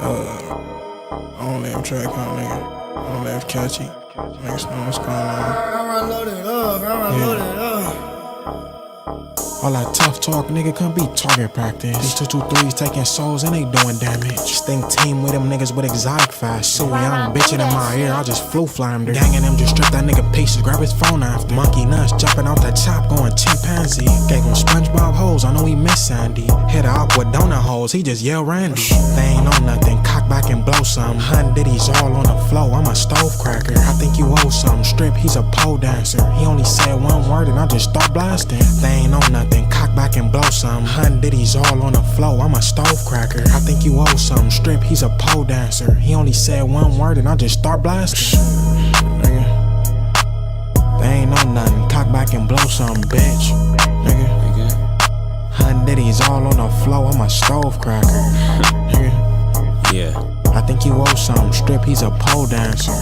I don't let him track out, nigga. I don't let him catchy. Niggas know what's going on. I load it up. All that tough talk, nigga, come be target practice. These 223s taking souls and they doing damage. Stink team with them niggas with exotic fast. So young bitchin' in my ear, I just flew flamed her. Gangin' them just strip that nigga pieces, grab his phone after. Monkey nuts jumping out that chop, going chimpanzee. Gave him SpongeBob hoes, I know he miss Sandy. Hit her up with donut holes, he just yell Randy. They ain't on nothing, cock back and blow some. Hun Diddy's all on the flow, I'm a stove cracker. I think you owe some, strip, he's a pole dancer. He only said one word and I just start blasting. They ain't on nothing, cock back and blow some. Hun Diddy's all on the flow, I'm a stove cracker. I think you owe some, strip, he's a pole dancer. He only said one word and I just start blasting. Nigga, they ain't on nothing, cock back and blow some, bitch. Nigga, Hun Diddy's all on the flow, I'm a stove cracker. Nigga, yeah. I think you owe some, strip, he's a pole dancer.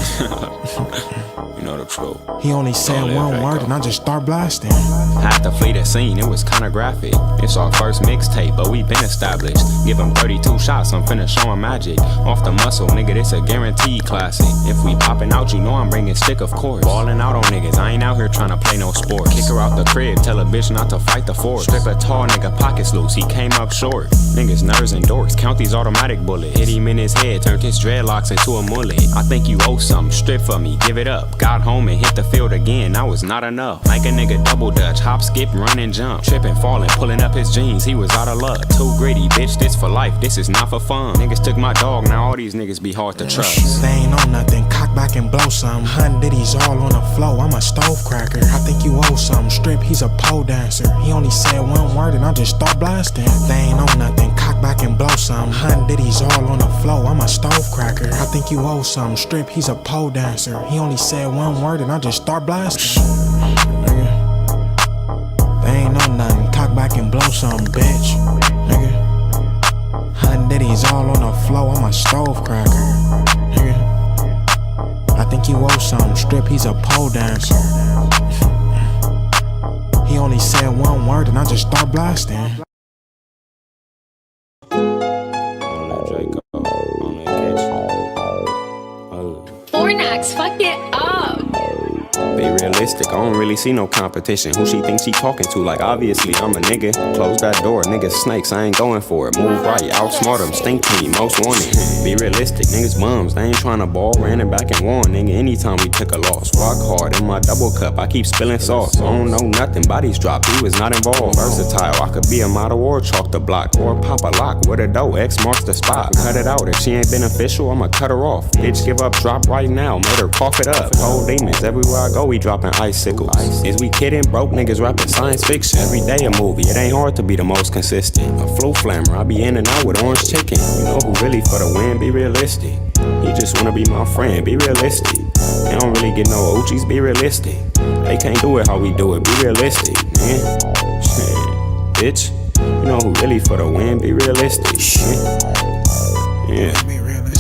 You know the truth. He only said one word and I just start blasting. Had to flee the scene, it was kinda graphic. It's our first mixtape, but we been established. Give him 32 shots, I'm finna show him magic. Off the muscle, nigga, this a guaranteed classic. If we poppin' out, you know I'm bringing stick, of course. Ballin' out on niggas, I ain't out here tryna play no sport. Kick her out the crib, tell a bitch not to fight the force. Strip a tall nigga, pockets loose, he came up short. Niggas nerves and dorks, count these automatic bullets. Hit him in his head, turned his dreadlocks into a mullet. I think you owe something, strip for me, give it up. Got home and hit the field again, that was not enough. Like a nigga double dutch, hop, skip, run and jump. Trippin', fallin', pulling up his jeans, he was out of luck. Too gritty, bitch, this for life, this is not for fun. Niggas took my dog, now all these niggas be hard to trust. They ain't on nothing, cock back and blow some. Hun Diddy's all on the flow, I'm a stove cracker. I think you owe some, strip, he's a pole dancer. He only said one word and I just start blasting. They ain't on nothing, cock back and blow some. Hun Diddy's all on the flow, I'm a stove cracker. I think you owe some, strip, he's a pole dancer. He only said one word and I just start blasting. Nigga, they ain't on nothing, cock back and blow some, bitch. Nigga, Hun Diddy's all on the flow, I'm a stove cracker. Nigga, I think you owe some, strip, he's a pole dancer. He only said one word and I just start blasting. Fornax, fuck it up. Be realistic, I don't really see no competition. Who she thinks she talking to? Like, obviously, I'm a nigga. Close that door, niggas snakes, I ain't going for it. Move right, outsmart them, stink team, most wanted. Be realistic, niggas bums, they ain't trying to ball. Ran it back and won, nigga, anytime we took a loss. Rock hard in my double cup, I keep spilling sauce. I don't know nothing, bodies drop, he was not involved. Versatile, I could be a model or chalk the block. Or pop a lock with a dough, X marks the spot. Cut it out, if she ain't beneficial, I'ma cut her off. Bitch, give up, drop right now, made her cough it up. Cold demons, everywhere I go, we dropping icicles. Is we kidding? Broke niggas rapping science fiction. Every day a movie, it ain't hard to be the most consistent. A flow flammer, I be in and out with orange chicken. You know who really for the win, be realistic. He just wanna be my friend, be realistic. They don't really get no Uchis, be realistic. They can't do it how we do it, be realistic, man. Shit, bitch, you know who really for the win, be realistic. Yeah.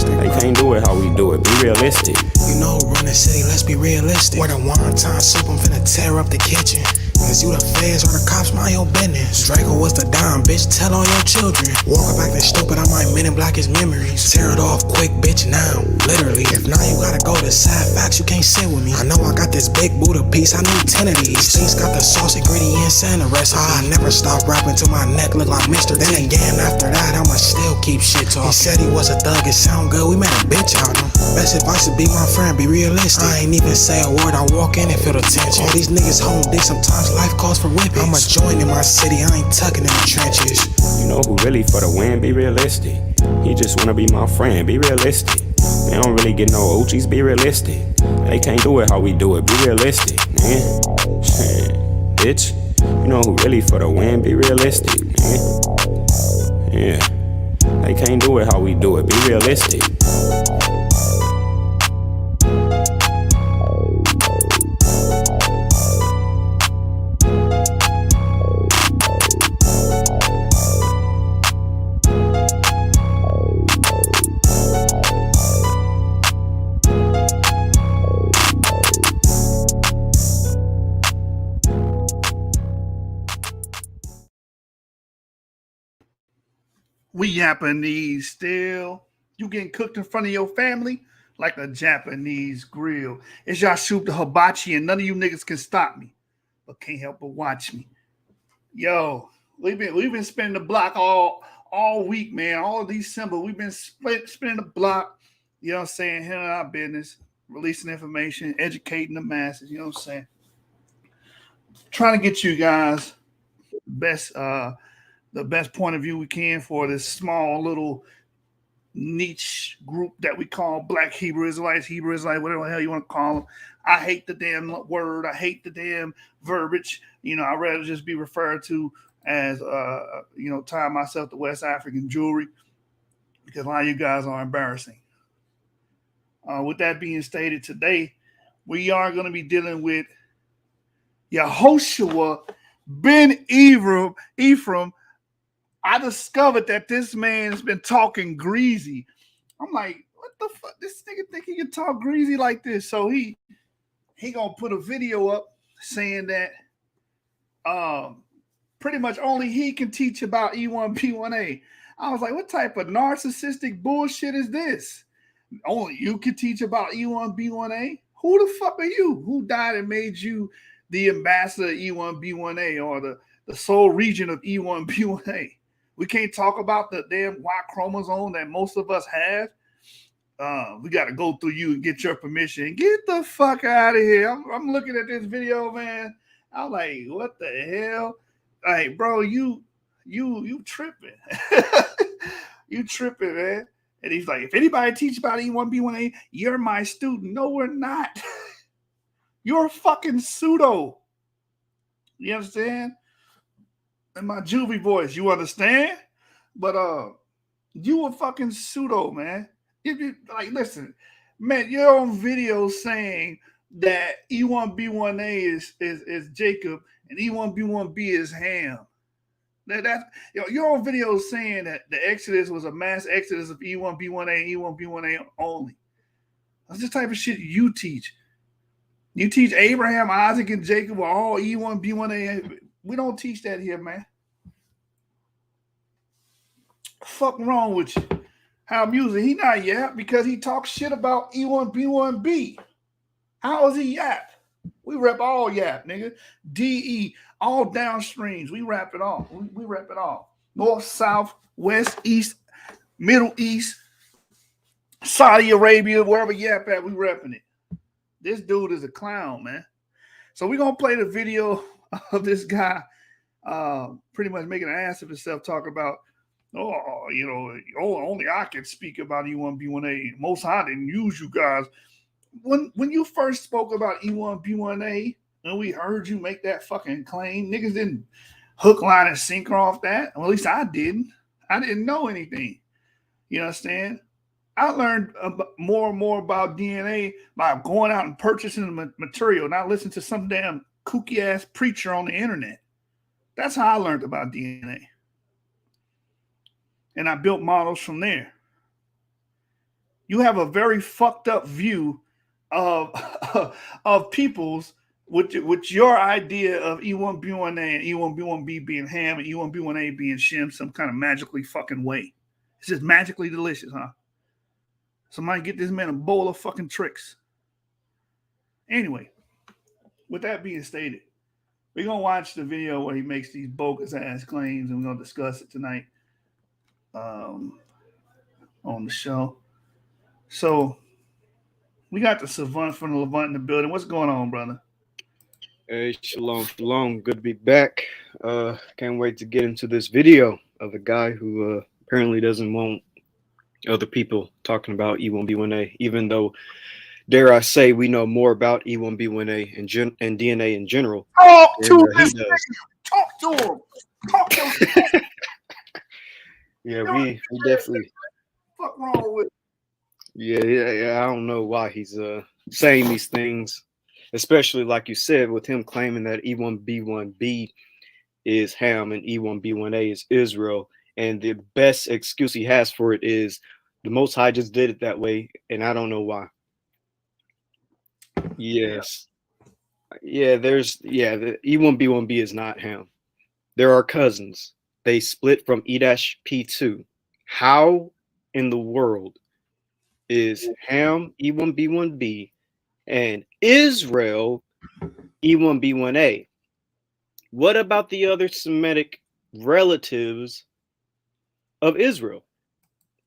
They can't do it how we do it, be realistic. You know who run the city, let's be realistic. Where the wonton soup, I'm finna tear up the kitchen. Cause you the feds or the cops, mind your business. Draco was the dime, bitch, tell all your children. Walk up acting stupid, I might men in black his memories. Tear it off quick, bitch, now, literally. If now you gotta go to sad facts, you can't sit with me. I know I got this big Buddha piece, I need 10 of these. Things got the sauce, ingredients, and the recipe. I never stop rapping till my neck look like Mr. Then again, after that, I'ma still keep shit talking. He said he was a thug, it sound good, we made a bitch out of him. Best advice to be my friend, be realistic. I ain't even say a word, I walk in and feel the tension. All these niggas home dick, sometimes life calls for whippings. I'm a joint in my city, I ain't tucking in the trenches. You know who really for the win, be realistic. He just wanna be my friend, be realistic. They don't really get no Uchis, be realistic. They can't do it how we do it, be realistic, man. Shit, bitch, you know who really for the win, be realistic, man. Yeah, they can't do it how we do it, be realistic. We Japanese still. You getting cooked in front of your family like a Japanese grill. It's y'all shoot the hibachi, and none of you niggas can stop me, but can't help but watch me. Yo, we've been spinning the block all week, man. All of December, we've been spinning the block. You know what I'm saying? Handling our business, releasing information, educating the masses. You know what I'm saying? Trying to get you guys the best point of view we can for this small little niche group that we call Black Hebrew Israelites, whatever the hell you want to call them. I hate the damn word. I hate the damn verbiage. You know, I'd rather just be referred to as, tie myself to West African jewelry, because a lot of you guys are embarrassing. With that being stated, today we are going to be dealing with Yehoshua ben Ephraim. I discovered that this man has been talking greasy. I'm like, what the fuck? This nigga think he can talk greasy like this? So he gonna put a video up saying that pretty much only he can teach about E1B1A. I was like, what type of narcissistic bullshit is this? Only you can teach about E1B1A? Who the fuck are you? Who died and made you the ambassador of E1B1A or the sole region of E1B1A? We can't talk about the damn Y chromosome that most of us have. We got to go through you and get your permission. Get the fuck out of here. I'm looking at this video, man. I'm like, what the hell? Like, bro, you tripping. You tripping, man. And he's like, if anybody teach about E1B1A, you're my student. No, we're not. You're a fucking pseudo. You understand? In my juvie voice, you understand? But you a fucking pseudo, man. If you like, listen, man, you're on video saying that E1B1A is Jacob and E1B1B is Ham. You're on video saying that the Exodus was a mass exodus of E1B1A and E1B1A only. That's the type of shit you teach. You teach Abraham, Isaac, and Jacob are all E1B1A. We don't teach that here, man. Fuck wrong with you? How I'm using? He not YAP because he talks shit about E1B1B. How is he YAP? We rep all YAP, nigga. DE, all downstreams. We rap it all. We rep it all. North, south, west, east, Middle East, Saudi Arabia, wherever YAP at, we repping it. This dude is a clown, man. So we're going to play the video of this guy pretty much making an ass of himself, talking about, only I can speak about E1B1A. Most High didn't use you guys. When you first spoke about E1B1A and we heard you make that fucking claim, niggas didn't hook, line, and sinker off that. Well, at least I didn't. I didn't know anything. You understand? I learned more and more about DNA by going out and purchasing the material, not listening to some damn kooky ass preacher on the internet. That's how I learned about DNA. And I built models from there. You have a very fucked up view of people's with your idea of E1B1A and E1B1B being Ham and E1B1A being Shem some kind of magically fucking way. It's just magically delicious, huh? Somebody get this man a bowl of fucking tricks. Anyway, with that being stated, we're going to watch the video where he makes these bogus ass claims, and we're going to discuss it tonight on the show. So we got the Savant from the Levant in the building. What's going on, brother? Hey, shalom. Good to be back. Can't wait to get into this video of a guy who apparently doesn't want other people talking about E1B1A, even though, dare I say, we know more about E1B1A and DNA in general. Talk to this nigga. Talk to him. Talk to him. Yeah, we definitely. What's wrong with? Yeah. I don't know why he's saying these things, especially like you said, with him claiming that E1B1B is Ham and E1B1A is Israel, and the best excuse he has for it is the Most High just did it that way, and I don't know why. Yes. Yeah, the E1B1B is not Ham. There are cousins. They split from E-P2. How in the world is Ham E1B1B and Israel E1B1A. What about the other Semitic relatives of Israel?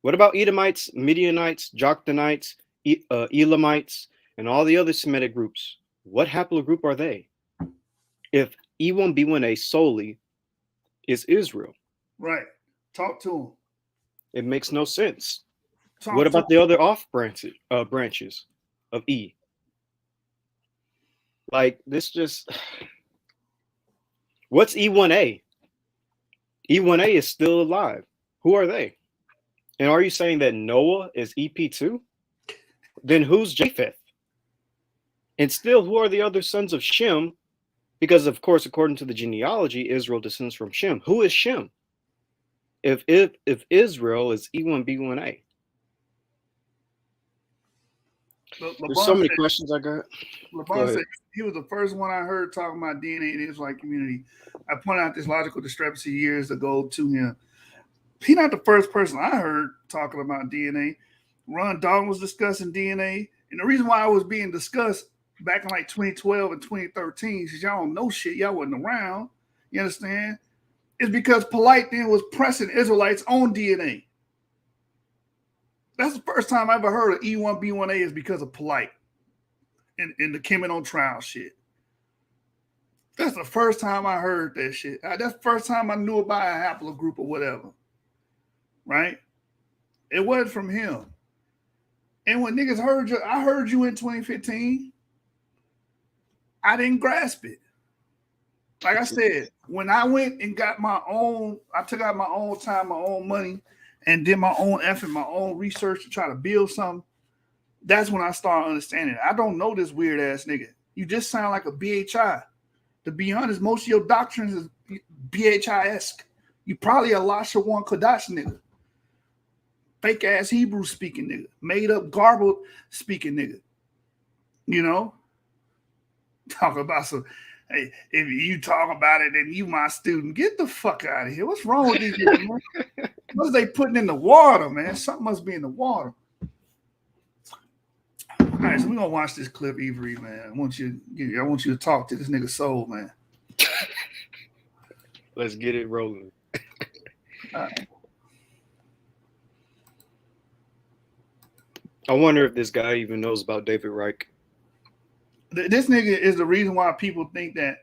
What about Edomites, Midianites, Jokthanites, Elamites, and all the other Semitic groups? What haplogroup are they? If E1B1A solely is Israel, Right. Talk to him. it makes no sense. Talk What to about him. the other off branches of E? Like this just what's E1A? E1A is still alive. Who are they? And are you saying that Noah is EP2? Then who's Japheth? And still, who are the other sons of Shem? Because, of course, according to the genealogy, Israel descends from Shem. Who is Shem? If Israel is E1B1A. There's so many questions I got. LeBron said he was the first one I heard talking about DNA in the Israelite community. I pointed out this logical discrepancy years ago to him. He's not the first person I heard talking about DNA. Ron Dalton was discussing DNA. And the reason why it was being discussed back in like 2012 and 2013, since y'all don't know shit, y'all wasn't around, you understand? Is because Polite then was pressing Israelites on DNA. That's the first time I ever heard of E1B1A is because of Polite in the Kim on trial shit. That's the first time I heard that shit. That's the first time I knew about a haplogroup or whatever. Right? It wasn't from him. And when niggas heard you, I heard you in 2015. I didn't grasp it. Like I said, when I went and got my own, I took out my own time, my own money, and did my own effort, my own research to try to build something, that's when I started understanding it. I don't know this weird ass nigga. You just sound like a BHI. To be honest, most of your doctrines is BHI-esque. You probably a Lasha one Kodash nigga. Fake ass Hebrew speaking nigga. Made up garbled speaking nigga. You know? Talk about some, hey, if you talk about it, then you my student. Get the fuck out of here. What's wrong with these niggas, man? What's they putting in the water, man? Something must be in the water. All right, so we're gonna watch this clip, Avery, man. I want you to talk to this nigga soul, man. Let's get it rolling. All right. I wonder if this guy even knows about David Reich. This nigga is the reason why people think that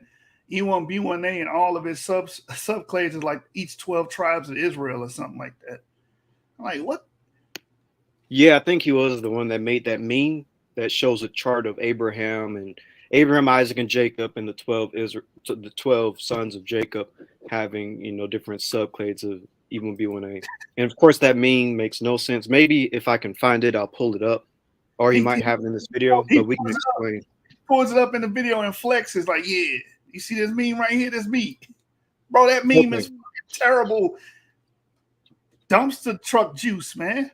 E1B1A and all of his subclades is like each 12 tribes of Israel or something like that. I'm like, what? Yeah, I think he was the one that made that meme that shows a chart of Abraham, Isaac, and Jacob, and the 12 sons of Jacob having, different subclades of E1B1A. And of course, that meme makes no sense. Maybe if I can find it, I'll pull it up, or he might have it in this video, but we can explain. Pulls it up in the video and flexes like, yeah, you see this meme right here? That's me. Bro, that meme is terrible dumpster truck juice, man.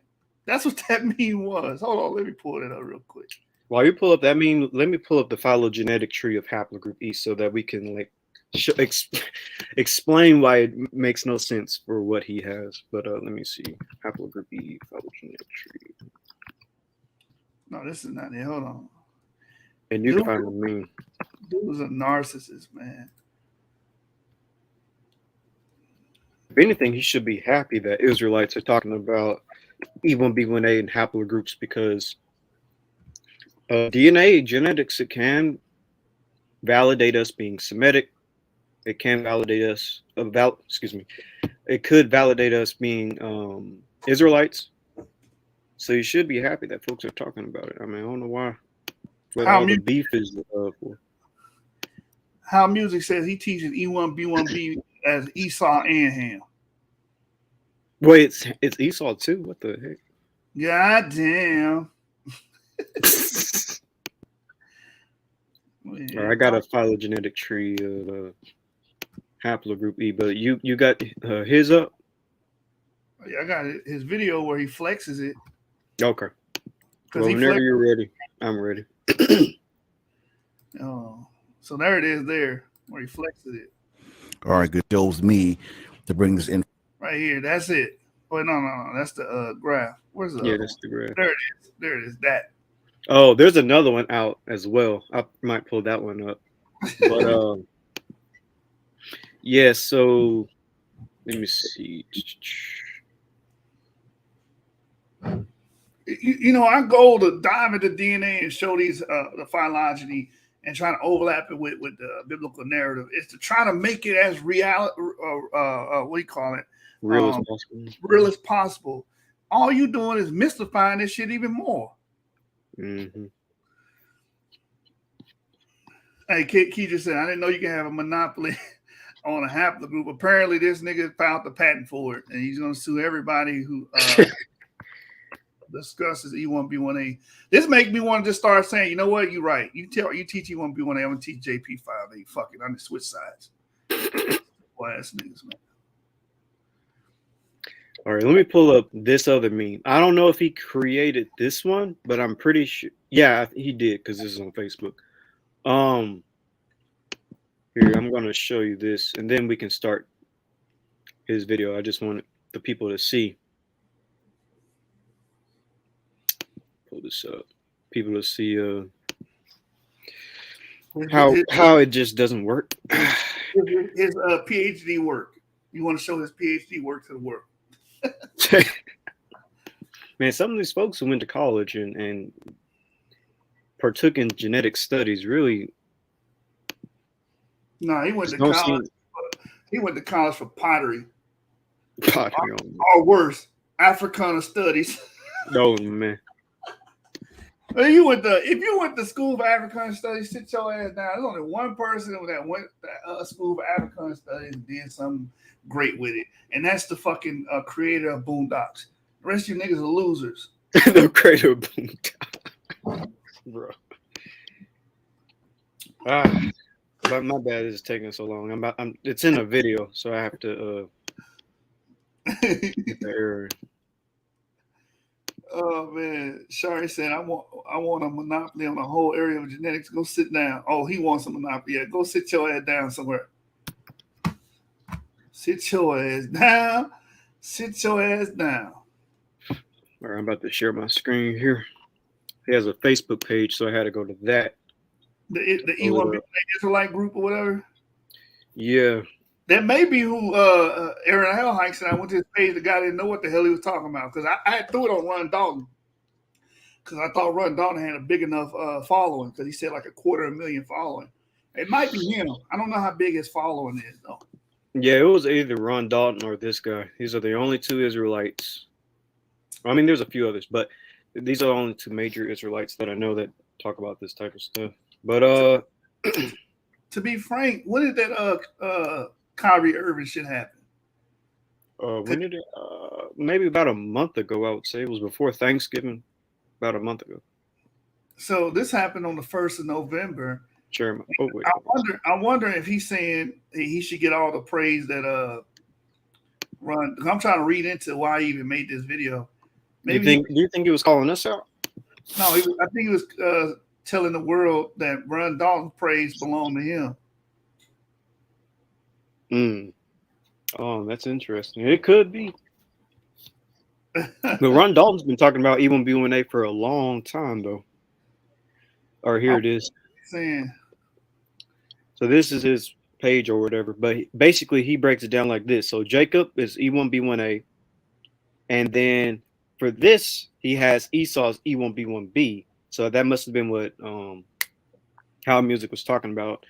That's what that meme was. Hold on, let me pull it up real quick. While you pull up that meme, let me pull up the phylogenetic tree of haplogroup E so that we can explain why it makes no sense for what he has. But let me see. Haplogroup E, phylogenetic tree. No, this is not it. Hold on. And you can find the meme. Dude was a narcissist, man. If anything, he should be happy that Israelites are talking about E1B1A and haplogroups because DNA, genetics, it can validate us being Semitic. It can validate us. It could validate us being Israelites. So you should be happy that folks are talking about it. I mean, I don't know why. What all the beef is for. How Music says he teaches E1B1B as Esau and Ham. Wait, it's Esau too? What the heck? God damn. All right, I got a phylogenetic tree of haplogroup E, but you got his up? Yeah, I got his video where he flexes it. Okay. Well, whenever you're ready, I'm ready. Oh, so there it is there where he flexes it. All right, good. Shows me to bring this in right here. That's it. Oh no, that's the graph. Where's the Yeah, other that's one? the graph. There it is. There it is. That. Oh, there's another one out as well. I might pull that one up. But yeah, so let me see. Our goal to dive into DNA and show these the phylogeny and trying to overlap it with the biblical narrative is to try to make it as real. What do you call it? Real as possible. Real as possible. All you doing is mystifying this shit even more. Mm-hmm. Hey, Key just said, I didn't know you can have a monopoly on a haplogroup. Apparently, this nigga filed the patent for it, and he's going to sue everybody who discusses E1B1A. This makes me want to just start saying, you know what, you're right. You teach E1B1A, I'm going to teach JP58. Fuck it, I'm going to switch sides. Boy, ass niggas, man. All right, let me pull up this other meme. I don't know if he created this one, but I'm pretty sure. Yeah, he did because this is on Facebook. Here, I'm going to show you this, and then we can start his video. I just want the people to see. Pull this up. People to see how it just doesn't work. His PhD work. You want to show his PhD work to the world. Man, some of these folks who went to college and partook in genetic studies really. No, he went to college. He went to college for pottery. Pottery, or worse, Africana studies. No, man. If you went to school for African studies, sit your ass down. There's only one person that went to school for African studies and did something great with it, and that's the fucking creator of Boondocks. The rest of you niggas are losers. The creator of Boondocks, bro. But my bad, it's taking so long. It's in a video, so I have to get the error. Oh man, Shari said, I want a monopoly on the whole area of genetics. Go sit down. Oh, he wants a monopoly. Yeah, go sit your ass down somewhere. Sit your ass down. Sit your ass down. All right, I'm about to share my screen here. He has a Facebook page, so I had to go to that. The E1B1A Israelite group or whatever. Yeah. That may be who Aaron Hellhike said. I went to his page. The guy didn't know what the hell he was talking about because I threw it on Ron Dalton because I thought Ron Dalton had a big enough following because he said like 250,000 following. It might be him. I don't know how big his following is though. Yeah, it was either Ron Dalton or this guy. These are the only two Israelites. I mean, there's a few others, but these are the only two major Israelites that I know that talk about this type of stuff. But to be frank, when did that Kyrie Irving shit happen? When did it? Maybe about a month ago, I would say. It was before Thanksgiving, about a month ago. So this happened on the 1st of November. Sure. Oh, wait. I wonder if he's saying he should get all the praise that Ron. I'm trying to read into why he even made this video. Maybe do you think he was calling us out? No, I think he was telling the world that Ron Dalton's praise belonged to him. Oh, that's interesting. It could be. But Ron Dalton's been talking about E1B1A for a long time, though. Or here it is. So this is his page or whatever. But basically, he breaks it down like this. So Jacob is E1B1A. And then for this, he has Esau's E1B1B. So that must have been what How Music was talking about.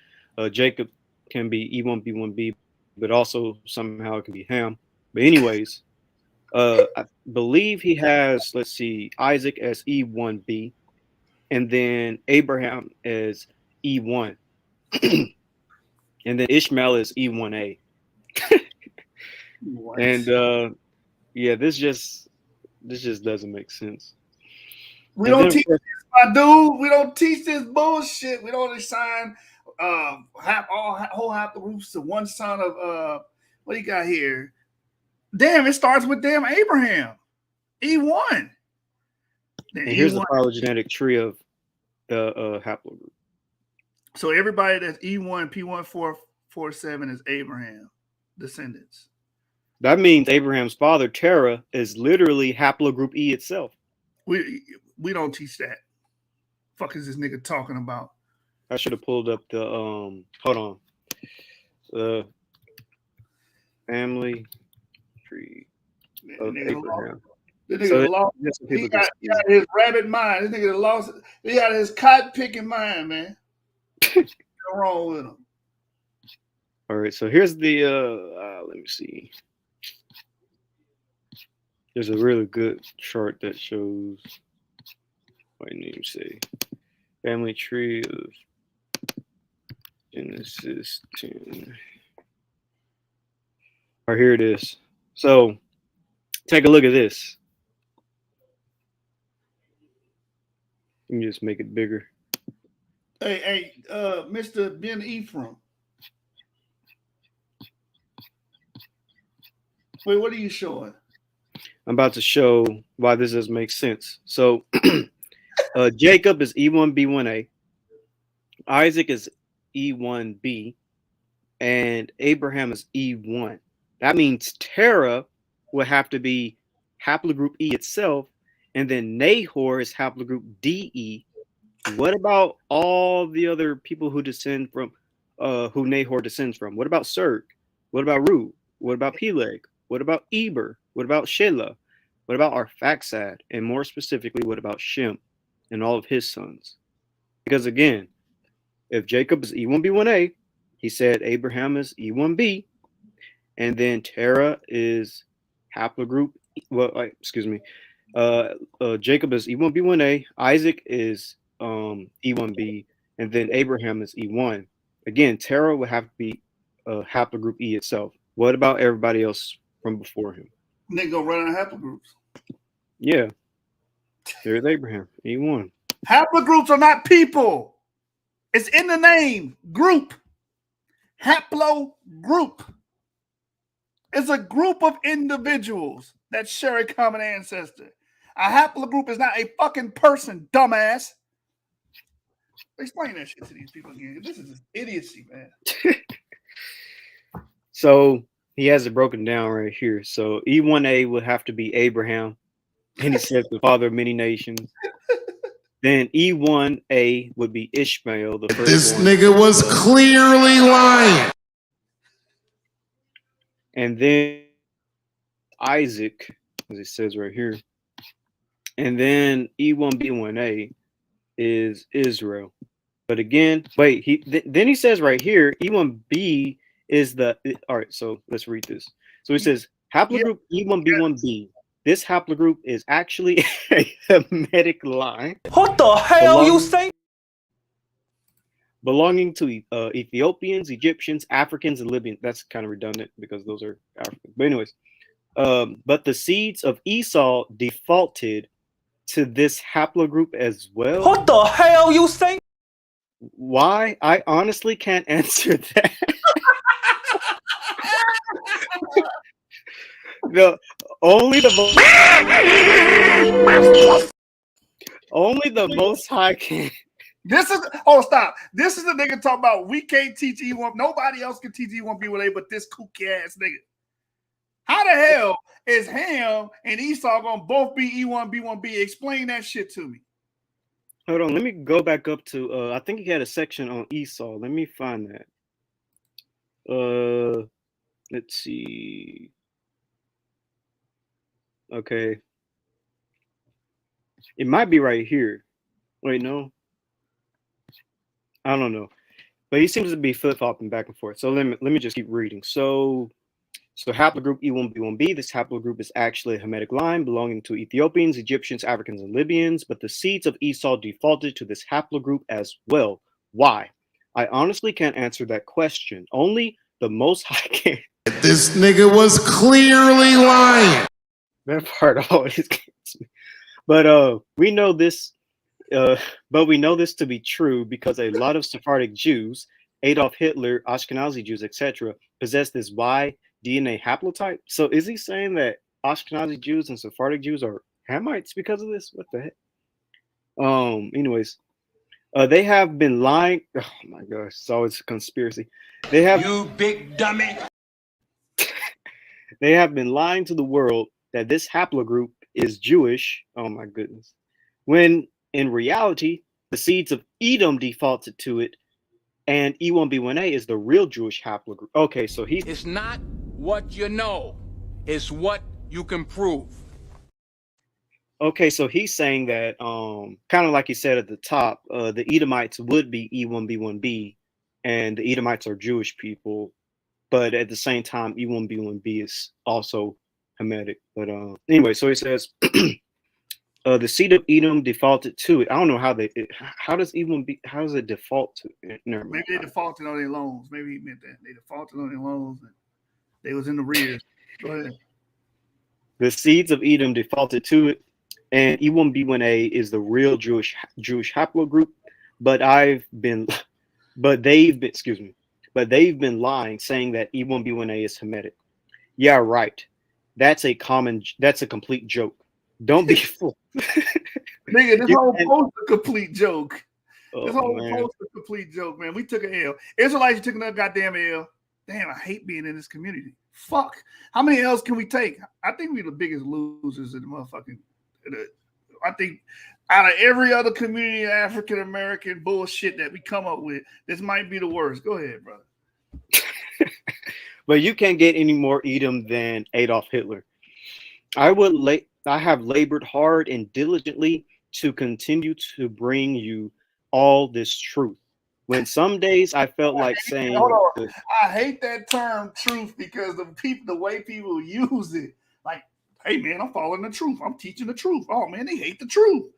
Jacob can be E1B1B, but also somehow it can be Ham. But anyways, I believe he has, let's see, Isaac as E1B, and then Abraham as E1, and then Ishmael is E1A. And yeah, this just doesn't make sense. We don't teach this, my dude. We don't teach this bullshit. We don't assign whole half the roofs to one son of what do you got here? Damn, it starts with damn Abraham. E1. And here's the phylogenetic tree of the haplogroup. So everybody that's E1, P1447 is Abraham descendants. That means Abraham's father, Terah, is literally haplogroup E itself. We don't teach that. Fuck is this nigga talking about? I should have pulled up the hold on. The family tree of Abraham. This nigga lost. He got his rabbit mind. This nigga lost. He got his cotton picking mind, man. What's wrong with him? All right, so here's the let me see. There's a really good chart that shows what I need to say. Family tree of Genesis 10. All right, here it is. So take a look at this. Let me just make it bigger. Hey, Mr. Ben Ephraim. Wait, what are you showing? I'm about to show why this doesn't make sense. So Jacob is E1B1A, Isaac is E1B, and Abraham is E1. That means Terah will have to be haplogroup E itself, and then Nahor is haplogroup DE. What about all the other people who descend from who Nahor descends from? What about Serg? What about Ru? What about Peleg? What about Eber? What about Shelah? What about Arphaxad? And more specifically, what about Shem and all of his sons? Because again, if Jacob is E1B1A, he said Abraham is E1B, and then Terah is haplogroup. Jacob is E1B1A, Isaac is E1B, and then Abraham is E1. Again, Terah would have to be haplogroup E itself. What about everybody else from before him? Nigga go run out of haplogroups. Yeah. There's Abraham, E1. Haplogroups are not people. It's in the name. Group. Haplogroup. It's a group of individuals that share a common ancestor. A haplogroup is not a fucking person, dumbass. Explain that shit to these people again. This is idiocy, man. So he has it broken down right here. So E1A would have to be Abraham, and he said the father of many nations. Then E1A would be Ishmael. This nigga was clearly lying. And then Isaac, as it says right here. And then E1B1A is Israel. But again, wait, then he says right here, E1B is all right, so let's read this. So he says haplogroup E1B1B. This haplogroup is actually a Hamitic line. What the hell you say? Belonging to Ethiopians, Egyptians, Africans, and Libyans. That's kind of redundant because those are Africans. But anyways, but the seeds of Esau defaulted to this haplogroup as well. What the hell you say? Why? I honestly can't answer that. No, only the Most High can. This is stop. This is the nigga talking about we can't teach E1. Nobody else can teach E1B1A but this kooky ass nigga. How the hell is Ham and Esau gonna both be E1B1B? Explain that shit to me. Hold on, let me go back up to I think he had a section on Esau. Let me find that. Let's see. Okay. It might be right here. Wait, no. I don't know. But he seems to be flip-flopping back and forth. So let me just keep reading. So haplogroup E1B1B, this haplogroup is actually a Hamitic line belonging to Ethiopians, Egyptians, Africans, and Libyans, but the seeds of Esau defaulted to this haplogroup as well. Why? I honestly can't answer that question. Only the Most High can. This nigga was clearly lying. That part always gets me. But we know this to be true because a lot of Sephardic Jews, Adolf Hitler, Ashkenazi Jews, etc., possess this Y DNA haplotype. So is he saying that Ashkenazi Jews and Sephardic Jews are Hamites because of this? What the heck? Anyways, they have been lying. Oh my gosh, it's always a conspiracy. They have You big dummy. They have been lying to the world that this haplogroup is Jewish. Oh my goodness. When in reality, the seeds of Edom defaulted to it, and E1B1A is the real Jewish haplogroup. Okay, so he's It's not what you know, it's what you can prove. okay, so he's saying that kind of like he said at the top, the Edomites would be E1B1B, and the Edomites are Jewish people, but at the same time, E1B1B is also Hamitic. But anyway, so he says the seed of Edom defaulted to it. I don't know how how does E1B, how does it default to it? Never mind. Maybe they defaulted on their loans. Maybe he meant that. They defaulted on their loans and they was in the rears. Go ahead. The seeds of Edom defaulted to it, and E1B1A is the real Jewish haplogroup. But they've been lying, saying that E1B1A is Hamitic. Yeah, right. That's a complete joke. Don't be fooled. Nigga, this whole post a complete joke. Oh, This whole man. post a complete joke, man. We took an L. Israelites took another goddamn L. Damn, I hate being in this community. Fuck. How many L's can we take? I think we're the biggest losers in the motherfucking. I think out of every other community of African American bullshit that we come up with, this might be the worst. Go ahead, brother. But you can't get any more Edom than Adolf Hitler. I have labored hard and diligently to continue to bring you all this truth. When some days I felt like saying, I hate that term truth because the way people use it, like, hey man, I'm following the truth. I'm teaching the truth. Oh man, they hate the truth.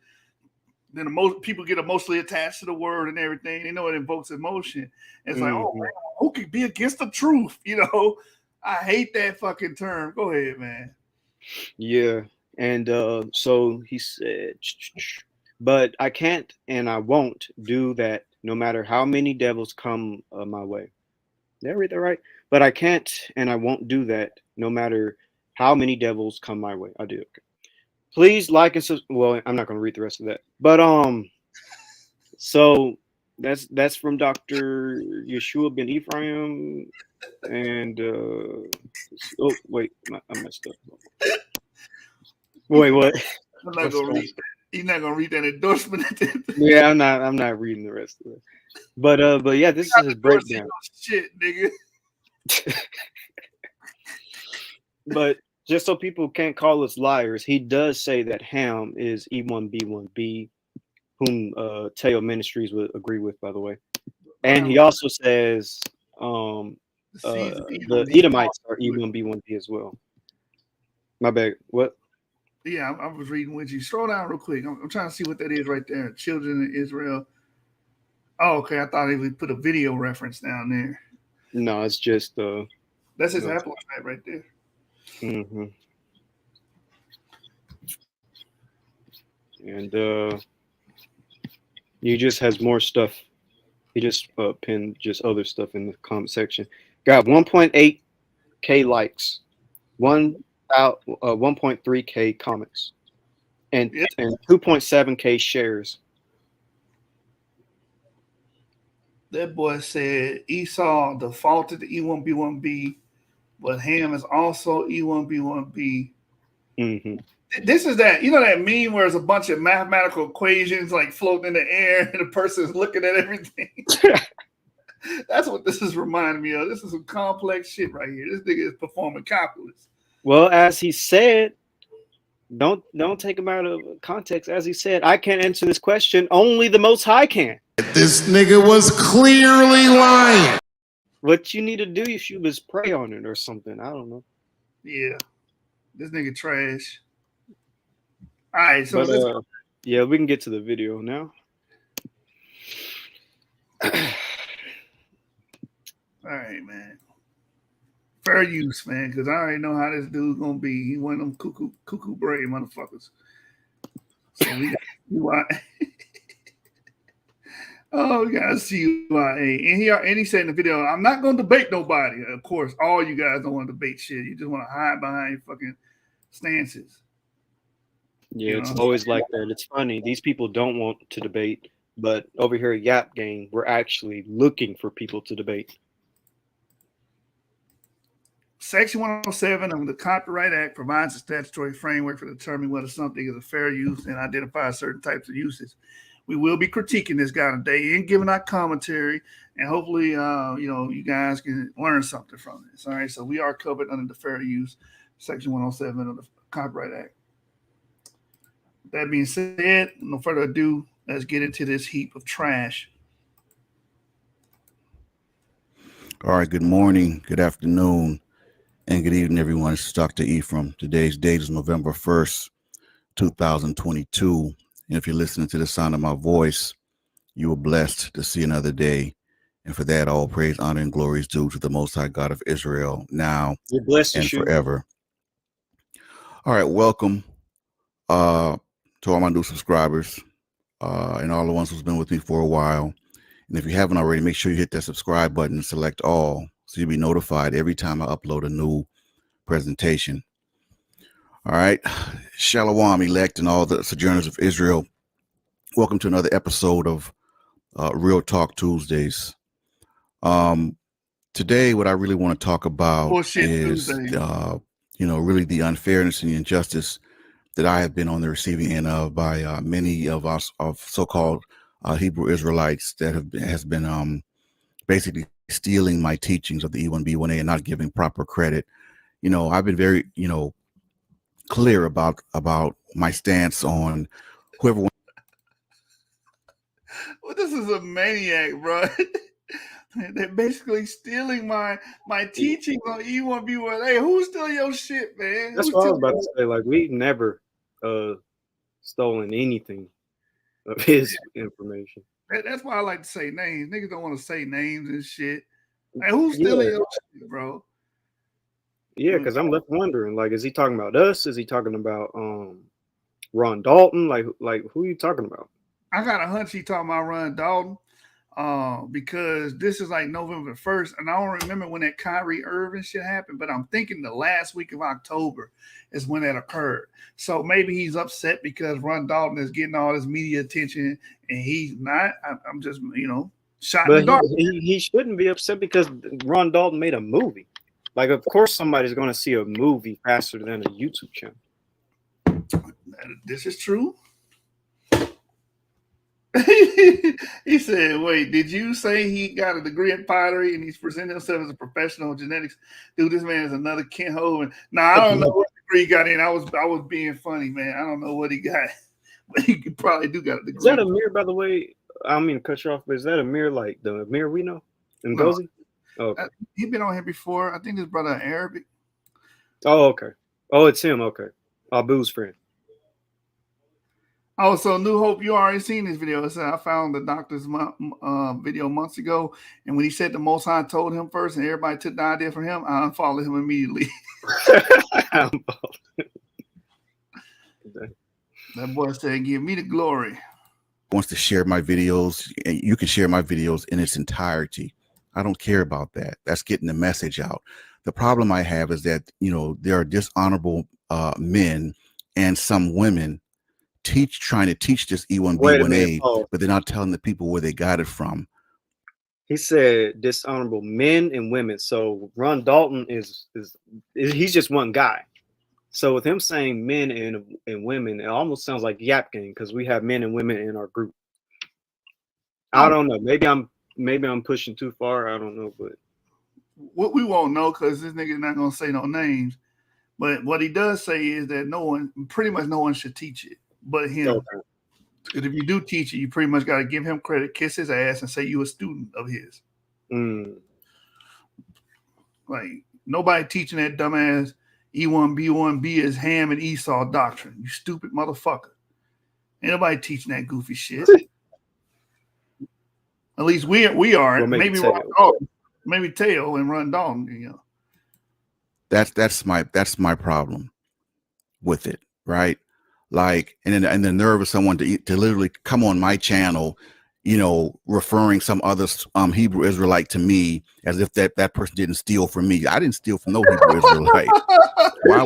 Then most people get emotionally attached to the word and everything. They know it invokes emotion. It's like, oh man, who could be against the truth? You know, I hate that fucking term. Go ahead, man. Yeah. And so he said, but I can't and I won't do that no matter how many devils come my way. Did I read that right? But I can't and I won't do that no matter how many devils come my way. I do. Okay. Please like and subscribe. Well, I'm not going to read the rest of that. But so that's from Dr. Yehoshua ben Ephraim. And oh wait, I messed up. Wait, what? I'm not gonna read. He's not gonna read that endorsement. Yeah, I'm not reading the rest of it. But yeah, this is his breakdown. Shit, nigga. But just so people can't call us liars, he does say that Ham is E1B1B, whom Teo Ministries would agree with, by the way. And he also says the Edomites are E1B1B as well. My bad. What? Yeah, I was reading with you. Scroll down real quick. I'm trying to see what that is right there. Children in Israel. Oh, okay. I thought they would put a video reference down there. No, it's just that's his Apple type right there. Mm-hmm. And he just has more stuff. He just pinned just other stuff in the comment section. Got 1.8K likes, 1.3K comments, and 2.7K shares. That boy said Esau defaulted to E1B1B, but Ham is also E1B1B. Mm-hmm. This is that, you know, that meme where there's a bunch of mathematical equations like floating in the air and the person's looking at everything. That's what this is reminding me of. This is some complex shit right here. This nigga is performing calculus. Well, as he said, don't take him out of context. As he said, I can't answer this question. Only the Most High can. This nigga was clearly lying. What you need to do, you should just pray on it or something. I don't know. Yeah, this nigga trash. All right, so but, yeah, we can get to the video now. All right, man. Fair use, man, because I already know how this dude's gonna be. He one of them cuckoo brain motherfuckers. So we got oh, we gotta see YA. And he said in the video, I'm not gonna debate nobody. Of course, all you guys don't want to debate shit. You just want to hide behind your fucking stances. Yeah, it's always like that. It's funny. These people don't want to debate, but over here at YAP Gang, we're actually looking for people to debate. Section 107 of the Copyright Act provides a statutory framework for determining whether something is a fair use and identifies certain types of uses. We will be critiquing this guy today and giving our commentary, and hopefully, you guys can learn something from this. All right, so we are covered under the fair use, Section 107 of the Copyright Act. That being said, no further ado, let's get into this heap of trash. All right, good morning, good afternoon, and good evening, everyone. It's Dr. Ephraim. Today's date is November 1st, 2022. And if you're listening to the sound of my voice, you are blessed to see another day. And for that, all praise, honor, and glory is due to the Most High God of Israel, now and forever. All right, welcome to all my new subscribers and all the ones who's been with me for a while. And if you haven't already, make sure you hit that subscribe button and select all so you'll be notified every time I upload a new presentation. All right. Shalom, elect, and all the sojourners of Israel. Welcome to another episode of Real Talk Tuesdays. Today, what I really want to talk about is, really the unfairness and the injustice that I have been on the receiving end of by many of us of so-called Hebrew Israelites that has been basically stealing my teachings of the E1B1A and not giving proper credit. I've been very, clear about my stance on whoever. Well, this is a maniac, bro. They're basically stealing my teachings on E1B1A. Who's stealing your shit, man? That's what I was about to say. Like, we've never stolen anything of his information. That's why I like to say names. Niggas don't want to say names and shit. Like, who's stealing your shit, bro? Yeah, because I'm left wondering, like, is he talking about us? Is he talking about Ron Dalton? Like who are you talking about? I got a hunch he talking about Ron Dalton because this is like November 1st, and I don't remember when that Kyrie Irving shit happened, but I'm thinking the last week of October is when that occurred. So maybe he's upset because Ron Dalton is getting all this media attention and he's not. I'm just, shot in the dark. He shouldn't be upset because Ron Dalton made a movie. Like, of course, somebody's going to see a movie faster than a YouTube channel. This is true. He said, wait, did you say he got a degree in pottery and he's presenting himself as a professional in genetics? Dude, this man is another Ken Hovind. I don't know what degree he got in. I was being funny, man. I don't know what he got, but he probably do got a degree. Is that a mirror, by the way? I don't mean to cut you off, but is that a mirror like the mirror we know in Gozi? Oh, okay. He's been on here before. I think his brother Arabic. Oh, okay. Oh, it's him. Okay. Abu's friend. Oh, so New Hope, you already seen this video. It said I found the doctor's video months ago, and when he said the Most High told him first, and everybody took the idea from him, I unfollowed him immediately. That boy said, "Give me the glory." Wants to share my videos, and you can share my videos in its entirety. I don't care about that. That's getting the message out. The problem I have is that, there are dishonorable men and some women trying to teach this E1B1A, but they're not telling the people where they got it from. He said dishonorable men and women. So Ron Dalton is he's just one guy. So with him saying men and women, it almost sounds like YAP gang because we have men and women in our group. I don't know. Maybe I'm pushing too far. I don't know, but what we won't know because this nigga not gonna say no names. But what he does say is that pretty much no one should teach it but him. Okay. Because if you do teach it, you pretty much got to give him credit, kiss his ass, and say you a student of his. Like, nobody teaching that dumbass E1B1B is Ham and Esau doctrine. You stupid motherfucker. Ain't nobody teaching that goofy shit. At least we aren't. Well, maybe Teo and Ron Dalton. That's my problem with it, right? Like, and the nerve of someone to literally come on my channel, referring some other Hebrew Israelite to me as if that person didn't steal from me. I didn't steal from no Hebrew Israelite.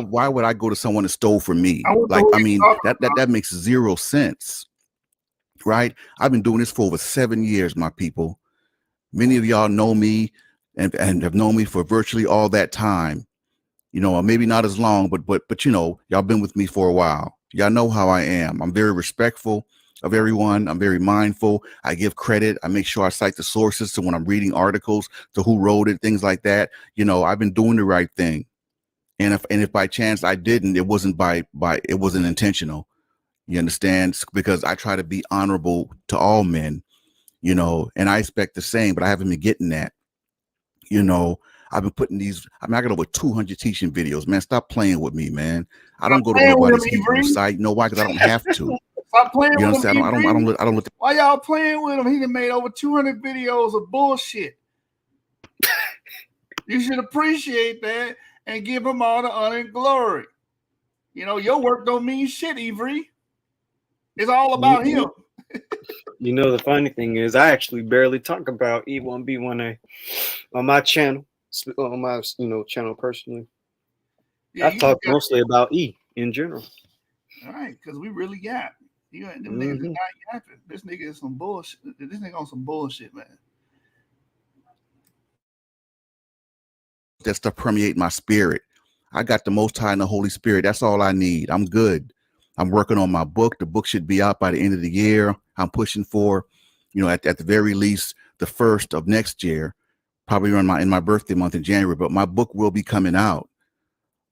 Why would I go to someone that stole from me? That makes zero sense, right? I've been doing this for over 7 years, my people. Many of y'all know me and have known me for virtually all that time. You know, maybe not as long, but you know, y'all been with me for a while. Y'all know how I am. I'm very respectful of everyone. I'm very mindful. I give credit. I make sure I cite the sources to when I'm reading articles, to who wrote it, things like that. You know, I've been doing the right thing. And if by chance I didn't, it wasn't it wasn't intentional. You understand? Because I try to be honorable to all men, you know, and I expect the same, but I haven't been getting that. You know, I've been putting these, I mean, I got over 200 teaching videos, man. Stop playing with me, man. I don't go to nobody's Hebrew site. You know why? Because I don't have to. Stop playing You with him. I don't look. Why y'all playing with him? He done made over 200 videos of bullshit. You should appreciate that and give him all the honor and glory. You know, your work don't mean shit, Ephraim. It's all about him. You know, the funny thing is, I actually barely talk about E1B1A on my channel, on my channel personally. Yeah, I talk mostly about E in general. All right, because we really yap. You ain't them niggas is not yapping. This nigga is some bullshit. This nigga on some bullshit, man. That stuff permeate my spirit. I got the Most High and the Holy Spirit. That's all I need. I'm good. I'm working on my book. The book should be out by the end of the year. I'm pushing for, you know, at the very least, the 1st of next year, probably in my birthday month in January. But my book will be coming out.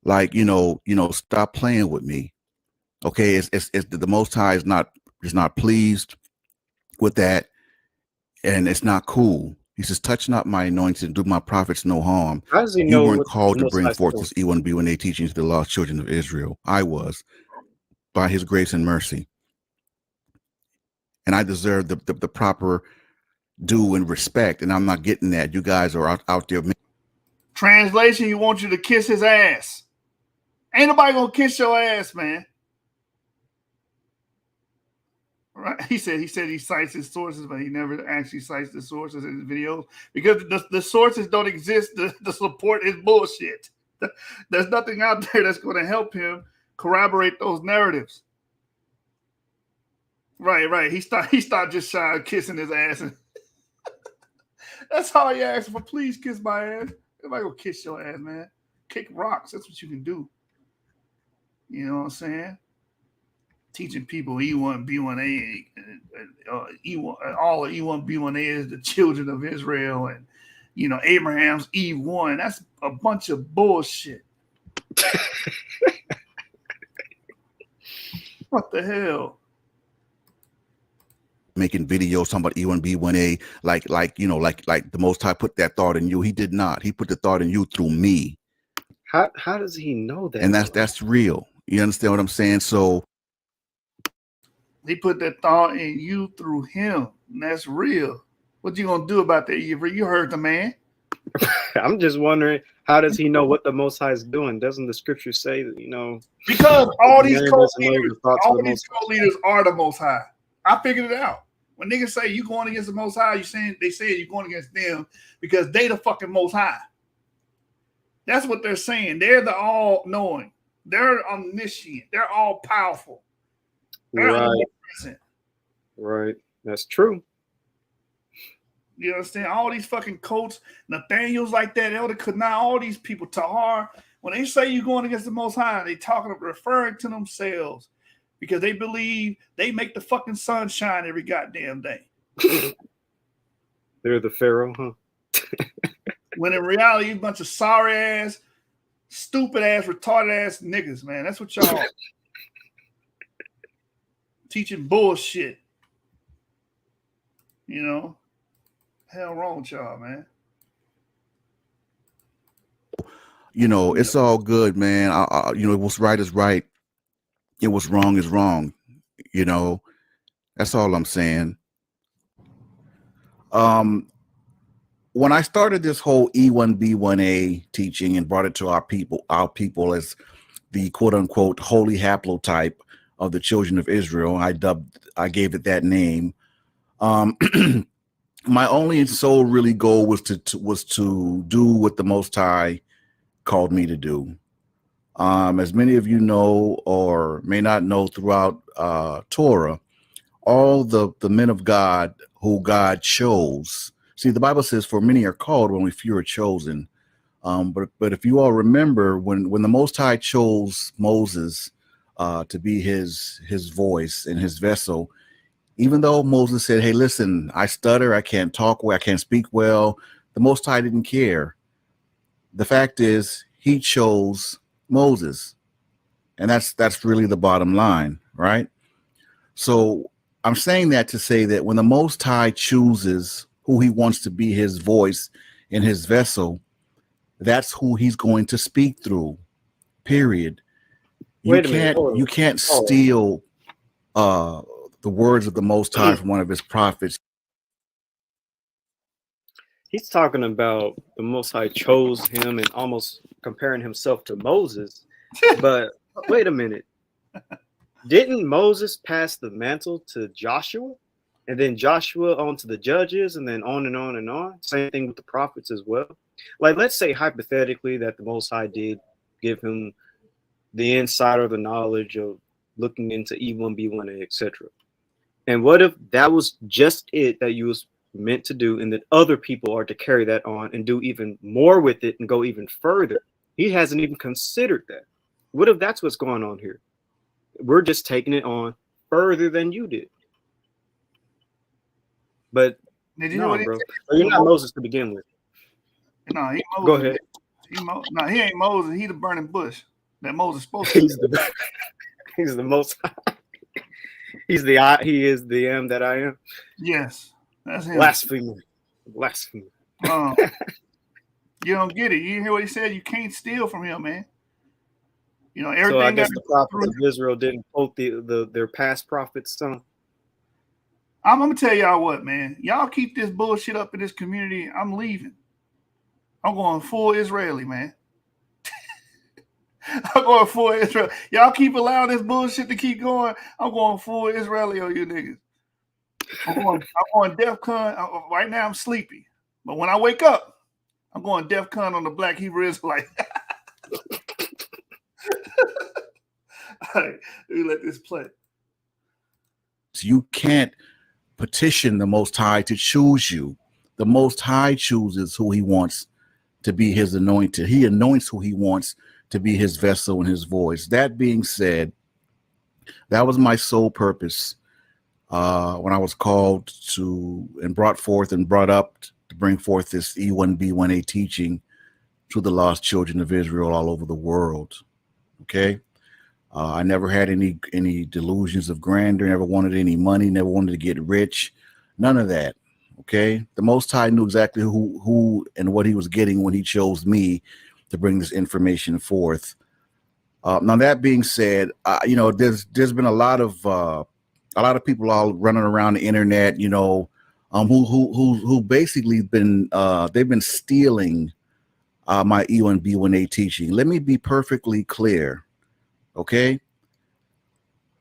Like, you know, stop playing with me. Okay, it's the Most High is not pleased with that, and it's not cool. He says, "Touch not my anointed, and do my prophets no harm." How does he You know weren't called to bring forth doing? this E1B1A teachings to the lost children of Israel. I was, by His grace and mercy, and I deserve the proper due and respect. And I'm not getting that. You guys are out there. Translation: he wants you to kiss his ass. Ain't nobody gonna kiss your ass, man. Right? He said he cites his sources, but he never actually cites the sources in his videos because the sources don't exist to support his bullshit. There's nothing out there that's going to help him corroborate those narratives. Right. He stopped just shy of kissing his ass. That's all he asked for. Please kiss my ass. Everybody go kiss your ass, man. Kick rocks. That's what you can do. You know what I'm saying? Teaching people E1B1A, all of E1B1A is the children of Israel, and you know Abraham's E1. That's a bunch of bullshit. What the hell? Making videos talking about E1B1A, like the Most High put that thought in you. He did not. He put the thought in you through me. How does he know that? And that's real. You understand what I'm saying? So he put that thought in you through him. And that's real. What you gonna do about that, Ephraim? You heard the man. I'm just wondering, how does he know what the Most High is doing? Doesn't the scripture say that, Because all these co-leaders are the Most High. I figured it out. When niggas say you going against the Most High, they say you're going against them because they the fucking Most High. That's what they're saying. They're the all-knowing. They're omniscient. They're all-powerful. Right. That's true. You understand? All these fucking cults, Nathaniel's like that, Elder Kanai, all these people, Tahar, when they say you're going against the Most High, they referring to themselves because they believe they make the fucking sun shine every goddamn day. They're the Pharaoh, huh? When in reality, you a bunch of sorry ass, stupid ass, retarded ass niggas, man. That's what y'all teaching bullshit. You know? Hell wrong with y'all, man. You know, it's all good, man. What's right is right. It was wrong is wrong. You know, that's all I'm saying. When I started this whole E1B1A teaching and brought it to our people as the quote unquote holy haplotype of the children of Israel, I gave it that name. My only sole really goal was to do what the Most High called me to do. As many of you know or may not know, throughout Torah, all the men of God who God chose. See, the Bible says, "For many are called, but only few are chosen." But if you all remember, when the Most High chose Moses to be his voice and his vessel, even though Moses said, "Hey, listen, I stutter, I can't talk well, I can't speak well," the Most High didn't care. The fact is, he chose Moses, and that's really the bottom line, right? So I'm saying that to say that when the Most High chooses who he wants to be his voice and his vessel, that's who he's going to speak through. Period. You can't steal the words of the Most High from one of his prophets. He's talking about the Most High chose him and almost comparing himself to Moses. But wait a minute. Didn't Moses pass the mantle to Joshua? And then Joshua on to the judges, and then on and on and on. Same thing with the prophets as well. Like, let's say hypothetically that the Most High did give him the insight or the knowledge of looking into E1B1A, etc. And what if that was just it that you was meant to do, and that other people are to carry that on and do even more with it and go even further? He hasn't even considered that. What if that's what's going on here? We're just taking it on further than you did. But did you know what bro, you're not Moses to begin with. No, he Moses. Go ahead. No, he ain't Moses. He the burning bush that Moses supposed to. He's the Most High. He is the am that I am. Yes, that's him. Blasphemy. You don't get it. You hear what he said? You can't steal from him, man. You know everything. So I guess the prophets of Israel didn't quote their past prophets' son. I'm gonna tell y'all what, man. Y'all keep this bullshit up in this community. I'm leaving. I'm going full Israeli, man. I'm going full Israel. Y'all keep allowing this bullshit to keep going. I'm going full Israeli on you niggas. I'm going DEFCON. Right now I'm sleepy. But when I wake up, I'm going DEFCON on the Black Hebrew Israelite. All right, let me let this play. So you can't petition the Most High to choose you. The Most High chooses who he wants to be his anointed. He anoints who he wants to be his vessel and his voice. That being said, that was my sole purpose when I was called to and brought forth and brought up to bring forth this E1B1A teaching to the lost children of Israel all over the world. Okay. I never had any delusions of grandeur, never wanted any money, never wanted to get rich, none of that. Okay. The Most High knew exactly who and what he was getting when he chose me to bring this information forth. Now that being said, there's been a lot of people all running around the internet, who basically they've been stealing my E1B1A teaching. Let me be perfectly clear. Okay.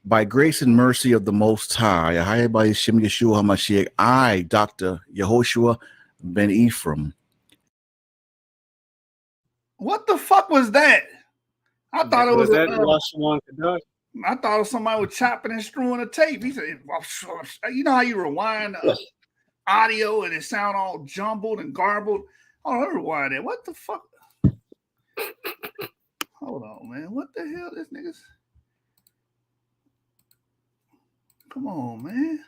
By grace and mercy of the Most High, I, Dr. Yehoshua ben Ephraim. What the fuck was that? I thought it was that I thought it was somebody was chopping and screwing a tape. He said, you know how you rewind audio and it sound all jumbled and garbled? Oh, let me rewind that. What the fuck? Hold on, man. What the hell this niggas? Come on, man.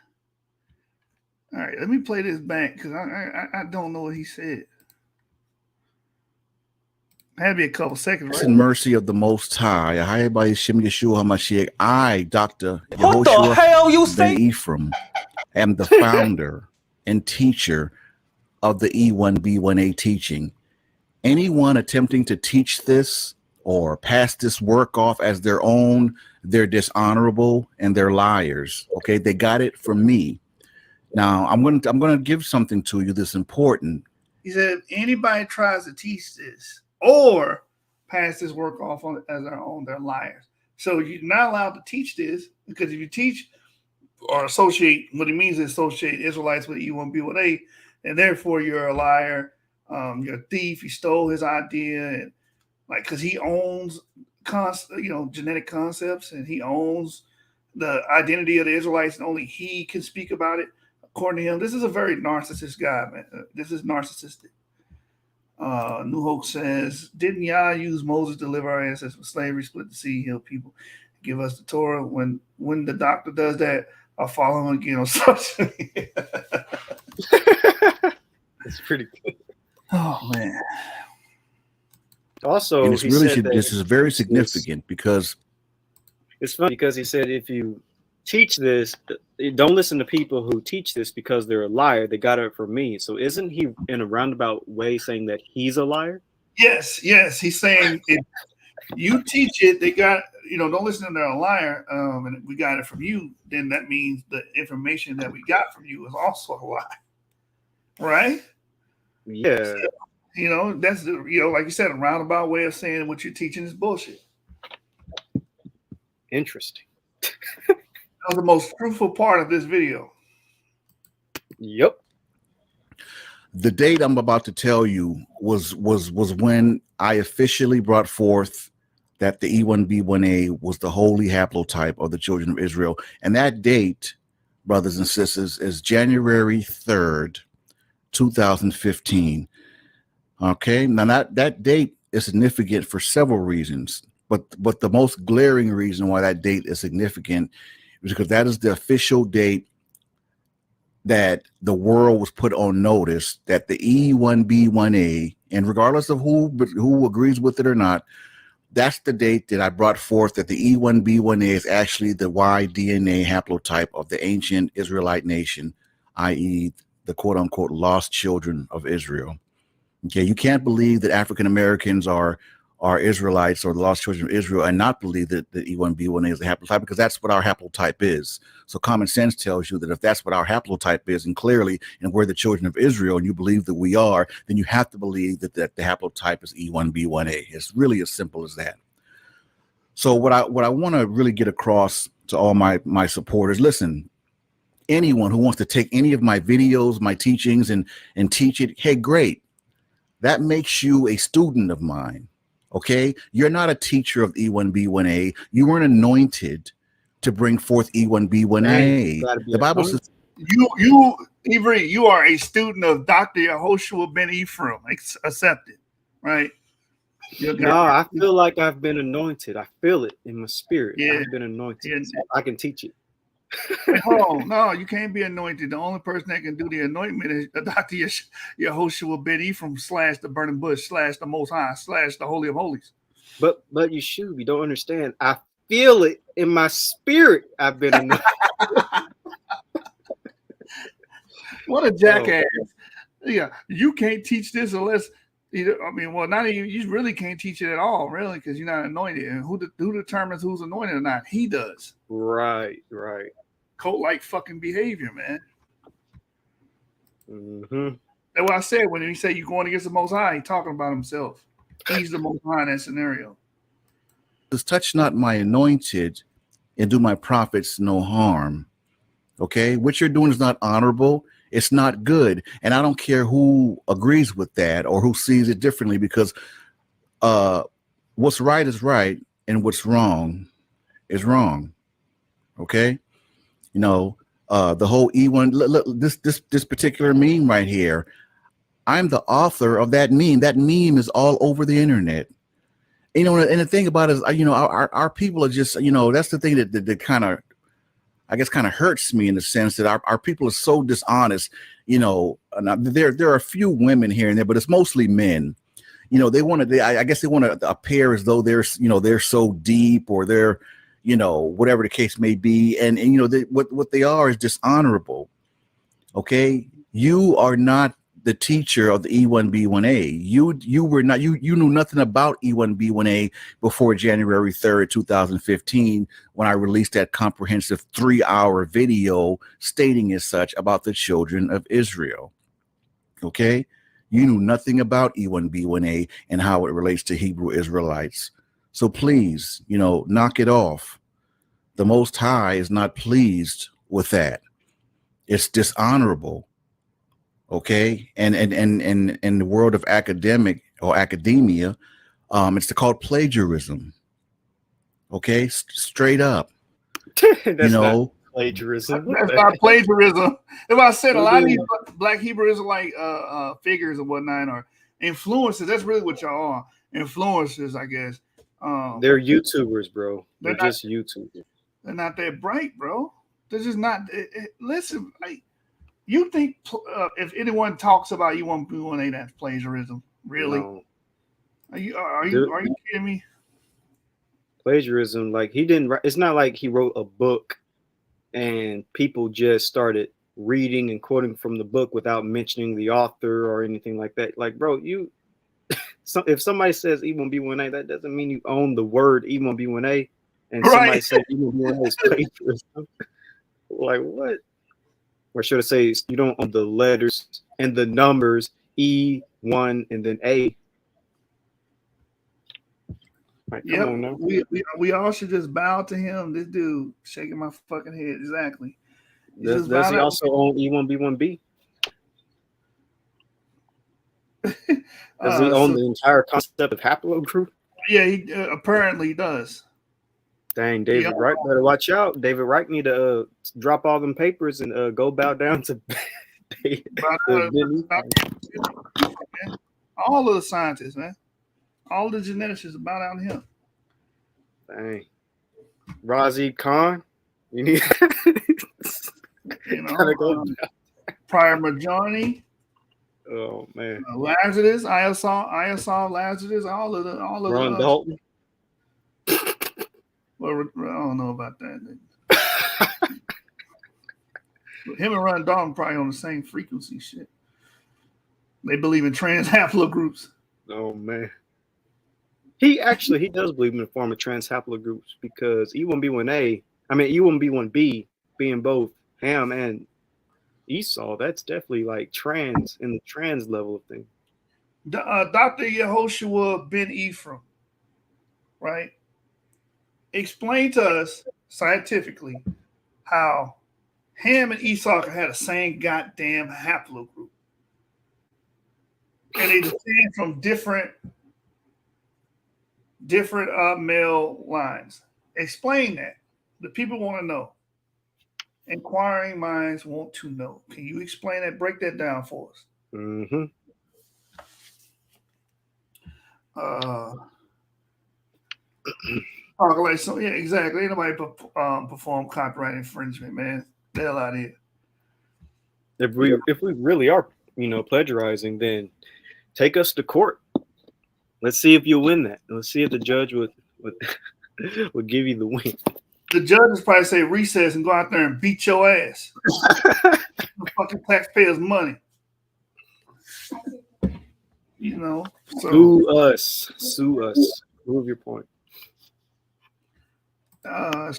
All right, let me play this back because I don't know what he said. Had to be a couple seconds. Right? In mercy of the Most High, I, Dr. What the hell you ben Ephraim, am the founder and teacher of the E1B1A teaching. Anyone attempting to teach this or pass this work off as their own, they're dishonorable and they're liars. Okay, they got it from me. Now I'm gonna give something to you that's important. He said, if anybody tries to teach this or pass this work off as their own, they're liars. So you're not allowed to teach this, because if you teach or associate, what he means is associate Israelites with E1B1A, and therefore you're a liar, you're a thief, you stole his idea, and like, because he owns genetic concepts, and he owns the identity of the Israelites, and only he can speak about it according to him. This is a very narcissist guy, man. This is narcissistic. New Hope says, didn't Yah use Moses to deliver our ancestors from slavery, split the sea, heal people, give us the Torah? When the doctor does that, I'll follow him again on social media. It's pretty good. Oh man. Also, And it's he really said that this is very significant because it's funny because he said if you teach this, don't listen to people who teach this because they're a liar. They got it from me. So isn't he in a roundabout way saying that he's a liar? Yes. He's saying if you teach it, they got, don't listen to they're a liar, and we got it from you, then that means the information that we got from you is also a lie. Right? Yeah. So, that's the, like you said, a roundabout way of saying what you're teaching is bullshit. Interesting. That was the most fruitful part of this video. Yep. the date I'm about to tell you was when I officially brought forth that the E1B1A was the holy haplotype of the children of Israel. And that date, brothers and sisters, is January 3rd, 2015. Okay, now that date is significant for several reasons, but the most glaring reason why that date is significant is because that is the official date that the world was put on notice that the E1B1A, and regardless of who agrees with it or not, that's the date that I brought forth that the E1B1A is actually the Y DNA haplotype of the ancient Israelite nation, i.e. the quote-unquote lost children of Israel. Okay, you can't believe that African Americans are Israelites or the lost children of Israel and not believe that the E1B1A is a haplotype, because that's what our haplotype is. So common sense tells you that if that's what our haplotype is, and clearly, and we're the children of Israel, and you believe that we are, then you have to believe that the haplotype is E1B1A. It's really as simple as that. So what I want to really get across to all my supporters, listen, anyone who wants to take any of my videos, my teachings, and teach it, hey, great. That makes you a student of mine. Okay, you're not a teacher of E1B1A. You weren't anointed to bring forth E1B1A. The Bible says you Avery, you are a student of Dr. Yehoshua ben Ephraim. Accepted, right? No, I feel like I've been anointed. I feel it in my spirit. Yeah. I've been anointed. So I can teach it. Hold on, no, you can't be anointed. The only person that can do the anointment is Dr. Yehoshua ben Ephraim / the burning bush / the Most High / the Holy of Holies. But you don't understand. I feel it in my spirit. I've been anointed. What a jackass! Yeah, you can't teach this unless not even you really can't teach it at all, really, because you're not anointed. And who determines who's anointed or not? He does. Right. Cult-like fucking behavior, man. Mm-hmm. That's what I said when he said you're going against the Most High. He's talking about himself. He's the Most High in that scenario. Just touch not my anointed and do my prophets no harm. Okay, what you're doing is not honorable. It's not good, and I don't care who agrees with that or who sees it differently, because what's right is right and what's wrong is wrong. Okay. The whole E1, look, this particular meme right here, I'm the author of that meme. That meme is all over the internet. And the thing about it is, our people are just, that's the thing that kind of, I guess, kind of hurts me in the sense that our people are so dishonest. There are a few women here and there, but it's mostly men. I guess they want to appear as though they're so deep, or they're, whatever the case may be. And what they are is dishonorable. Okay. You are not the teacher of the E1B1A. You were not, you knew nothing about E1B1A before January 3rd, 2015, when I released that comprehensive 3-hour video stating as such about the children of Israel. Okay. You knew nothing about E1B1A and how it relates to Hebrew Israelites. So please, knock it off. The Most High is not pleased with that. It's dishonorable. Okay. And in the world of academia, it's called plagiarism. Okay. Straight up. That's not plagiarism. That's not plagiarism. If I said a lot of these Black Hebrew Israelite figures and whatnot, Influencers. That's really what y'all are. Influencers, I guess. They're YouTubers, bro. They're They're just YouTubers. They're not that bright, bro. They're just not. Listen, you think if anyone talks about E1B1A, that's plagiarism? Really? No. Are you kidding me? Plagiarism, like he didn't write. It's not like he wrote a book and people just started reading and quoting from the book without mentioning the author or anything like that. Like, bro, if somebody says E1B1A, that doesn't mean you own the word E1B1A. And somebody said E1B1A is plagiarism. Like, what? Or should I say you don't own the letters and the numbers E1 and then A. Like, come on now. We all should just bow to him. This dude shaking my fucking head. Exactly. Does he also own E1B1B? Does he own the entire concept of haplogroup? Yeah, he apparently does. Dang, David Wright better watch out. David Wright need to drop all them papers and go bow down to all of the scientists, man. All the geneticists bow down to him. Dang. Razi Khan, you need Prior Majority. Oh man. Lazarus, I saw Lazarus, all of Ron Dalton. Well, I don't know about that. Him and Ron Dalton probably on the same frequency shit. They believe in trans haplogroups. Oh man. He does believe in the form of trans haplogroups because E1B1B being both Ham and Esau, that's definitely like trans in the trans level of thing. Dr. Yehoshua ben Ephraim, right? Explain to us scientifically how Ham and Esau had the same goddamn haplogroup. And they descend from different male lines. Explain that. The people want to know. Inquiring minds want to know. Can you explain that? Break that down for us. Mm-hmm. Yeah, exactly. Ain't nobody perform copyright infringement, man. The hell out of here. If we really are, plagiarizing, then take us to court. Let's see if you win that. Let's see if the judge would give you the win. The judges probably say recess and go out there and beat your ass. Fucking taxpayers' money. So. Sue us. Prove your point.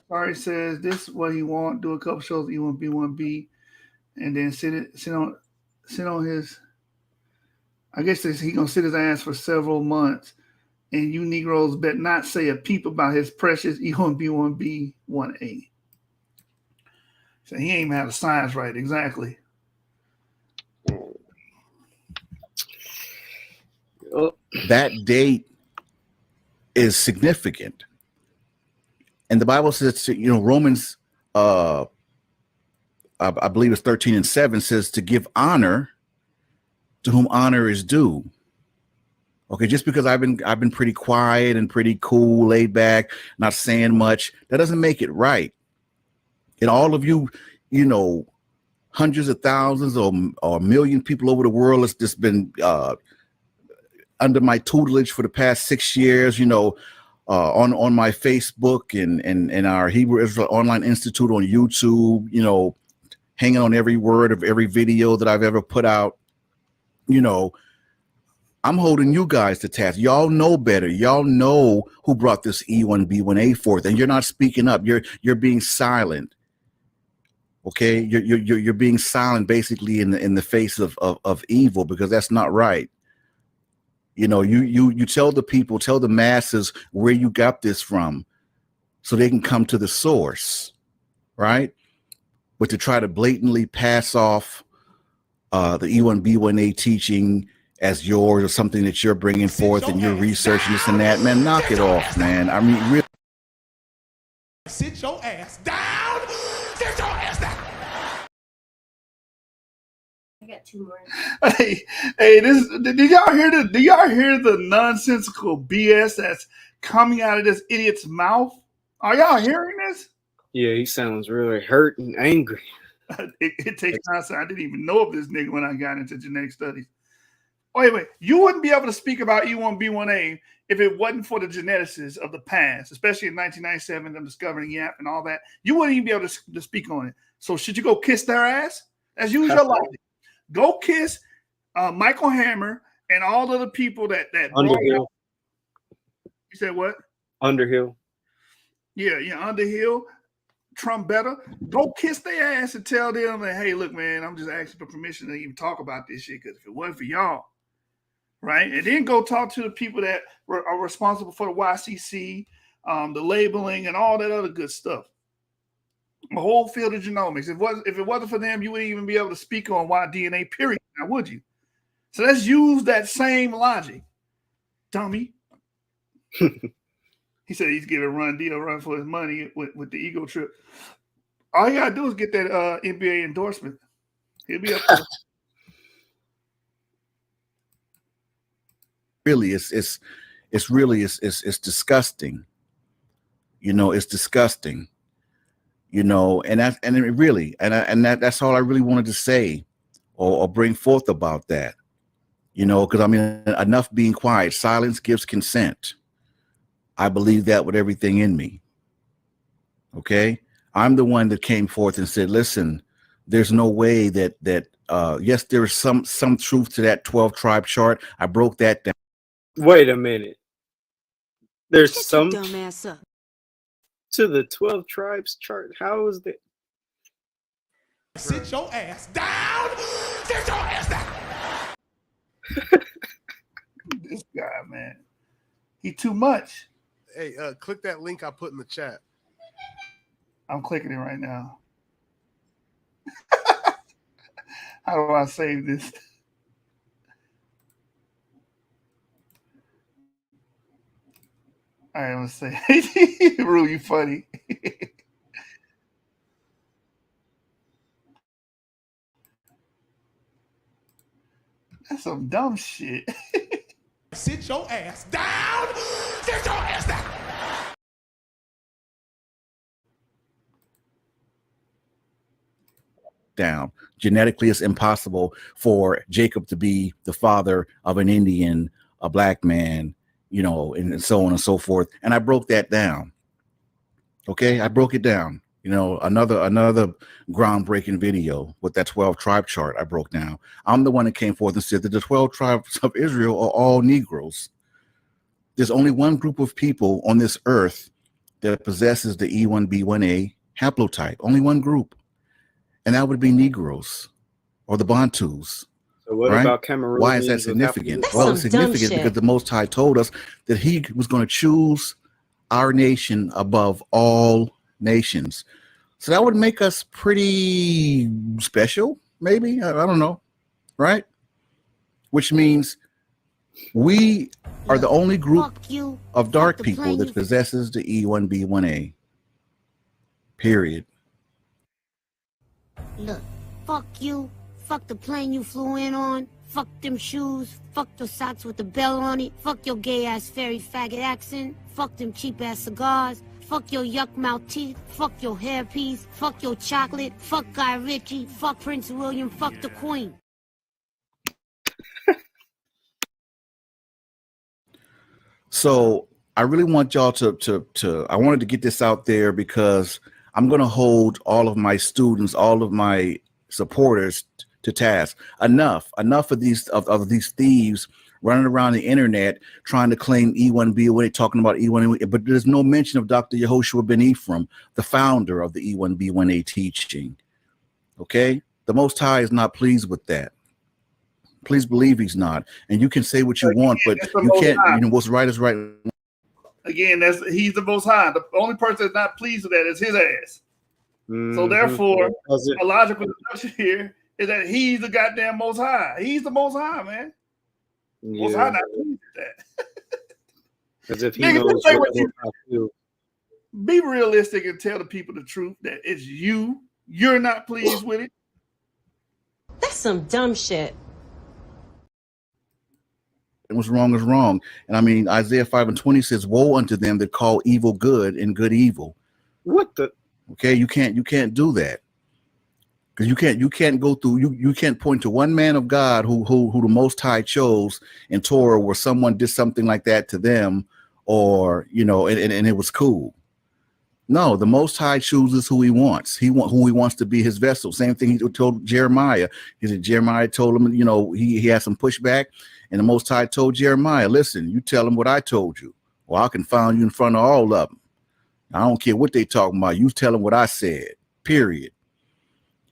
Sorry says this is what he want. Do a couple shows E1B1B, and then sit on his. I guess he gonna sit his ass for several months, and you Negroes bet not say a peep about his precious E1B1A. So he ain't even have the science right exactly. That date is significant. And the Bible says, Romans, I believe it's 13:7 says to give honor to whom honor is due. Okay, just because I've been pretty quiet and pretty cool, laid back, not saying much, that doesn't make it right. And all of you, hundreds of thousands or a million people over the world has just been under my tutelage for the past 6 years, on my Facebook and our Hebrew Israel Online Institute on YouTube, hanging on every word of every video that I've ever put out. I'm holding you guys to task. Y'all know better. Y'all know who brought this E1B1A forth, and you're not speaking up. You're being silent. Okay, you're being silent basically in the face of evil, because that's not right. You tell the people, tell the masses where you got this from, so they can come to the source, right? But to try to blatantly pass off the E1B1A teaching as yours or something that you're bringing forth and you're researching this and that, man, knock it off, man. I mean, really. Sit your ass down. Sit your ass down. I got 2 more. Hey, do y'all hear the nonsensical BS that's coming out of this idiot's mouth? Are y'all hearing this? Yeah, he sounds really hurt and angry. It takes time. I didn't even know of this nigga when I got into genetic studies. Wait. You wouldn't be able to speak about E1B1A if it wasn't for the geneticists of the past, especially in 1997, them discovering YAP and all that. You wouldn't even be able to speak on it. So should you go kiss their ass? As use your logic. Go kiss Michael Hammer and all of the people that Underhill. You said what? Underhill. Yeah, Underhill. Trump better go kiss their ass and tell them that, hey, look, man, I'm just asking for permission to even talk about this shit, because if it wasn't for y'all, right? And then go talk to the people that are responsible for the YCC, the labeling, and all that other good stuff. The whole field of genomics. If it wasn't for them, you wouldn't even be able to speak on why DNA, period. Now, would you? So let's use that same logic, dummy. He said he's giving Run D a run for his money with the ego trip. All you gotta do is get that NBA endorsement. He'll be up there. Really, it's disgusting. It's disgusting. That's all I really wanted to say or bring forth about that. Because I mean, enough being quiet. Silence gives consent. I believe that with everything in me. Okay, I'm the one that came forth and said, "Listen, there's no way that yes, there is some truth to that 12 tribe chart. I broke that down." Wait a minute. There's Shut some your dumb ass up. to the 12 tribes chart. How is that? Sit your ass down. Sit your ass down. This guy, man, he too much. Hey, click that link I put in the chat. I'm clicking it right now. How do I save this? All right, let's say, Rue, you funny. That's some dumb shit. Sit your ass down. Sit your ass down. Down. Genetically, it's impossible for Jacob to be the father of an Indian, a black man, and so on and so forth. And I broke that down. Okay, I broke it down. Another groundbreaking video with that 12 tribe chart I broke down. I'm the one that came forth and said that the 12 tribes of Israel are all Negroes. There's only one group of people on this earth that possesses the E1B1A haplotype. Only one group. And that would be Negroes or the Bantus. So what about Cameroonians? Why is that significant? That's Well, it's some dumb significant shit. because the Most High told us that he was going to choose our nation above all nations. So that would make us pretty special, maybe. I don't know. Right? Which means we are the only group of dark people that possesses the E1B1A. Period. Look, fuck you, fuck the plane you flew in on, fuck them shoes, fuck the socks with the bell on it, fuck your gay ass fairy faggot accent, fuck them cheap ass cigars, fuck your yuck mouth teeth, fuck your hairpiece, fuck your chocolate, fuck Guy Ritchie, fuck Prince William, fuck the Queen. So I really want y'all to I wanted to get this out there because I'm going to hold all of my students, all of my supporters to task. Enough of these thieves running around the internet trying to claim E1B1A, talking about E1B1A, but there's no mention of Dr. Yehoshua ben Ephraim, the founder of the E1B1A teaching. Okay? The Most High is not pleased with that. Please believe he's not. And you can say what you want, but you can't, what's right is right. Again, he's the Most High. The only person that's not pleased with that is his ass. Mm-hmm. So therefore, a logical deduction here is that he's the goddamn Most High. He's the Most High, man. Yeah. Most High not pleased with that. As if he knows what I feel. Be realistic and tell the people the truth that it's you. You're not pleased with it. That's some dumb shit. And what's wrong is wrong. And I mean, Isaiah 5:20 says, woe unto them that call evil good and good evil. What the? Okay, you can't do that. Because you can't go through, you can't point to one man of God who the Most High chose in Torah where someone did something like that to them, or and it was cool. No, the Most High chooses who he wants. Who he wants to be his vessel. Same thing he told Jeremiah. Jeremiah told him, he had some pushback, and the Most High told Jeremiah, listen, you tell him what I told you, or I can find you in front of all of them. I don't care what they talking about. You tell them what I said, period.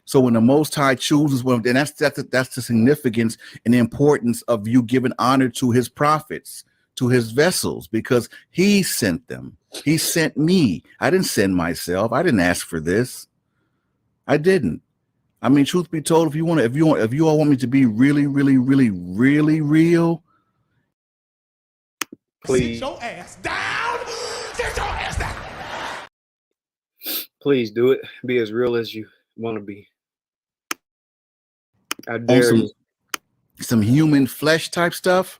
So when the Most High chooses one, then that's the significance and the importance of you giving honor to his prophets, to his vessels, because he sent them. He sent me. I didn't send myself. I didn't ask for this. I didn't. I mean, truth be told, if you all want me to be really, really, really, really real, please. Sit your ass down. Sit your ass down. Please do it. Be as real as you want to be. I dare you. Some human flesh type stuff,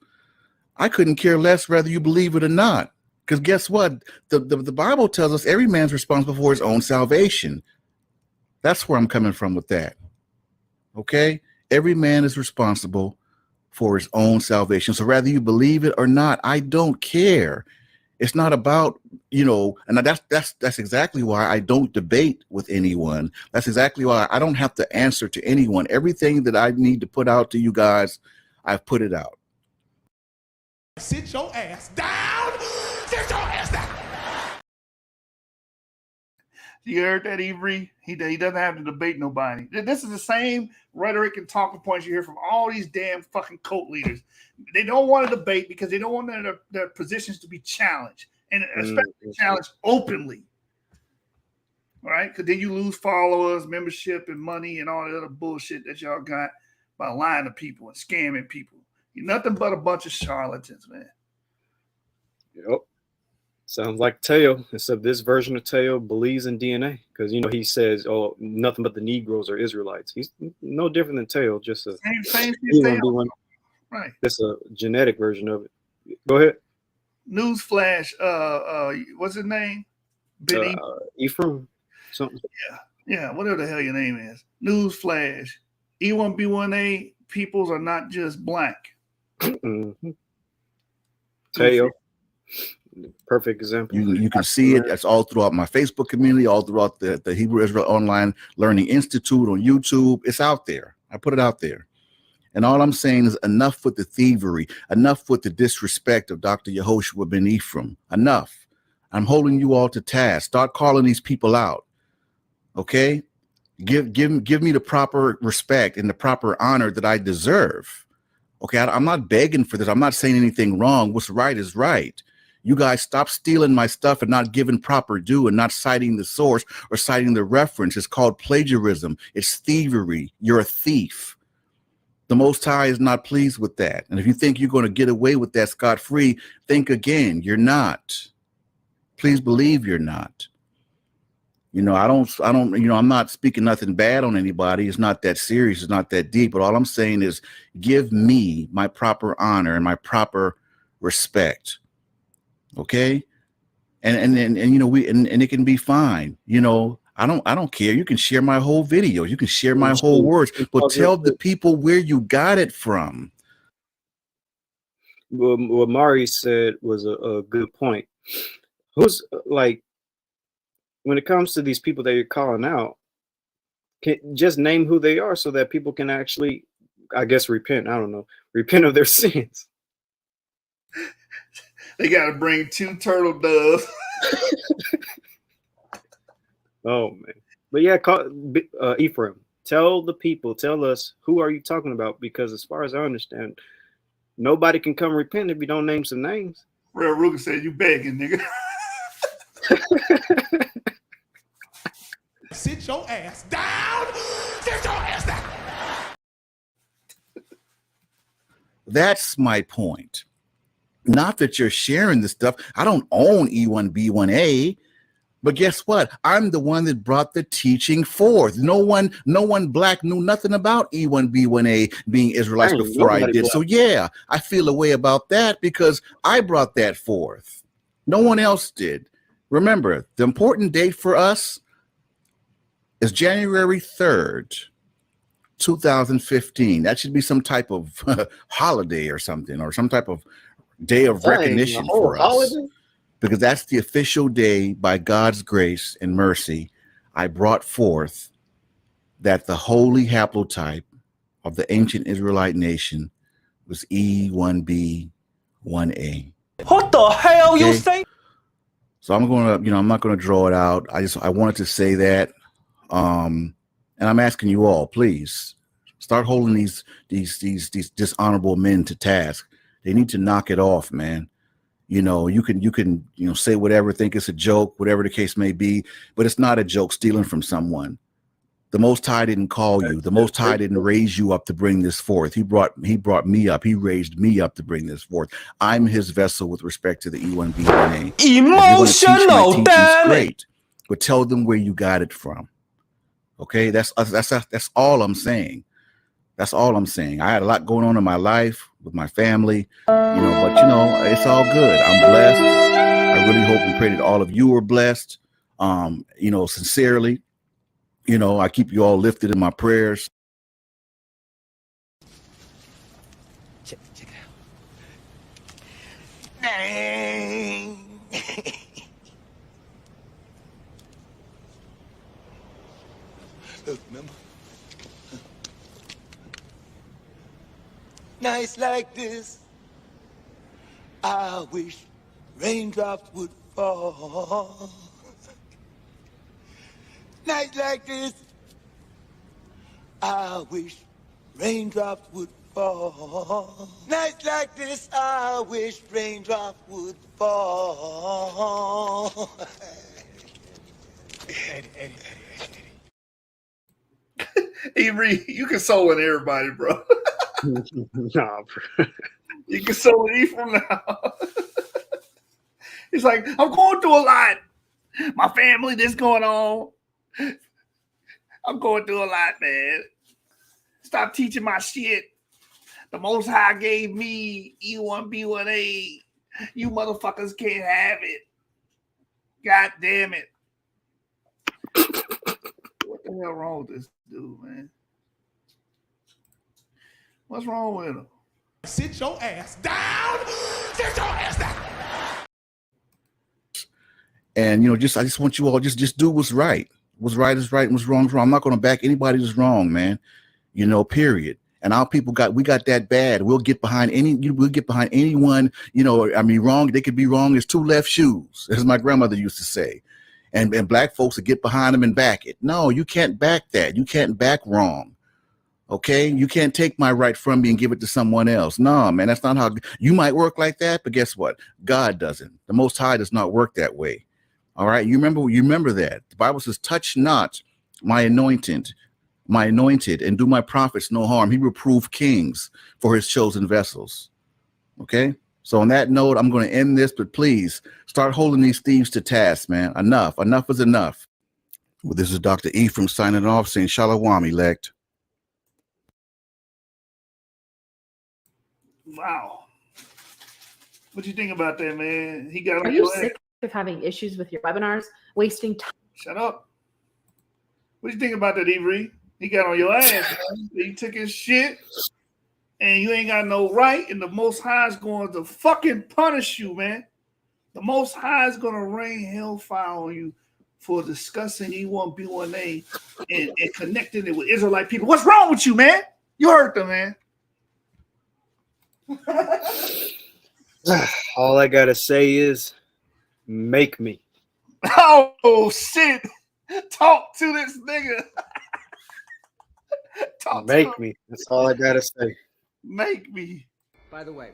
I couldn't care less whether you believe it or not. Because guess what? The Bible tells us every man's responsible for his own salvation. That's where I'm coming from with that. Okay? Every man is responsible for his own salvation. So whether you believe it or not, I don't care. It's not about, and that's exactly why I don't debate with anyone. That's exactly why I don't have to answer to anyone. Everything that I need to put out to you guys, I've put it out. Sit your ass down. Sit your ass down. You heard that, Avery? He doesn't have to debate nobody. This is the same rhetoric and talking points you hear from all these damn fucking cult leaders. They don't want to debate because they don't want their positions to be challenged, and especially challenged openly. All right? Because then you lose followers, membership, and money, and all the other bullshit that y'all got by lying to people and scamming people. You're nothing but a bunch of charlatans, man. Yep. Sounds like Teo, except this version of Teo believes in DNA, because he says, "Oh, nothing but the Negroes are Israelites." He's no different than Teo, just a same right. Just a genetic version of it. Go ahead. Newsflash. What's his name? Ephraim. Something. Yeah. Whatever the hell your name is. Newsflash. E1B1A peoples are not just black. Mm-hmm. Teo. Perfect example. You can see it. That's all throughout my Facebook community, all throughout the Hebrew Israel Online Learning Institute on YouTube. It's out there. I put it out there. And all I'm saying is enough with the thievery, enough with the disrespect of Dr. Yehoshua ben Ephraim. Enough. I'm holding you all to task. Start calling these people out. Okay? Give me the proper respect and the proper honor that I deserve. Okay? I'm not begging for this. I'm not saying anything wrong. What's right is right. You guys stop stealing my stuff and not giving proper due and not citing the source or citing the reference. It's called plagiarism. It's thievery. You're a thief. The Most High is not pleased with that. And if you think you're going to get away with that scot-free, think again. You're not. Please believe you're not. I'm not speaking nothing bad on anybody. It's not that serious. It's not that deep. But all I'm saying is give me my proper honor and my proper respect. Okay. And it can be fine. I don't care. You can share my whole video. You can share my whole words, but tell the people where you got it from. Well, what Mari said was a good point. Who's like, when it comes to these people that you're calling out, just name who they are so that people can actually, I guess, repent. I don't know, repent of their sins. They got to bring 2 turtle doves. Oh, man. But yeah, Ephraim, tell the people, tell us, who are you talking about? Because as far as I understand, nobody can come repent if you don't name some names. Real Ruger said, you begging, nigga. Sit your ass down. Sit your ass down. That's my point. Not that you're sharing this stuff. I don't own E1B1A. But guess what? I'm the one that brought the teaching forth. No one black knew nothing about E1B1A being Israelites Dang, before I nobody did. black. So yeah, I feel a way about that because I brought that forth. No one else did. Remember, the important date for us is January 3rd, 2015. That should be some type of holiday or something, or some type of day of Dang, recognition the whole for us. holiday? Because that's the official day, by God's grace and mercy, I brought forth that the holy haplotype of the ancient Israelite nation was E1B1A. What the hell you say? So I'm not gonna draw it out. I wanted to say that, and I'm asking you all, please start holding these dishonorable men to task. They need to knock it off, man. You can say whatever, think it's a joke, whatever the case may be, but it's not a joke stealing from someone. The Most High didn't call you. The Most High didn't raise you up to bring this forth. He brought me up. He raised me up to bring this forth. I'm his vessel with respect to the E1B1A. Emotional, damn great, but tell them where you got it from. Okay, that's all I'm saying. That's all I'm saying. I had a lot going on in my life with my family, but it's all good. I'm blessed. I really hope and pray that all of you are blessed. Sincerely, I keep you all lifted in my prayers. Check it out. Dang. Look, remember? Nights like this, I wish raindrops would fall. Nights like this, I wish raindrops would fall. Nights like this, I wish raindrops would fall. Eddie. Avery, you consoling everybody, bro. Nah, bro. You consoling Ephraim now. He's like, I'm going through a lot. My family, this going on. I'm going through a lot, man. Stop teaching my shit. The Most High gave me E1B1A. You motherfuckers can't have it. God damn it. What the hell wrong with this dude, man? What's wrong with him? Sit your ass down. Sit your ass down. And I just want you all just do what's right. What's right is right, and what's wrong is wrong. I'm not going to back anybody that's wrong, man. Period. And our people we got that bad. We'll get behind anyone. Wrong. They could be wrong as two left shoes, as my grandmother used to say. And black folks will get behind them and back it. No, you can't back that. You can't back wrong. Okay, you can't take my right from me and give it to someone else. No, man, that's not how you might work like that. But guess what? God doesn't. The Most High does not work that way. All right, you remember that the Bible says, "Touch not my anointed, and do my prophets no harm." He reproved kings for his chosen vessels. Okay, so on that note, I'm going to end this, but please start holding these thieves to task, man. Enough is enough. Well, this is Dr. Ephraim signing off, saying Shalom, elect. Wow. What you think about that, man? He got. Are you sick of having issues with your webinars, wasting time? Shut up. What you think about that, Avery? He got on your ass, man. He took his shit, and you ain't got no right, and the Most High is going to fucking punish you, man. The Most High is going to rain hellfire on you for discussing E1B1A and connecting it with Israelite people. What's wrong with you, man? You hurt them, man. All I gotta say is, make me. Oh shit! Talk to this nigga. Make me. That's all I gotta say. Make me. By the way,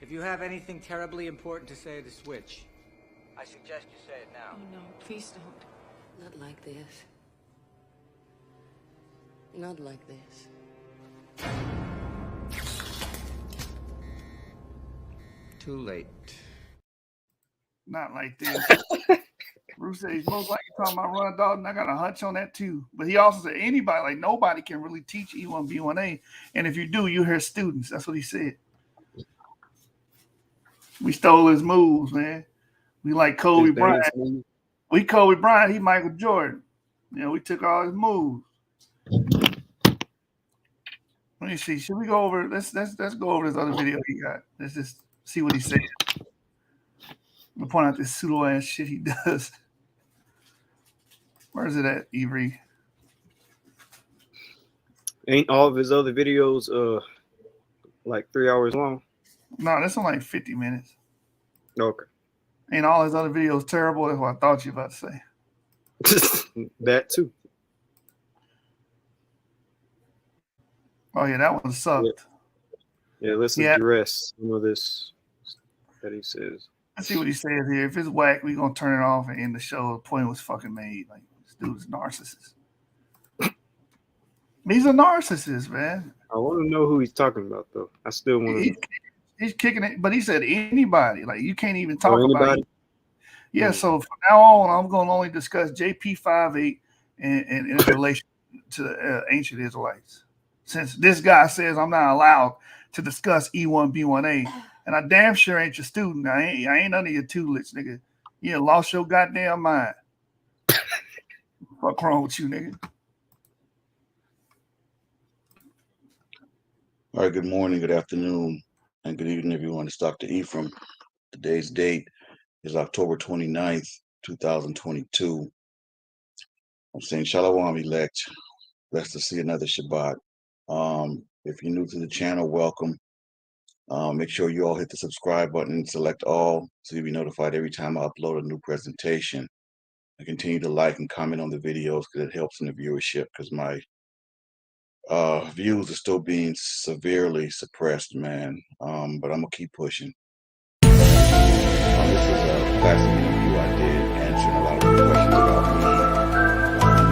if you have anything terribly important to say to Switch, I suggest you say it now. Oh no, please don't. Not like this. Not like this. Too late. Not like this. Bruce said he's most likely talking about Ron Dalton. I got a hunch on that too. But he also said anybody, like nobody can really teach E1B1A. And if you do, you hear students. That's what he said. We stole his moves, man. We like Kobe Bryant. We Kobe Bryant, he Michael Jordan. You know, we took all his moves. Let me see. Should we go over? Let's go over this other video he got. Let's just see what he said. I'm gonna point out this pseudo ass shit he does. Where is it at, Avery? Ain't all of his other videos like 3 hours long? No, that's only like 50 minutes. Okay. Ain't all his other videos terrible? That's what I thought you were about to say. That too. Oh yeah, that one sucked. Yeah, listen to the rest. Some of this that he says. Let's see what he says here. If it's whack, we're gonna turn it off and end the show. The point was fucking made. Like this dude's a narcissist. He's a narcissist, man. I want to know who he's talking about, though. I still want to. He's kicking it, but he said anybody. Like you can't even talk anybody? about it. Yeah. So from now on, I'm going to only discuss JP58 and in relation to the ancient Israelites. Since this guy says I'm not allowed to discuss E1B1A, and I damn sure ain't your student. I ain't none of your tutelage, nigga. You lost your goddamn mind. What's wrong with you, nigga? All right, good morning, good afternoon, and good evening, everyone. It's Dr. Ephraim. Today's date is October 29th, 2022. I'm saying Shalom, elect. Blessed to see another Shabbat. If you're new to the channel, welcome. Make sure you all hit the subscribe button and select all so you'll be notified every time I upload a new presentation. And continue to like and comment on the videos because it helps in the viewership because my views are still being severely suppressed, man. But I'm gonna keep pushing. This is a classic interview I did answering a lot of the questions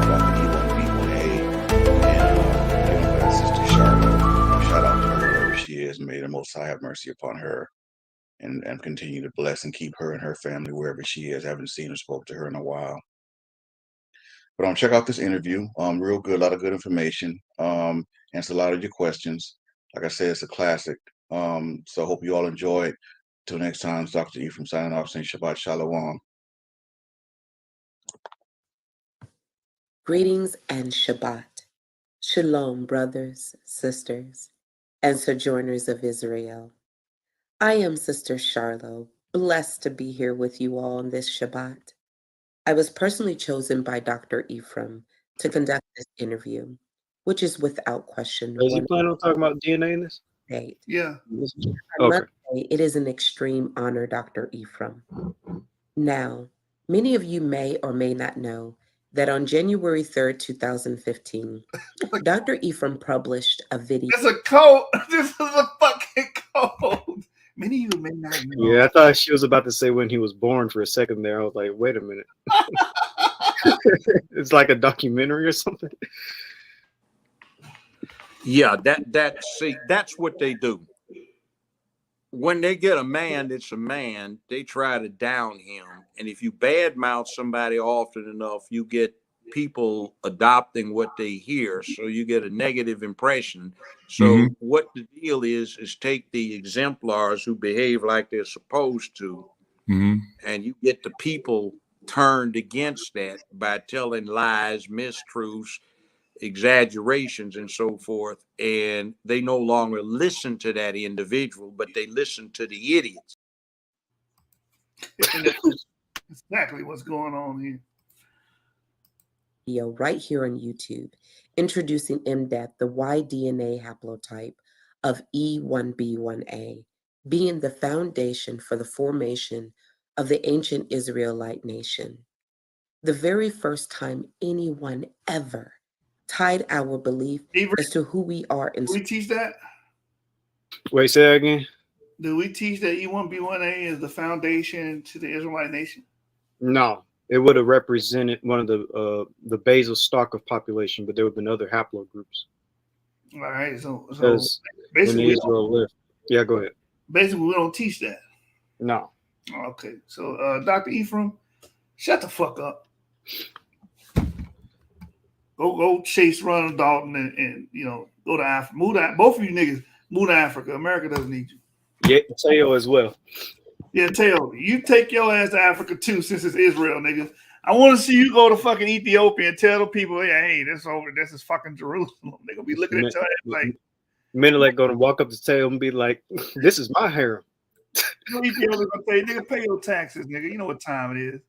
about me, about the E1B1A, and my sister Charlotte. Shout out to her wherever she is. May the Most High have mercy upon her, and continue to bless and keep her and her family wherever she is. I haven't seen or spoke to her in a while. But check out this interview. Real good, a lot of good information. Answer a lot of your questions. Like I said, it's a classic. So I hope you all enjoy it. Till next time, it's Dr. Ephraim signing off, saying Shabbat Shalom. Greetings and Shabbat. Shalom, brothers, sisters, and sojourners of Israel. I am Sister Charlo, blessed to be here with you all on this Shabbat. I was personally chosen by Dr. Ephraim to conduct this interview, which is without question. Is he planning on talking about DNA in this? Date. Yeah. I must say, it is an extreme honor, Dr. Ephraim. Now, many of you may or may not know that on January 3rd, 2015, Dr. Ephraim published a video. It's a code. This is a fucking code. Many of you may not know. Yeah, I thought she was about to say when he was born for a second there. I was like, wait a minute. It's like a documentary or something. Yeah, that's what they do. When they get a man that's a man, they try to down him. And if you badmouth somebody often enough, you get people adopting what they hear. So you get a negative impression. So what the deal is take the exemplars who behave like they're supposed to, and you get the people turned against that by telling lies, mistruths, exaggerations, and so forth. And they no longer listen to that individual, but they listen to the idiots. Exactly what's going on here. Video right here on YouTube, introducing in depth the Y-DNA haplotype of E1B1A, being the foundation for the formation of the ancient Israelite nation. The very first time anyone ever tied our belief as to who we are. Do we teach that? Wait, say that again. Do we teach that E1B1A is the foundation to the Israelite nation? No, it would have represented one of the basal stock of population, but there would have been other haplogroups. All right, so basically, when Israel lived. Yeah, go ahead. Basically, we don't teach that. No. Okay, so Dr. Ephraim, Shut the fuck up. Go chase Ronald Dalton and go to Africa. Move to, both of you niggas move to Africa. America doesn't need you. Yeah, Teo as well. Yeah, Teo, you take your ass to Africa too, since it's Israel, niggas. I want to see you go to fucking Ethiopia and tell the people, hey, this is fucking Jerusalem. They're gonna be looking at your ass like Menelek gonna walk up to Teo and be like, "This is my harem." Ethiopia gonna say, nigga, pay your taxes, nigga. You know what time it is.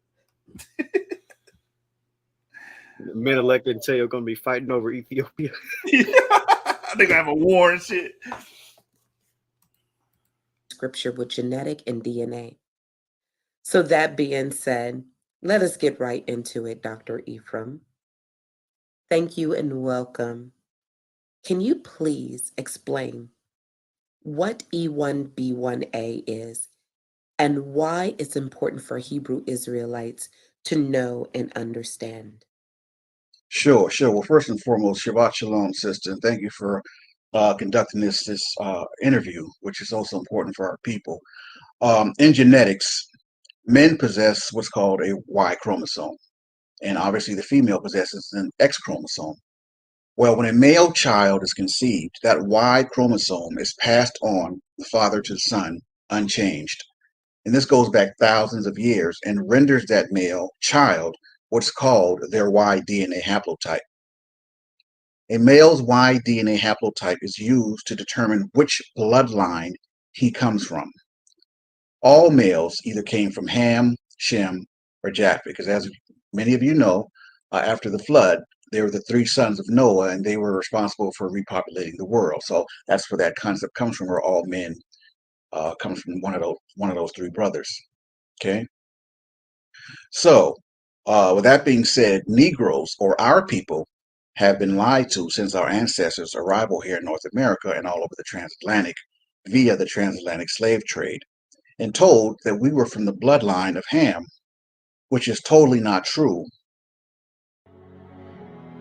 Menelek and Teo gonna be fighting over Ethiopia. They gonna have a war and shit. Scripture with genetic and DNA. So that being said, let us get right into it, Dr. Ephraim. Thank you and welcome. Can you please explain what E1B1A is and why it's important for Hebrew Israelites to know and understand? Sure. Well, first and foremost, Shabbat Shalom, sister. And thank you for conducting this interview, which is also important for our people. In genetics, men possess what's called a Y chromosome, and obviously the female possesses an X chromosome. Well, when a male child is conceived, that Y chromosome is passed on the father to the son unchanged. And this goes back thousands of years and renders that male child what's called their Y DNA haplotype. A male's Y DNA haplotype is used to determine which bloodline he comes from. All males either came from Ham, Shem, or Japheth, because as many of you know, after the flood, they were the three sons of Noah, and they were responsible for repopulating the world. So that's where that concept comes from, where all men comes from one of those three brothers. Okay. So, with that being said, Negroes, or our people, have been lied to since our ancestors' arrival here in North America and all over the transatlantic via the transatlantic slave trade, and told that we were from the bloodline of Ham, which is totally not true.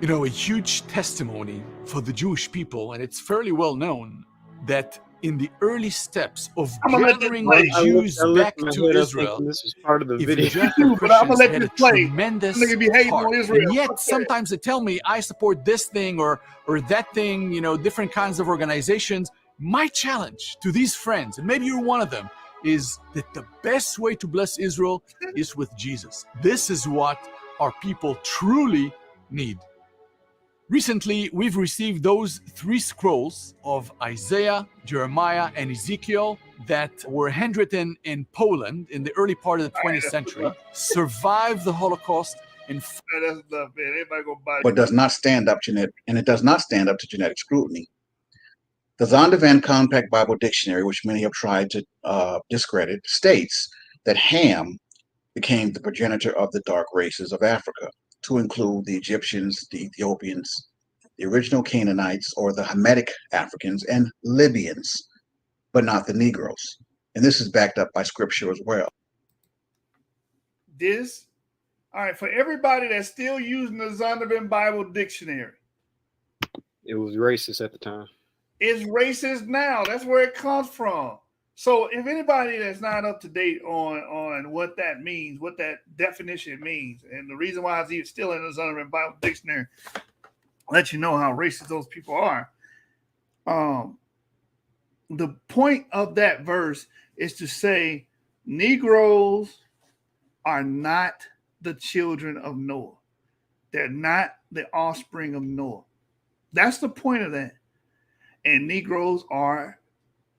You know, a huge testimony for the Jewish people, and it's fairly well known that in the early steps of gathering the Jews back to Israel, this was part of the video. evangelical Christians had a tremendous part. And yet, sometimes they tell me, I support this thing or that thing, you know, different kinds of organizations. My challenge to these friends, and maybe you're one of them, is that the best way to bless Israel is with Jesus. This is what our people truly need. Recently, we've received those 3 scrolls of Isaiah, Jeremiah, and Ezekiel that were handwritten in Poland in the early part of the 20th century, survived the Holocaust, and but does not stand up to genetic scrutiny. The Zondervan Compact Bible Dictionary, which many have tried to discredit, states that Ham became the progenitor of the dark races of Africa, to include the Egyptians, the Ethiopians, the original Canaanites, or the Hamitic Africans, and Libyans, but not the Negroes. And this is backed up by scripture as well. All right, for everybody that's still using the Zondervan Bible Dictionary. It was racist at the time. It's racist now. That's where it comes from. So if anybody that's not up to date on what that means, what that definition means, and the reason why it's still in the Zondervan Bible Dictionary, let you know how racist those people are. The point of that verse is to say Negroes are not the children of Noah. They're not the offspring of Noah. That's the point of that. And Negroes are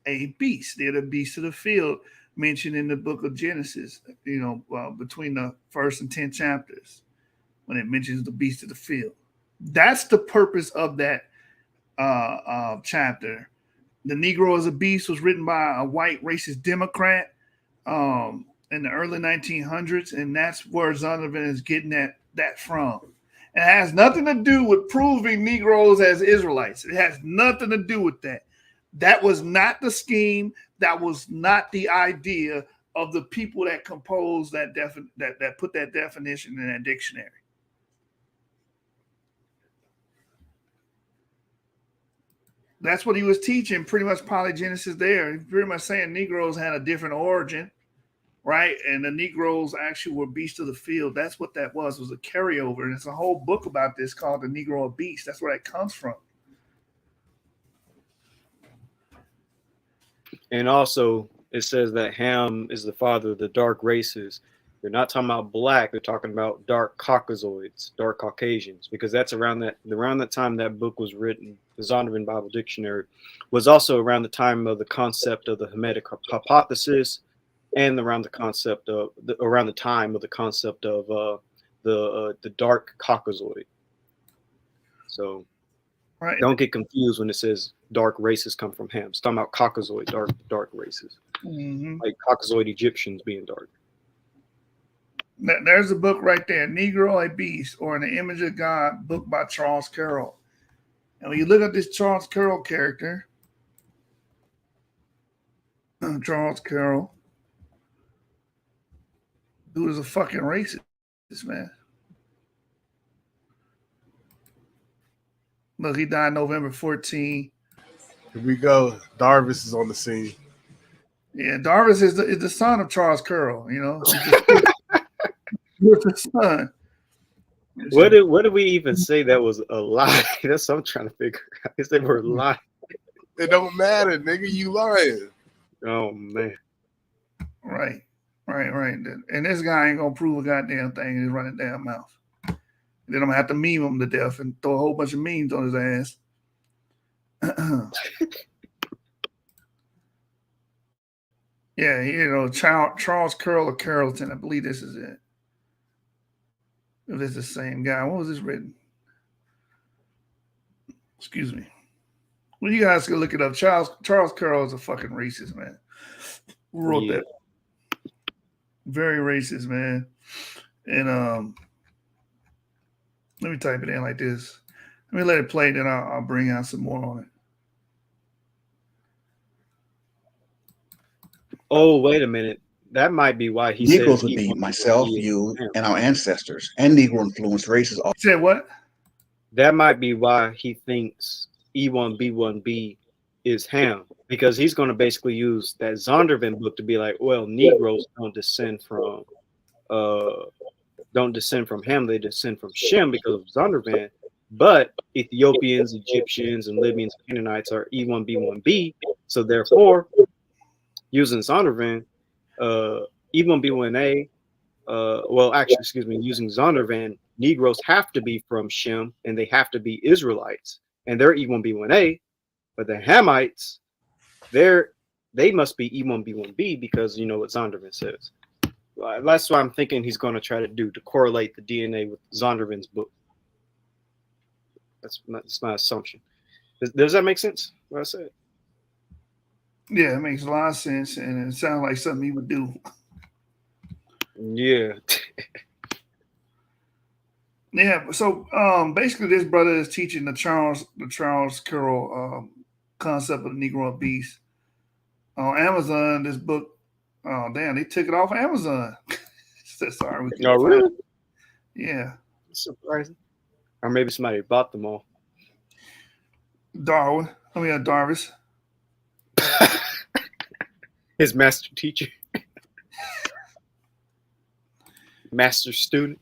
a beast. They're the beast of the field mentioned in the book of Genesis, between the 1st and 10th chapters, when it mentions the beast of the field. That's the purpose of that chapter. The Negro as a Beast was written by a white racist Democrat in the early 1900s, and that's where Zondervan is getting that from. It has nothing to do with proving Negroes as Israelites. It has nothing to do with that. That was not the scheme. That was not the idea of the people that composed that put that definition in that dictionary. That's what he was teaching, pretty much polygenesis there. He's pretty much saying Negroes had a different origin, right? And the Negroes actually were beasts of the field. That's what that was a carryover. And it's a whole book about this called The Negro of Beast. That's where that comes from. And also, it says that Ham is the father of the dark races. They're not talking about black. They're talking about dark Caucasoids, dark Caucasians, because that's around that time that book was written. The Zondervan Bible Dictionary was also around the time of the concept of the Hermetic hypothesis, and around the time of the concept of the dark Caucasoid. So, right. Don't get confused when it says dark races come from Ham. It's talking about Caucasoid, dark races, like Caucasoid Egyptians being dark. There's a book right there, Negro, a Beast, or In the Image of God, book by Charles Carroll. And when you look at this Charles Carroll character, Charles Carroll, dude is a fucking racist, man. Look, he died November 14. Here we go. Darvis is on the scene. Yeah, Darvis is the son of Charles Carroll, you know. With the son. What did we even say that was a lie? That's what I'm trying to figure out. I guess they were lying. It don't matter, nigga. You lying. Oh man. Right. And this guy ain't gonna prove a goddamn thing in his running damn mouth. And then I'm gonna have to meme him to death and throw a whole bunch of memes on his ass. Yeah, you know, Charles Carroll or Carrollton. I believe this is it. If it's the same guy, what was this written? Excuse me. Well, you guys can look it up. Charles Carroll is a fucking racist, man. Who wrote that? Very racist, man. And let me type it in like this. Let me let it play, then I'll bring out some more on it. Oh, wait a minute. That might be why he Negroes says would be myself, you, and our ancestors, and Negro-influenced races. Say what? That might be why he thinks E1B1B is Ham, because he's going to basically use that Zondervan book to be like, well, Negroes don't descend from Ham, they descend from Shem because of Zondervan. But Ethiopians, Egyptians, and Libyans, and Canaanites are E1B1B. So therefore, using Zondervan, E1B1A, using Zondervan, Negroes have to be from Shem and they have to be Israelites, and they're E1B1A, but the Hamites, they must be E1B1B because you know what Zondervan says. That's what I'm thinking he's going to try to do, to correlate the DNA with Zondervan's book. That's my assumption. Does that make sense, what I said? Yeah, it makes a lot of sense, and it sounds like something he would do. Yeah. Yeah. So basically, this brother is teaching the Charles Carroll concept of the Negro beast on Amazon. This book, oh damn, they took it off Amazon. Sorry, we oh really? Yeah. Surprising. Or maybe somebody bought them all. Darvis. His master teacher. Master student.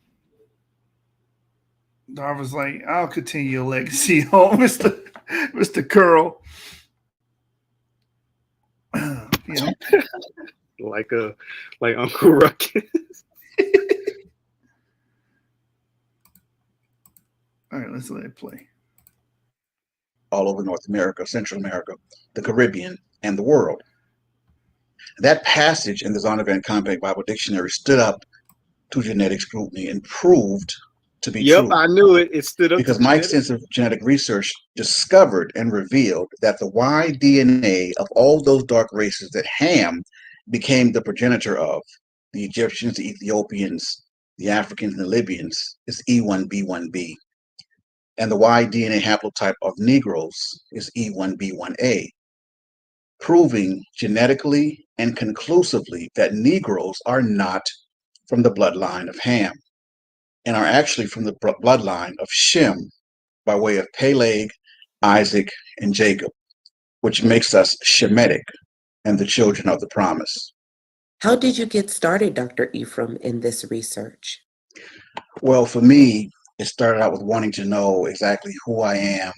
Darvis like, I'll continue your legacy, Mr. Curl. You know? like Uncle Ruckus. All right, let's let it play. All over North America, Central America, the Caribbean, and the world. That passage in the Zondervan Compact Bible Dictionary stood up to genetic scrutiny and proved to be true. Yep, I knew it. It stood up because my extensive genetic research discovered and revealed that the Y DNA of all those dark races that Ham became the progenitor of, the Egyptians, the Ethiopians, the Africans, and the Libyans, is E1B1B. And the Y DNA haplotype of Negroes is E1B1A, proving genetically and conclusively that Negroes are not from the bloodline of Ham and are actually from the bloodline of Shem by way of Peleg, Isaac, and Jacob, which makes us Shemitic and the children of the promise. How did you get started, Dr. Ephraim, in this research? Well, for me, it started out with wanting to know exactly who I am,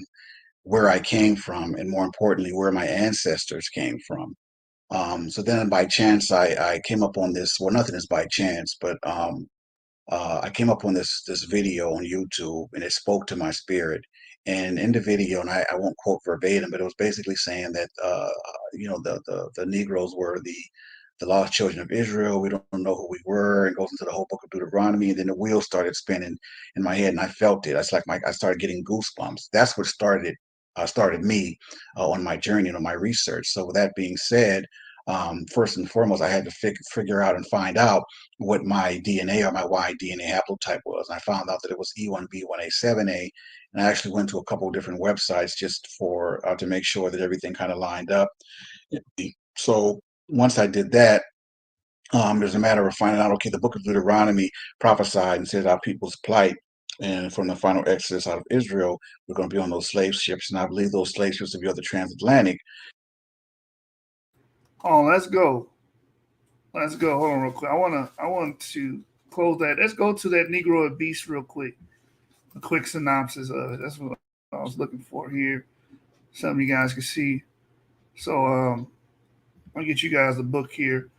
where I came from, and more importantly, where my ancestors came from. So then by chance, I came up on this. Well, nothing is by chance, but I came up on this video on YouTube, and it spoke to my spirit. And in the video, and I won't quote verbatim, but it was basically saying that the Negroes were the lost children of Israel. We don't know who we were. It goes into the whole book of Deuteronomy, and then the wheels started spinning in my head, and I felt it. It's like I started getting goosebumps. That's what started me on my journey and on my research. So with that being said, first and foremost, I had to figure out and find out what my DNA or my Y DNA haplotype was. And I found out that it was E1B1A 7A, and I actually went to a couple of different websites just for to make sure that everything kind of lined up. So once I did that, there's a matter of finding out, okay, the book of Deuteronomy prophesied and said our people's plight. And from the final exodus out of Israel, we're going to be on those slave ships. And I believe those slave ships will be on the transatlantic. Oh, let's go. Let's go. Hold on real quick. I want to close that. Let's go to that Negro and Beast real quick. A quick synopsis of it. That's what I was looking for here. Something you guys can see. So I'll get you guys the book here.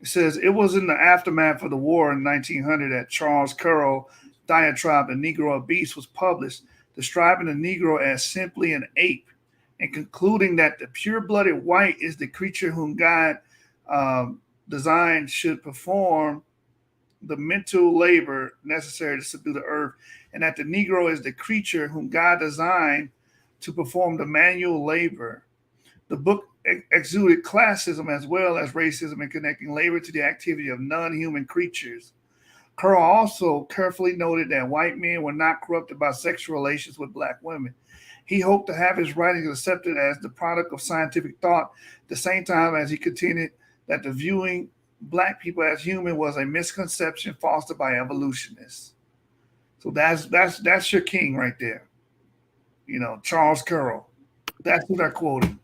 It says, it was in the aftermath of the war in 1900 that Charles Currell diatribe, The Negro and Beast, was published, describing the Negro as simply an ape and concluding that the pure-blooded white is the creature whom God designed should perform the mental labor necessary to subdue the earth, and that the Negro is the creature whom God designed to perform the manual labor. The book exuded classism as well as racism in connecting labor to the activity of non-human creatures. Curl also carefully noted that white men were not corrupted by sexual relations with black women. He hoped to have his writings accepted as the product of scientific thought, at the same time as he contended that the viewing black people as human was a misconception fostered by evolutionists. So that's your king right there. You know, Charles Currell. That's who they're quoting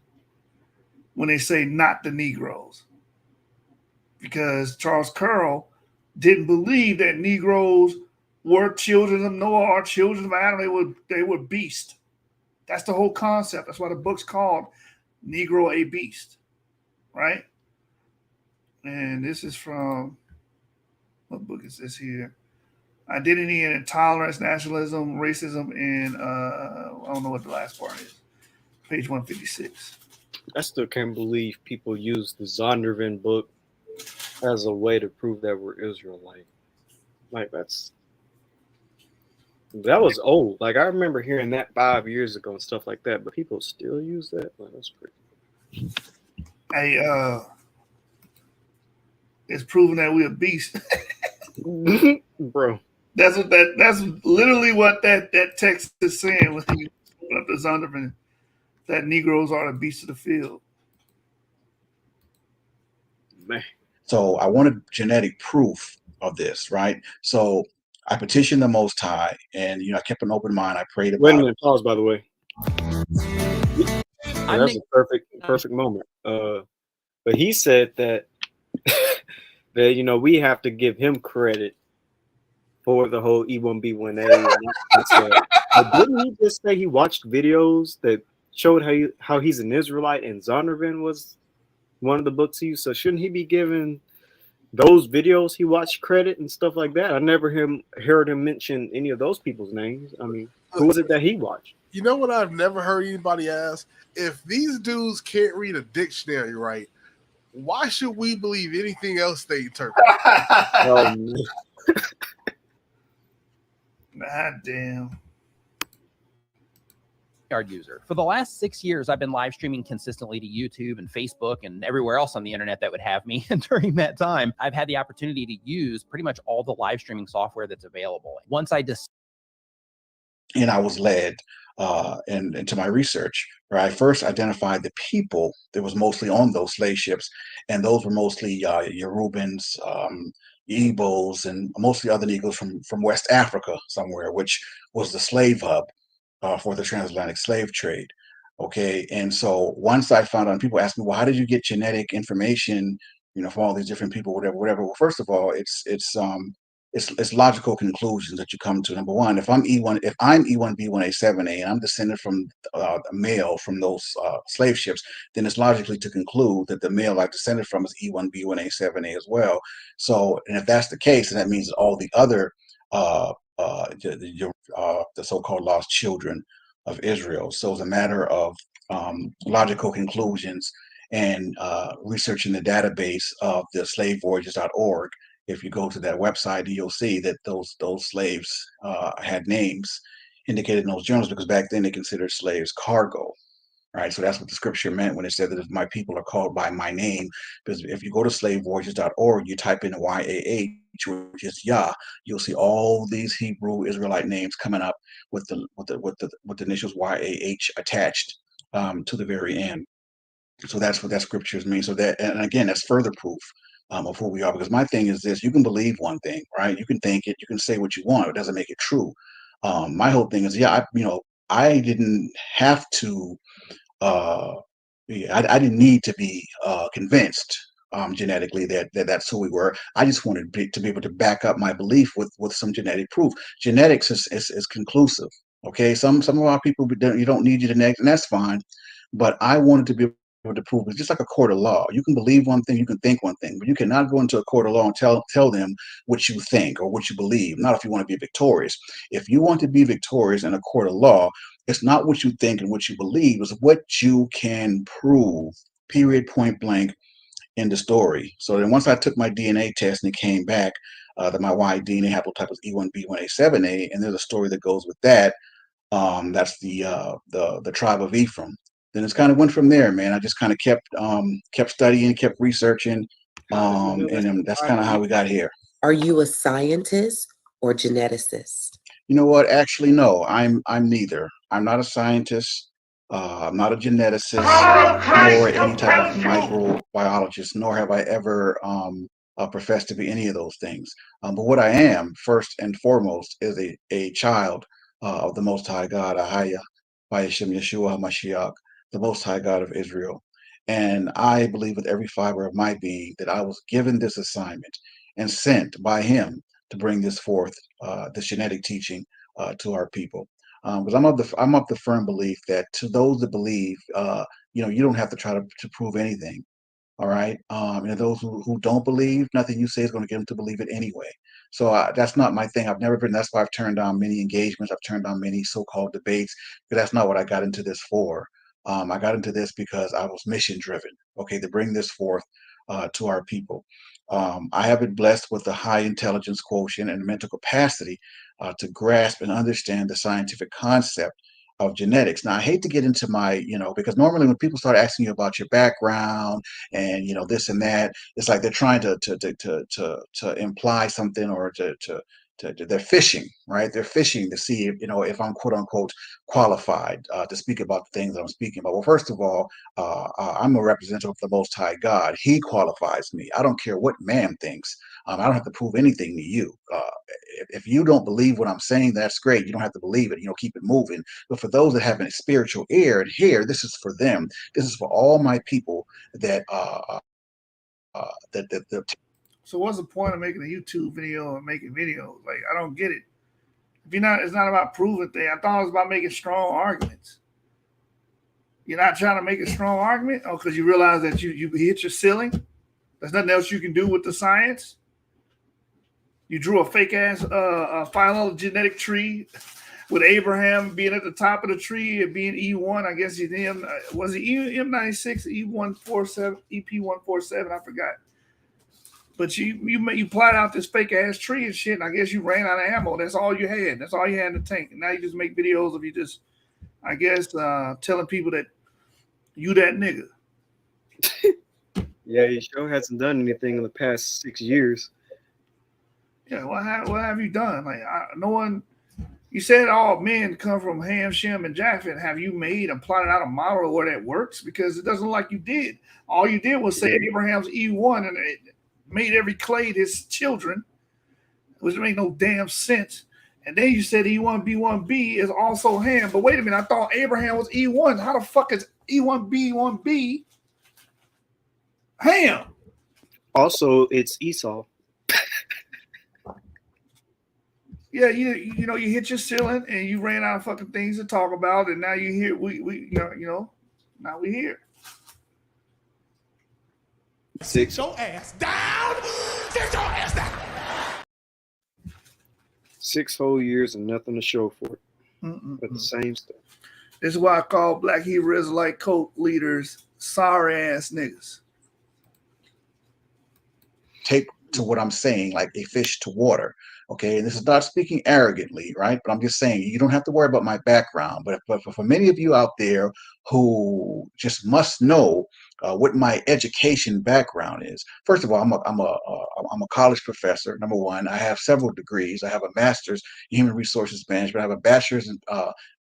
when they say not the Negroes. Because Charles Currell didn't believe that Negroes were children of Noah or children of Adam. They were beasts. That's the whole concept. That's why the book's called Negro a Beast, right? And this is from, what book is this here? Identity and Intolerance, Nationalism, Racism, and I don't know what the last part is. Page 156. I still can't believe people use the Zondervan book as a way to prove that we're Israelite. Like that was old. Like I remember hearing that 5 years ago and stuff like that, but people still use that. Like, that's crazy. Hey, it's proven that we're a beast. Bro. That's literally what that text is saying when you open up the Zondervan, that Negroes are the beasts of the field. Man. So I wanted genetic proof of this, right? So I petitioned the Most High, and I kept an open mind. I prayed about it. Wait a minute, pause. By the way, that's a perfect moment. But he said that that we have to give him credit for the whole E1B1A. But didn't he just say he watched videos that showed how he's an Israelite, and Zondervan was one of the books he used? So shouldn't he be given those videos he watched credit and stuff like that? I never heard him mention any of those people's names. I mean, who was it that he watched? You know what I've never heard anybody ask? If these dudes can't read a dictionary right, why should we believe anything else they interpret? God damn. User. For the last 6 years, I've been live streaming consistently to YouTube and Facebook and everywhere else on the internet that would have me. And during that time, I've had the opportunity to use pretty much all the live streaming software that's available. Once I and I was led into my research, where I first identified the people that was mostly on those slave ships, and those were mostly Yorubans, Igbos, and mostly other Negroes from West Africa somewhere, which was the slave hub for the transatlantic slave trade. Okay, and so once I found out, people asked me, well, how did you get genetic information for all these different people, whatever. Well, first of all, it's logical conclusions that you come to. Number one, if I'm E1B1A 7A and I'm descended from a male from those slave ships, then it's logically to conclude that the male I descended from is E1B1A 7A as well. So, and if that's the case, then that means that all the other the so-called lost children of Israel. So it's a matter of logical conclusions and researching the database of the slavevoyages.org. If you go to that website, you'll see that those slaves had names indicated in those journals, because back then they considered slaves cargo. Right, so that's what the scripture meant when it said that if my people are called by my name. Because if you go to slavevoyages.org, you type in YAH, which is Yah, you'll see all these Hebrew Israelite names coming up with the initials YAH attached to the very end. So that's what that scriptures mean. So that, and again, that's further proof of who we are. Because my thing is this: you can believe one thing, right? You can think it, you can say what you want. It doesn't make it true. My whole thing is, I didn't have to. I didn't need to be convinced genetically that that's who we were. I just wanted to be able to back up my belief with some genetic proof. Genetics is conclusive. Okay, some of our people, you don't need your genetics, and that's fine. But I wanted to be able to prove it's just like a court of law. You can believe one thing, you can think one thing, but you cannot go into a court of law and tell them what you think or what you believe. Not if you want to be victorious. If you want to be victorious in a court of law, it's not what you think and what you believe, it's what you can prove, period, point blank, in the story. So then once I took my DNA test and it came back that my Y DNA haplotype was E1B1A 7A, and there's a story that goes with that. That's the tribe of Ephraim. Then it's kind of went from there, man. I just kind of kept studying, kept researching, and that's kind of how we got here. Are you a scientist or geneticist? You know what? Actually, no. I'm neither. I'm not a scientist. I'm not a geneticist, nor any type of microbiologist, nor have I ever professed to be any of those things. But what I am, first and foremost, is a child of the Most High God, Ahaya, by Hashem Yeshua HaMashiach, the Most High God of Israel. And I believe with every fiber of my being that I was given this assignment and sent by Him to bring this forth, this genetic teaching to our people. Because I'm of the firm belief that to those that believe, you don't have to try to prove anything. All right. And those who don't believe, nothing you say is going to get them to believe it anyway. So that's not my thing. I've never been. That's why I've turned down many engagements. I've turned down many so-called debates, because that's not what I got into this for. I got into this because I was mission driven. Okay, to bring this forth to our people. I have been blessed with a high intelligence quotient and mental capacity to grasp and understand the scientific concept of genetics. Now, I hate to get into my, because normally when people start asking you about your background and this and that, it's like they're trying to imply something, or they're fishing, right? They're fishing to see if I'm quote unquote qualified to speak about the things that I'm speaking about. Well, first of all, I'm a representative of the Most High God. He qualifies me. I don't care what man thinks. I don't have to prove anything to you. If you don't believe what I'm saying, that's great. You don't have to believe it. Keep it moving. But for those that have a spiritual ear and hear, this is for them. This is for all my people that So what's the point of making a YouTube video and making videos? Like, I don't get it. It's not about proving things. I thought it was about making strong arguments. You're not trying to make a strong argument? Oh, because you realize that you hit your ceiling? There's nothing else you can do with the science? You drew a fake ass phylogenetic tree with Abraham being at the top of the tree and being E1. I guess was he M96, E147, EP147? I forgot. But you plot out this fake ass tree and shit, and I guess you ran out of ammo. That's all you had. That's all you had in the tank. And now you just make videos of you just, I guess, telling people that you that nigga. Yeah, he sure hasn't done anything in the past 6 years. Yeah, what have you done? Like, no one. You said all men come from Ham, Shem, and Japheth. Have you made and plotted out a model where that works? Because it doesn't look like you did. All you did was say Abraham's E1 and it made every clade his children, which made no damn sense. And then you said E1B1B is also Ham. But wait a minute, I thought Abraham was E1. How the fuck is E1B1B Ham? Also, it's Esau. Yeah, you know, you hit your ceiling and you ran out of fucking things to talk about, and now you here. We now we here. Sit your ass down. Sit your ass down. 6 whole years and nothing to show for it. But the same stuff. This is why I call Black Hebrew Israelite cult leaders sorry ass niggas. Take to what I'm saying, like a fish to water. Okay, and this is not speaking arrogantly, right? But I'm just saying you don't have to worry about my background. But for many of you out there who just must know what my education background is. First of all, I'm a college professor. Number one, I have several degrees. I have a master's in human resources management. I have a bachelor's in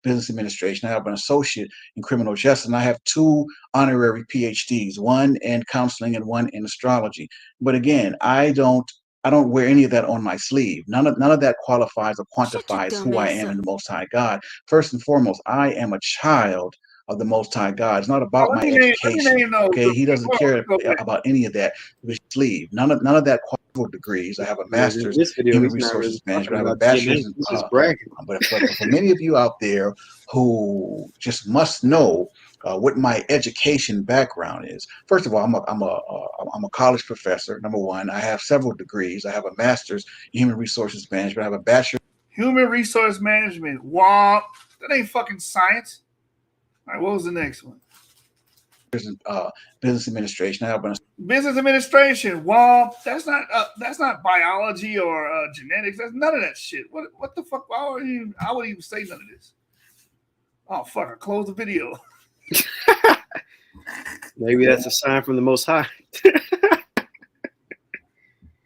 business administration. I have an associate in criminal justice, and I have 2 honorary PhDs, one in counseling and one in astrology. But again, I don't wear any of that on my sleeve. None of that qualifies or quantifies who I am in the Most High God. First and foremost, I am a child of the Most High God. It's not about my education. Okay, He doesn't care about any of that. With sleeve, none of that qualified degrees. I have a master's in human resources management. I have a bachelor's. But for many of you out there who just must know what my education background is. First of all, I'm a college professor. Number one, I have several degrees. I have a master's in human resources management. I have a bachelor's. Human resource management. Wow, that ain't fucking science. All right, what was the next one? Business administration. I have an business administration. Wow, that's not biology or genetics. That's none of that shit. What the fuck? I would even say none of this. Oh fuck! I closed the video. Maybe that's a sign from the Most High.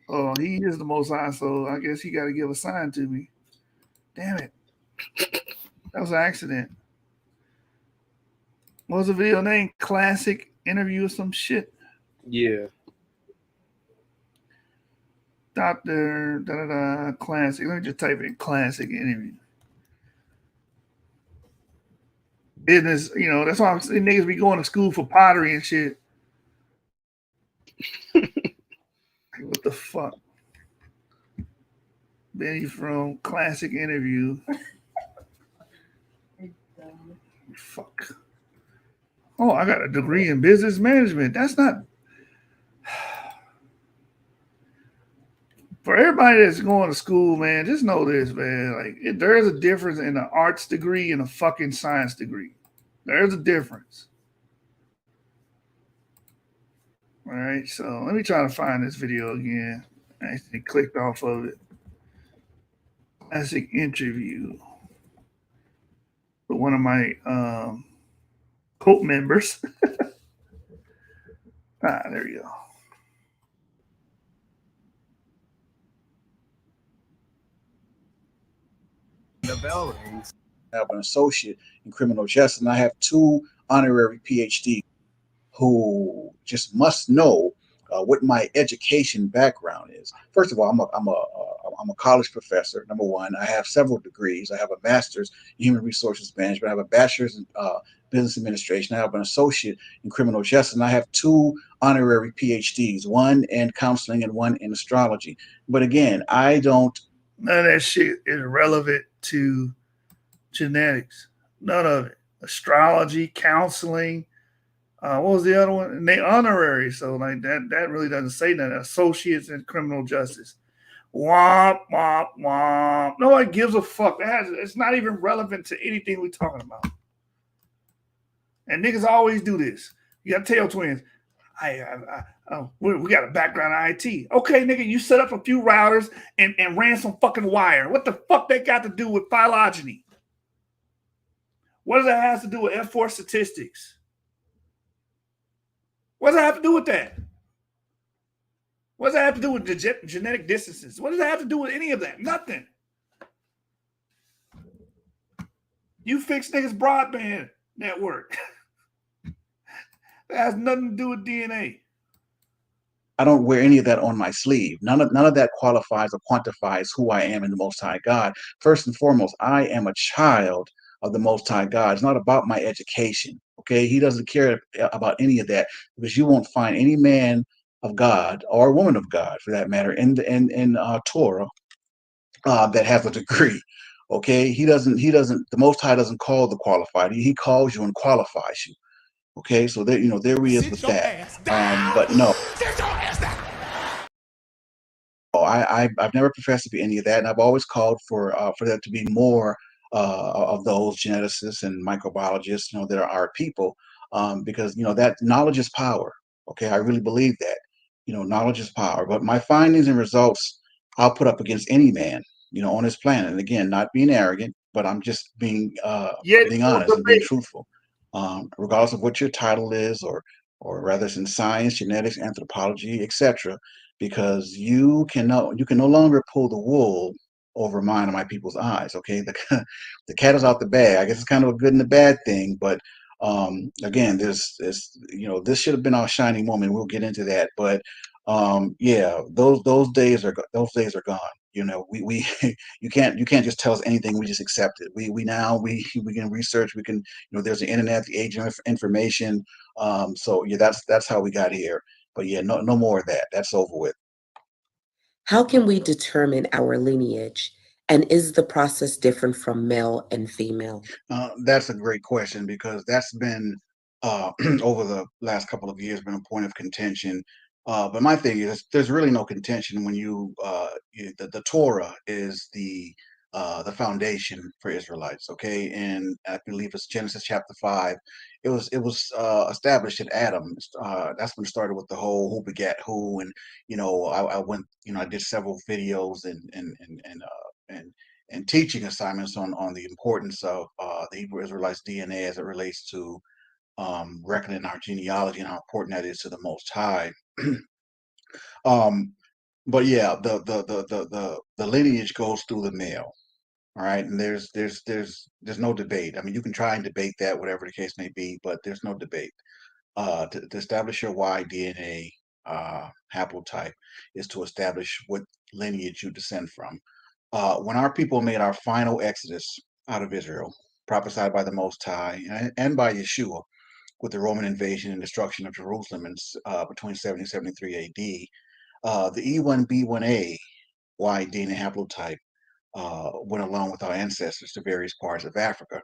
Oh, He is the Most High, so I guess He got to give a sign to me. Damn it! That was an accident. What was the video name? Classic interview or some shit? Yeah. Dr. Classic. Let me just type in classic interview. Business, that's why I'm saying niggas be going to school for pottery and shit. What the fuck? Benny from classic interview. Fuck. Oh, I got a degree in business management. That's not. For everybody that's going to school, man, just know this, man. Like, there's a difference in an arts degree and a fucking science degree. There's a difference. All right, so let me try to find this video again. I actually clicked off of it. Classic interview with one of my cult members. There you go. The bell rings. I have an associate in criminal justice, and I have 2 honorary PhDs who just must know what my education background is. First of all, I'm a college professor. Number one, I have several degrees. I have a master's in human resources management. I have a bachelor's in business administration. I have an associate in criminal justice, and I have 2 honorary PhDs, one in counseling and one in astrology. But again, I don't. None of that shit is relevant to genetics. None of it. Astrology, counseling. What was the other one? And they honorary. So like that really doesn't say nothing. Associates in criminal justice. Womp, womp, womp. Nobody gives a fuck. It's not even relevant to anything we're talking about. And niggas always do this. You got tail twins. We got a background in IT. Okay, nigga, you set up a few routers and ran some fucking wire. What the fuck they got to do with phylogeny? What does that have to do with F4 statistics? What does that have to do with that? What does that have to do with genetic distances? What does that have to do with any of that? Nothing. You fix niggas' broadband network. That has nothing to do with DNA. I don't wear any of that on my sleeve. None of that qualifies or quantifies who I am in the Most High God. First and foremost, I am a child of the Most High God. It's not about my education. Okay, He doesn't care about any of that, because you won't find any man of God or a woman of God, for that matter, in Torah that has a degree. Okay, he doesn't. The Most High doesn't call the qualified. He calls you and qualifies you. Okay, so there, there he is with that. But no, I've never professed to be any of that, and I've always called for there to be more of those geneticists and microbiologists, that are our people, because that knowledge is power. Okay, I really believe that. Knowledge is power. But my findings and results, I'll put up against any man, on this planet. And again, not being arrogant, but I'm just being Yet being no honest and being debate. truthful, regardless of what your title is, or rather it's in science, genetics, anthropology, etc. Because you can no longer pull the wool over mine and my people's eyes. Okay, the cat is out the bag. I guess it's kind of a good and a bad thing, but again, there's this should have been our shining moment. We'll get into that, but yeah, those days are gone. We you can't just tell us anything. We just accept it. We can research. We can, there's the internet, the age of information. So yeah, that's how we got here. But yeah, no more of that. That's over with. How can we determine our lineage? And is the process different from male and female? That's a great question, because that's been over the last couple of years been a point of contention. But my thing is, there's really no contention when the Torah is the foundation for Israelites. Okay, and I believe it's Genesis chapter 5. It was established in Adam. That's when it started with the whole who begat who, and I went, I did several videos and teaching assignments on the importance of the Hebrew Israelites' DNA as it relates to reckoning our genealogy and how important that is to the Most High. But yeah, the lineage goes through the male. All right, and there's no debate. I mean, you can try and debate that, whatever the case may be, but there's no debate. To establish your Y DNA haplotype is to establish what lineage you descend from. When our people made our final exodus out of Israel, prophesied by the Most High and by Yeshua, with the Roman invasion and destruction of Jerusalem between 70 and 73 AD, the E1B1A Y DNA haplotype went along with our ancestors to various parts of Africa.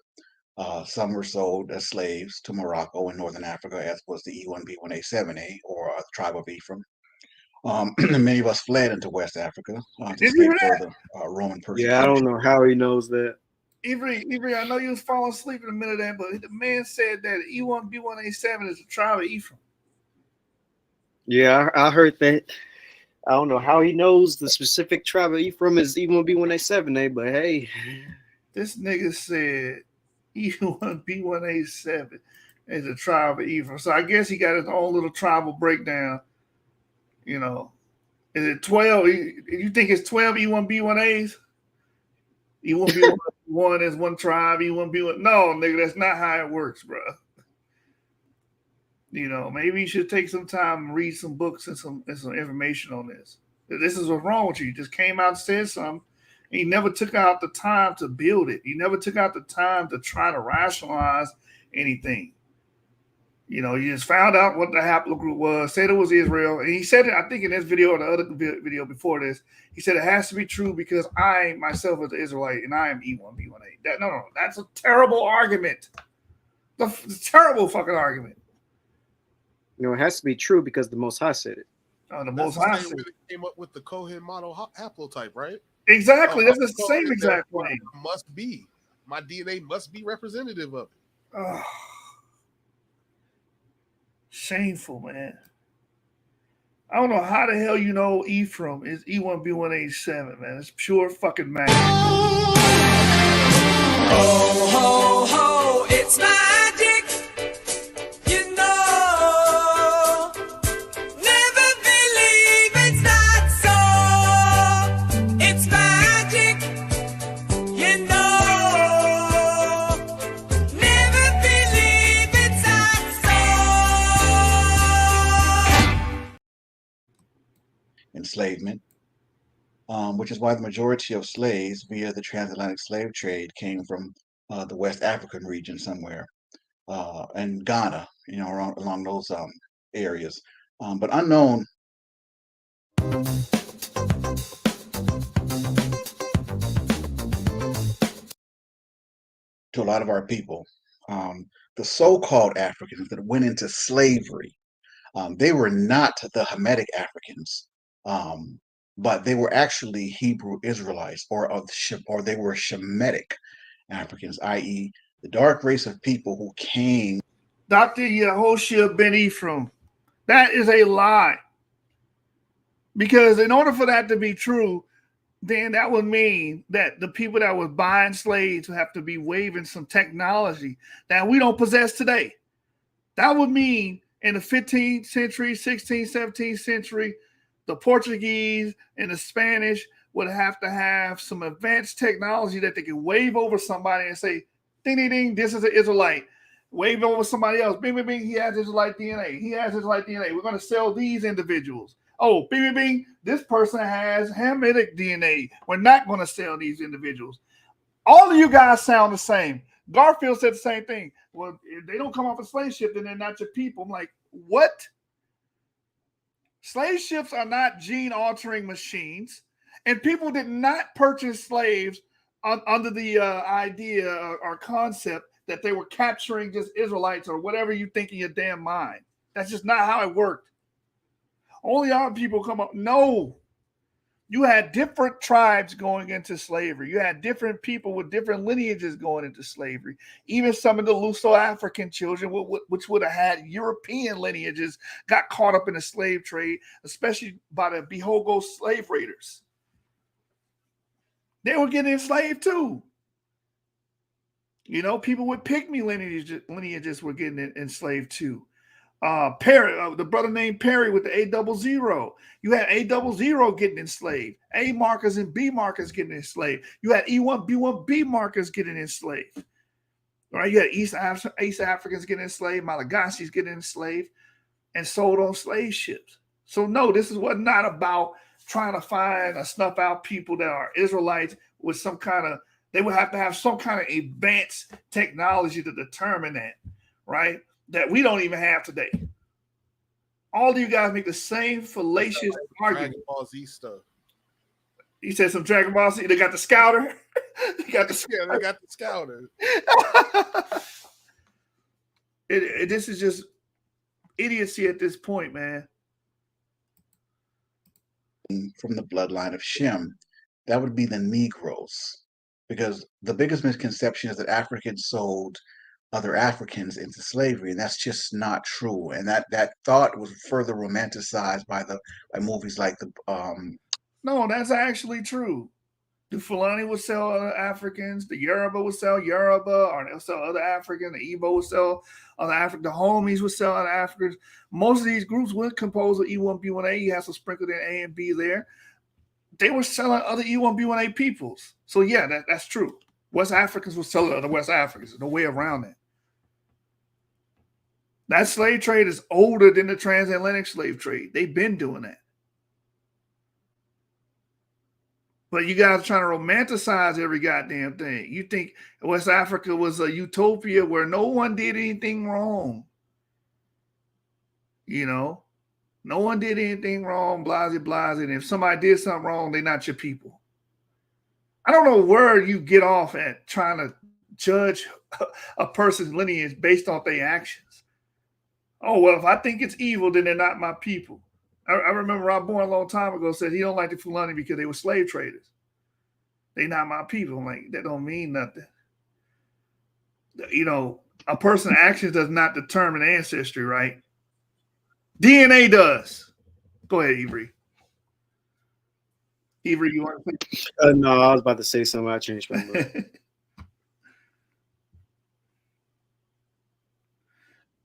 Some were sold as slaves to Morocco and Northern Africa, as was the E1B1A7A, or the tribe of Ephraim. Many of us fled into West Africa to Did you escape hear that? further Roman Yeah, I don't persecution. know how he knows that. Avery, I know you was falling asleep in the middle of that, but the man said that E1B1A7 is a tribe of Ephraim. Yeah, I heard that. I don't know how he knows the specific tribe of Ephraim is E1B1A7A, but hey. This nigga said E1B1A7 is a tribe of Ephraim. So I guess he got his own little tribal breakdown. Is it 12? You think it's 12 E1B1As? E1B1 is one tribe, E1B1. No, nigga, that's not how it works, bro. Maybe you should take some time and read some books and some information on this. This is what's wrong with you. You just came out and said something. And you never took out the time to build it. You never took out the time to try to rationalize anything. You just found out what the haplogroup was, said it was Israel. And he said it, I think, in this video or the other video before this. He said it has to be true because I myself is an Israelite and I am E1B1A. No, that's a terrible argument. The terrible fucking argument. It has to be true because the Most High said it. The Most High said it. Came up with the Cohen model haplotype, right? Exactly. That's the same exact thing. Must be. My DNA must be representative of it. Oh. Shameful, man. I don't know how the hell Ephraim is E1B1A7, man. It's pure fucking magic. Ho, ho, ho, it's magic. Never believe it's not so. It's magic. Never believe it's not so. Enslavement, which is why the majority of slaves via the transatlantic slave trade came from the West African region somewhere, and Ghana, along those areas. But unknown To a lot of our people. The so-called Africans that went into slavery, they were not the Hamitic Africans, but they were actually Hebrew Israelites, or they were Shemitic Africans, i.e., the dark race of people who came. Dr. Yehoshua ben Ephraim, that is a lie. Because in order for that to be true, then that would mean that the people that was buying slaves would have to be waving some technology that we don't possess today. That would mean in the 15th century, 16th, 17th century, the Portuguese and the Spanish would have to have some advanced technology that they could wave over somebody and say, ding, ding, ding, this is an Israelite. Wave over somebody else. Bing, bing, bing, he has Israelite DNA. He has Israelite DNA. We're going to sell these individuals. Oh, bing, bing, bing, this person has Hamitic DNA. We're not going to sell these individuals. All of you guys sound the same. Garfield said the same thing. Well, if they don't come off a slave ship, then they're not your people. I'm like, what? Slave ships are not gene-altering machines, and people did not purchase slaves under the idea or concept that they were capturing just Israelites or whatever you think in your damn mind. That's just not how it worked. Only our people come up. No. You had different tribes going into slavery. You had different people with different lineages going into slavery. Even some of the Luso-African children, which would have had European lineages, got caught up in the slave trade, especially by the Bihogo slave raiders. They were getting enslaved too. You know, people with Pygmy lineages were getting enslaved too. Perry, the brother named Perry with the A00. You had A00 getting enslaved. A markers and B markers getting enslaved. You had E1B1B markers getting enslaved. Right? You had East Africans getting enslaved, Malagashis getting enslaved, and sold on slave ships. So no, this is what not about trying to find or snuff out people that are Israelites with some kind of. They would have to have some kind of advanced technology to determine that, right? That we don't even have today. All of you guys make the same fallacious argument. Dragon Ball Z stuff. You said some Dragon Ball Z. They got the scouter. They got the scouter. Yeah, they got the scouter. This is just idiocy at this point, man. From the bloodline of Shem, that would be the Negroes, because the biggest misconception is that Africans sold other Africans into slavery, and that's just not true. And that thought was further romanticized by movies like No, that's actually true. The Fulani would sell other Africans. The Yoruba would sell Yoruba, or they'll sell other Africans. The Igbo would sell other Africans. The Homies would sell other Africans. Most of these groups were composed of E1B1A. You have some sprinkled in A and B there. They were selling other E1B1A peoples. So yeah, that's true. West Africans were selling other West Africans. There's no way around that. That slave trade is older than the transatlantic slave trade. They've been doing that. But you guys are trying to romanticize every goddamn thing. You think West Africa was a utopia where no one did anything wrong. You know, no one did anything wrong, blase, blase. And if somebody did something wrong, they're not your people. I don't know where you get off at trying to judge a person's lineage based on their actions. Oh, well, if I think it's evil, then they're not my people. I remember Rob Bourne a long time ago said he don't like the Fulani because they were slave traders. They not my people. I'm like, that don't mean nothing. You know, a person's actions does not determine ancestry, right? DNA does. Go ahead, Avery. Avery, you want to say? No, I was about to say something. I changed my mind.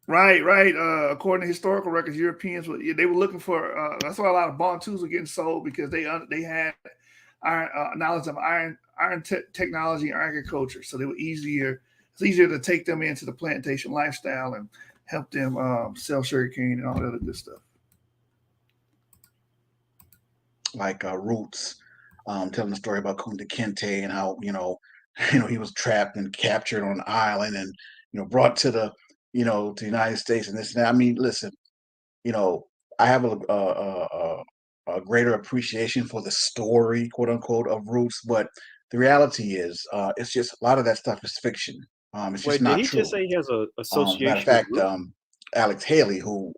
Right. According to historical records, Europeans were looking for. That's why a lot of Bantus were getting sold, because they had knowledge of iron technology and agriculture, so they were easier. It's easier to take them into the plantation lifestyle and help them sell sugarcane and all that other good stuff. Like Roots, telling the story about Kunta Kinte and how he was trapped and captured on an island and brought to the to the United States and this and that. I mean, listen, I have a a greater appreciation for the story, quote unquote, of roots. But the reality is, it's just a lot of that stuff is fiction. It's just Wait, did not he just true. say he has a As a matter of association with fact, Root? Alex Haley, who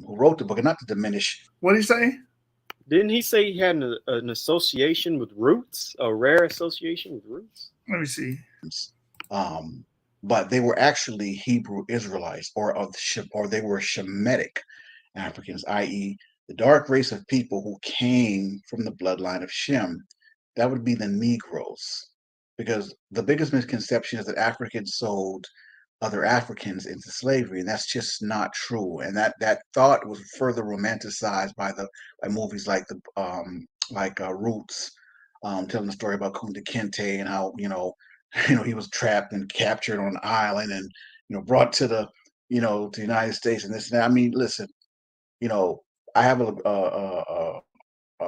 wrote the book, and not to diminish. What did he say? Didn't he say he had an association with Roots, a rare association with Roots? Let me see. But they were actually Hebrew Israelites, or they were Shemitic Africans, i.e., the dark race of people who came from the bloodline of Shem. That would be the Negroes, because the biggest misconception is that Africans sold other Africans into slavery, and that's just not true. And that thought was further romanticized by movies like Roots, telling the story about Kunta Kinte and how he was trapped and captured on an island and brought to the to the United States and this and that. I mean, listen, I have a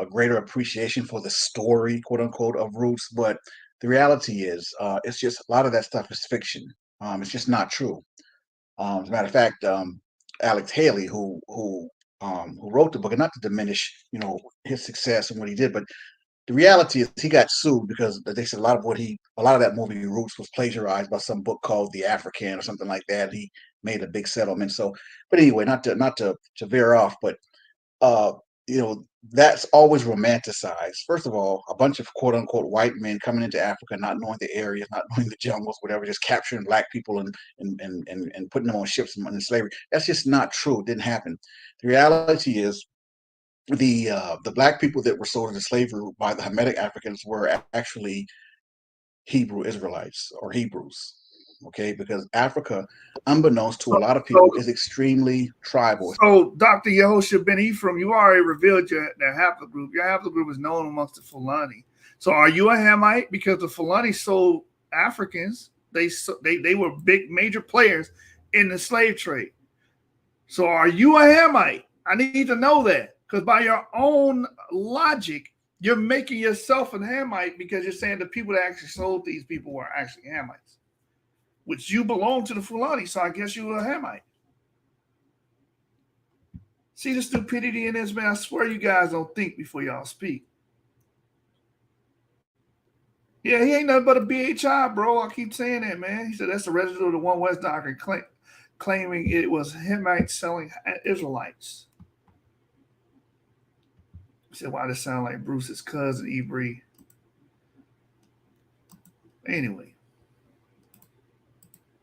greater appreciation for the story, quote unquote, of Roots, but the reality is, it's just a lot of that stuff is fiction. It's just not true. As a matter of fact, Alex Haley, who wrote the book, and not to diminish, his success and what he did, but the reality is he got sued because they said a lot of that movie Roots was plagiarized by some book called The African or something like that. He made a big settlement. So, but anyway, not to veer off, but uh, that's always romanticized. First of all, a bunch of quote unquote white men coming into Africa, not knowing the areas, not knowing the jungles, whatever, just capturing black people and putting them on ships and in slavery. That's just not true. It didn't happen. The reality is the black people that were sold into slavery by the Hamitic Africans were actually Hebrew Israelites or Hebrews. Okay, because Africa, unbeknownst to a lot of people, is extremely tribal. So, Dr. Yehoshua Ben Ephraim, you already revealed their haplogroup. Your haplogroup is known amongst the Fulani. So, are you a Hamite? Because the Fulani sold Africans. They were big, major players in the slave trade. So, are you a Hamite? I need to know that, because by your own logic, you're making yourself a Hamite because you're saying the people that actually sold these people were actually Hamites, which you belong to the Fulani, so I guess you were a Hamite. See the stupidity in this, man? I swear you guys don't think before y'all speak. Yeah, he ain't nothing but a BHI, bro. I keep saying that, man. He said that's the residue of the One West doctrine, claiming it was Hamites selling Israelites. He said, why does it sound like Bruce's cousin, Ebree? Anyway.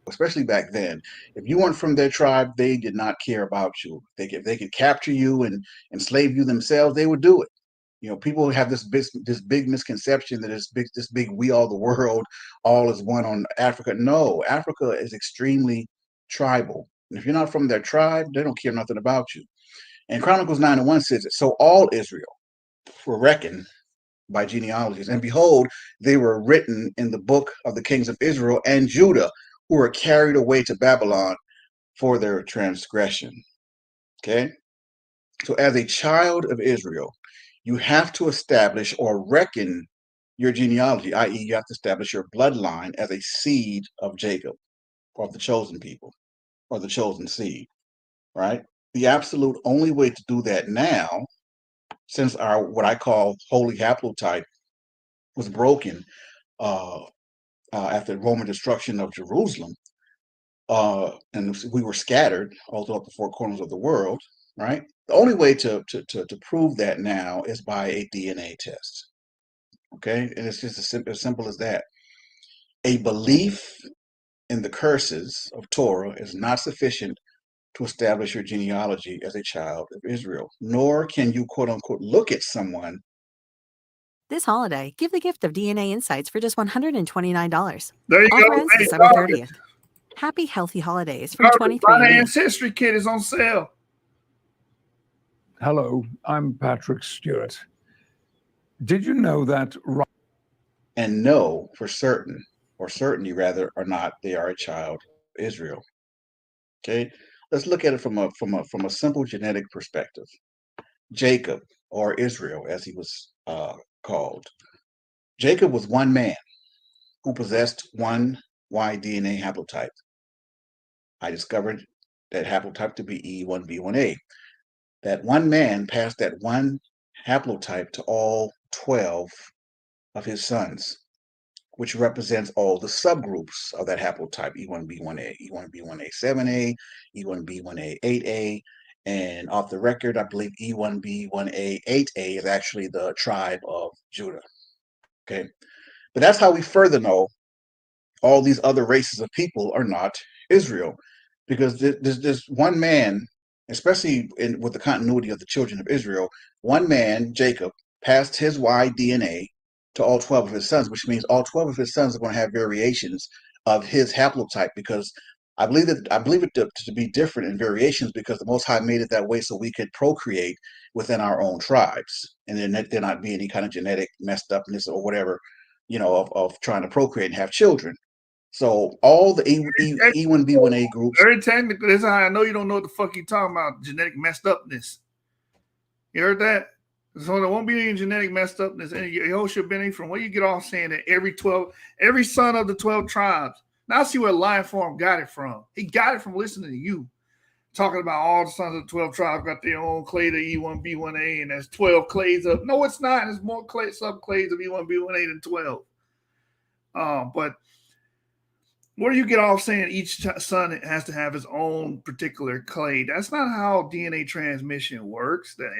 Especially back then, if you weren't from their tribe, they did not care about you. If they could capture you and enslave you themselves, they would do it. People have this big misconception that this big we all the world, all is one on Africa. No, Africa is extremely tribal. And if you're not from their tribe, they don't care nothing about you. And Chronicles 9:1 says it. So all Israel were reckoned by genealogies. And behold, they were written in the book of the kings of Israel and Judah, who were carried away to Babylon for their transgression. Okay? So as a child of Israel, you have to establish or reckon your genealogy, i.e., you have to establish your bloodline as a seed of Jacob, or the chosen people, or the chosen seed, right? The absolute only way to do that now, since our what I call holy haplotype was broken after the Roman destruction of Jerusalem, and we were scattered all throughout the four corners of the world, right? The only way to prove that now is by a DNA test. Okay, and it's just as simple as that. A belief in the curses of Torah is not sufficient to establish your genealogy as a child of Israel, nor can you, quote unquote, look at someone. This holiday, give the gift of DNA Insights for just $129. There you Offer go. ends Hey, December Jarvis. 30th. Happy healthy holidays from Jarvis, my 23andMe. Ancestry Kit is on sale. Hello, I'm Patrick Stewart. Did you know that? And know for certain, or certainty rather, or not, they are a child of Israel. Okay, let's look at it from a simple genetic perspective. Jacob, or Israel, as he was called. Jacob was one man who possessed one Y DNA haplotype. I discovered that haplotype to be E1B1A. that one man passed that one haplotype to all 12 of his sons, which represents all the subgroups of that haplotype: E1B1A, E1B1A7A, E1B1A 8A, and off the record, I believe E1B1A 8A is actually the tribe of Judah. Okay, but that's how we further know all these other races of people are not Israel, because there's one man, especially with the continuity of the children of Israel, one man, Jacob, passed his Y DNA to all 12 of his sons, which means all 12 of his sons are going to have variations of his haplotype, because I believe it to be different in variations, because the Most High made it that way so we could procreate within our own tribes, and then there not be any kind of genetic messed upness or whatever, of trying to procreate and have children. So all the E1B1A groups. Very technical. This is how I know you don't know what the fuck you talking about. Genetic messed upness. You heard that? So there won't be any genetic messed upness. And Yehoshua been from where you get off saying that every son of the 12 tribes. Now I see where Lion Form got it from. He got it from listening to you. Talking about all the sons of the 12 tribes got their own clade of E1B1A, and there's 12 clades of. No, it's not. There's more subclades of E1B1A than 12. But where do you get off saying each son has to have his own particular clade? That's not how DNA transmission works. That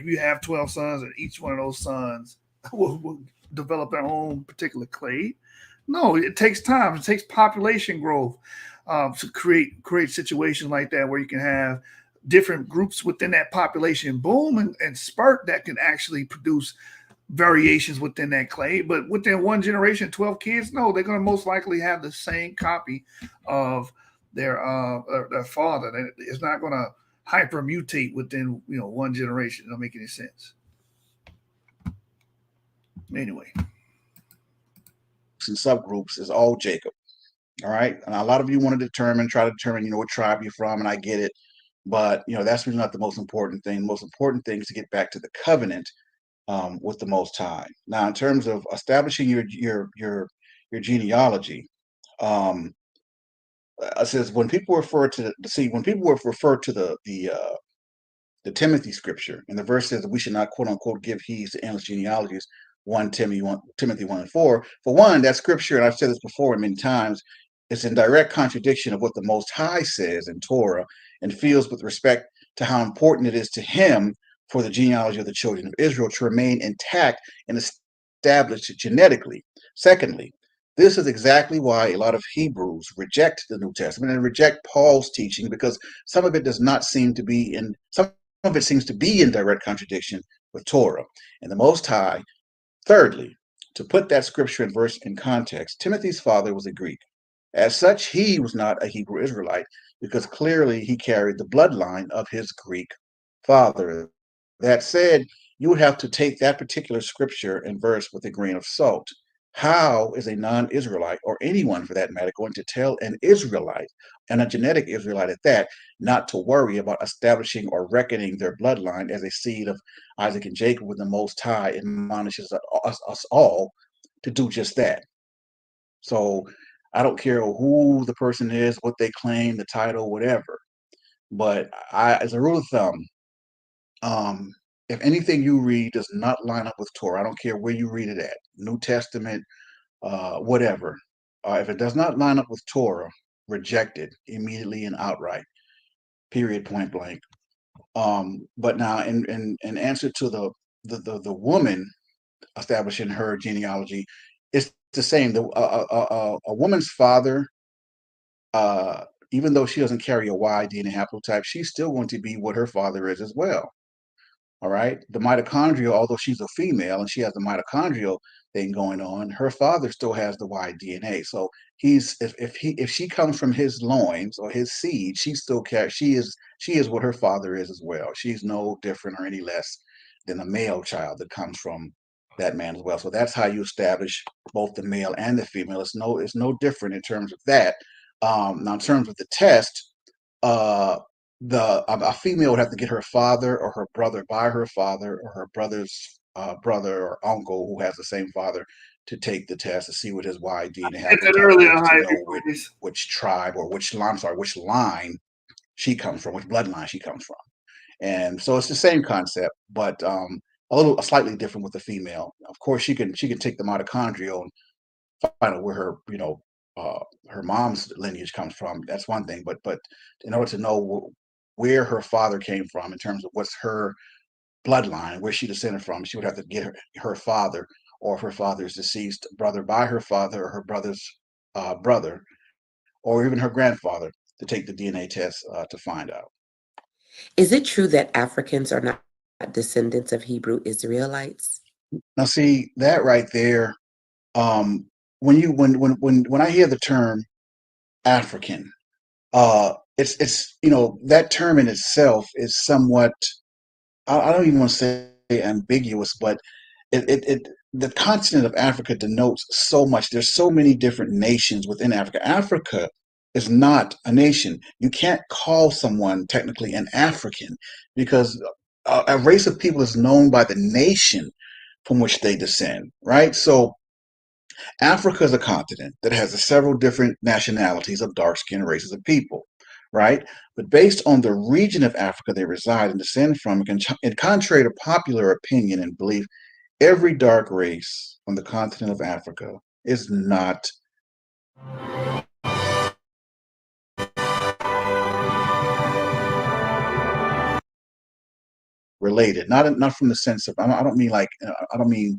you have 12 sons, and each one of those sons will develop their own particular clade. No, it takes time. It takes population growth to create situations like that, where you can have different groups within that population boom and spurt that can actually produce variations within that clade. But within one generation, 12 kids, no, they're going to most likely have the same copy of their father. It's not going to hypermutate within one generation. It don't make any sense. Anyway, and subgroups is all Jacob. All right, and a lot of you want to try to determine what tribe you're from, and I get it, but that's really not the most important thing. The most important thing is to get back to the covenant with the Most High. Now, in terms of establishing your genealogy, it says when people refer to the Timothy scripture, and the verse says that we should not quote unquote give heed to endless genealogies. 1 Timothy 1:4. For one, that scripture, and I've said this before many times, is in direct contradiction of what the Most High says in Torah, and feels with respect to how important it is to him for the genealogy of the children of Israel to remain intact and established genetically. Secondly, this is exactly why a lot of Hebrews reject the New Testament and reject Paul's teaching, because some of it seems to be in direct contradiction with Torah and the Most High. Thirdly, to put that scripture and verse in context, Timothy's father was a Greek. As such, he was not a Hebrew Israelite, because clearly he carried the bloodline of his Greek father. That said, you would have to take that particular scripture and verse with a grain of salt. How is a non-Israelite, or anyone for that matter, going to tell an Israelite, and a genetic Israelite at that, not to worry about establishing or reckoning their bloodline as a seed of Isaac and Jacob, when the Most High admonishes us all to do just that? So I don't care who the person is, what they claim, the title, whatever. But as a rule of thumb, if anything you read does not line up with Torah, I don't care where you read it at, New Testament, whatever. If it does not line up with Torah, reject it immediately and outright. Period. Point blank. But now, in answer to the woman establishing her genealogy, it's the same. A woman's father, even though she doesn't carry a Y DNA haplotype, she's still going to be what her father is as well. All right. The mitochondrial, although she's a female and she has the mitochondrial thing going on, her father still has the Y DNA. So if she comes from his loins or his seed, she is what her father is as well. She's no different or any less than a male child that comes from that man as well. So that's how you establish both the male and the female. It's no different in terms of that. Now, in terms of the test, a female would have to get her father or her brother by her father, or her brother's brother or uncle who has the same father, to take the test to see what his Y DNA haplotype is, to know which tribe or which line she comes from, which bloodline she comes from. And so it's the same concept, but a slightly different with the female. Of course, she can take the mitochondrial and find out where her her mom's lineage comes from. That's one thing, but in order to know where her father came from in terms of what's her bloodline, where she descended from, she would have to get her father, or if her father's deceased brother by her father, or her brother's brother, or even her grandfather, to take the DNA test to find out. Is it true that Africans are not descendants of Hebrew Israelites? Now, see that right there. When I hear the term African, it's that term in itself is somewhat, I don't even want to say ambiguous, but the continent of Africa denotes so much. There's so many different nations within Africa. Africa is not a nation. You can't call someone technically an African, because a race of people is known by the nation from which they descend, right? So Africa is a continent that has several different nationalities of dark-skinned races of people, right? But based on the region of Africa they reside and descend from, and contrary to popular opinion and belief, every dark race on the continent of Africa is not related. Not from the sense of, I don't mean like, I don't mean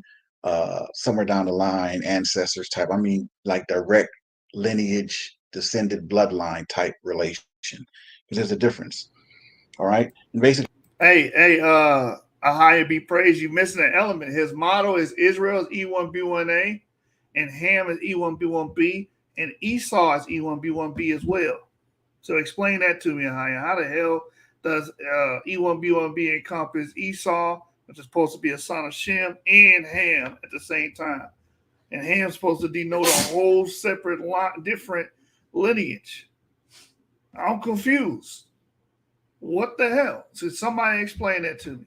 somewhere down the line ancestors type. I mean like direct lineage, descended bloodline type relation. Because there's a difference. All right. And basically, Hey, Ahaya be praised. You missing an element. His motto is Israel is E1B1A, and Ham is E1B1B, and Esau is E1B1B as well. So explain that to me, Ahaya. How the hell does E1B1B encompass Esau, which is supposed to be a son of Shem, and Ham at the same time? And Ham's supposed to denote a whole separate, different lineage. I'm confused. What the hell? So somebody explain that to me.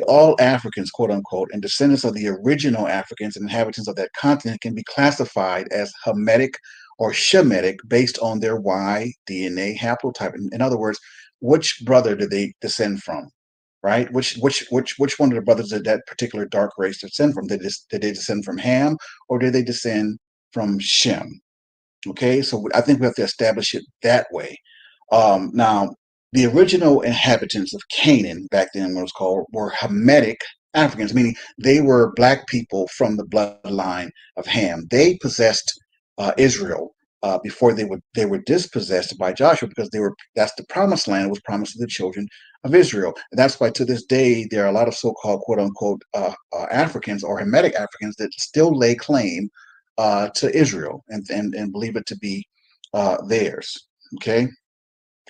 all Africans, quote unquote, and descendants of the original Africans and inhabitants of that continent can be classified as Hamitic or Shemitic based on their Y DNA haplotype. In other words, which brother do they descend from? Right? Which one of the brothers did that particular dark race descend from? Did they descend from Ham, or did they descend from Shem? Okay, so I think we have to establish it that way. Now, the original inhabitants of Canaan back then, what it was called, were Hamitic Africans, meaning they were black people from the bloodline of Ham. They possessed Israel before they were dispossessed by Joshua, because that's the promised land was promised to the children of Israel. And that's why to this day there are a lot of so-called quote unquote Africans or Hamitic Africans that still lay claim to Israel and believe it to be theirs. Okay,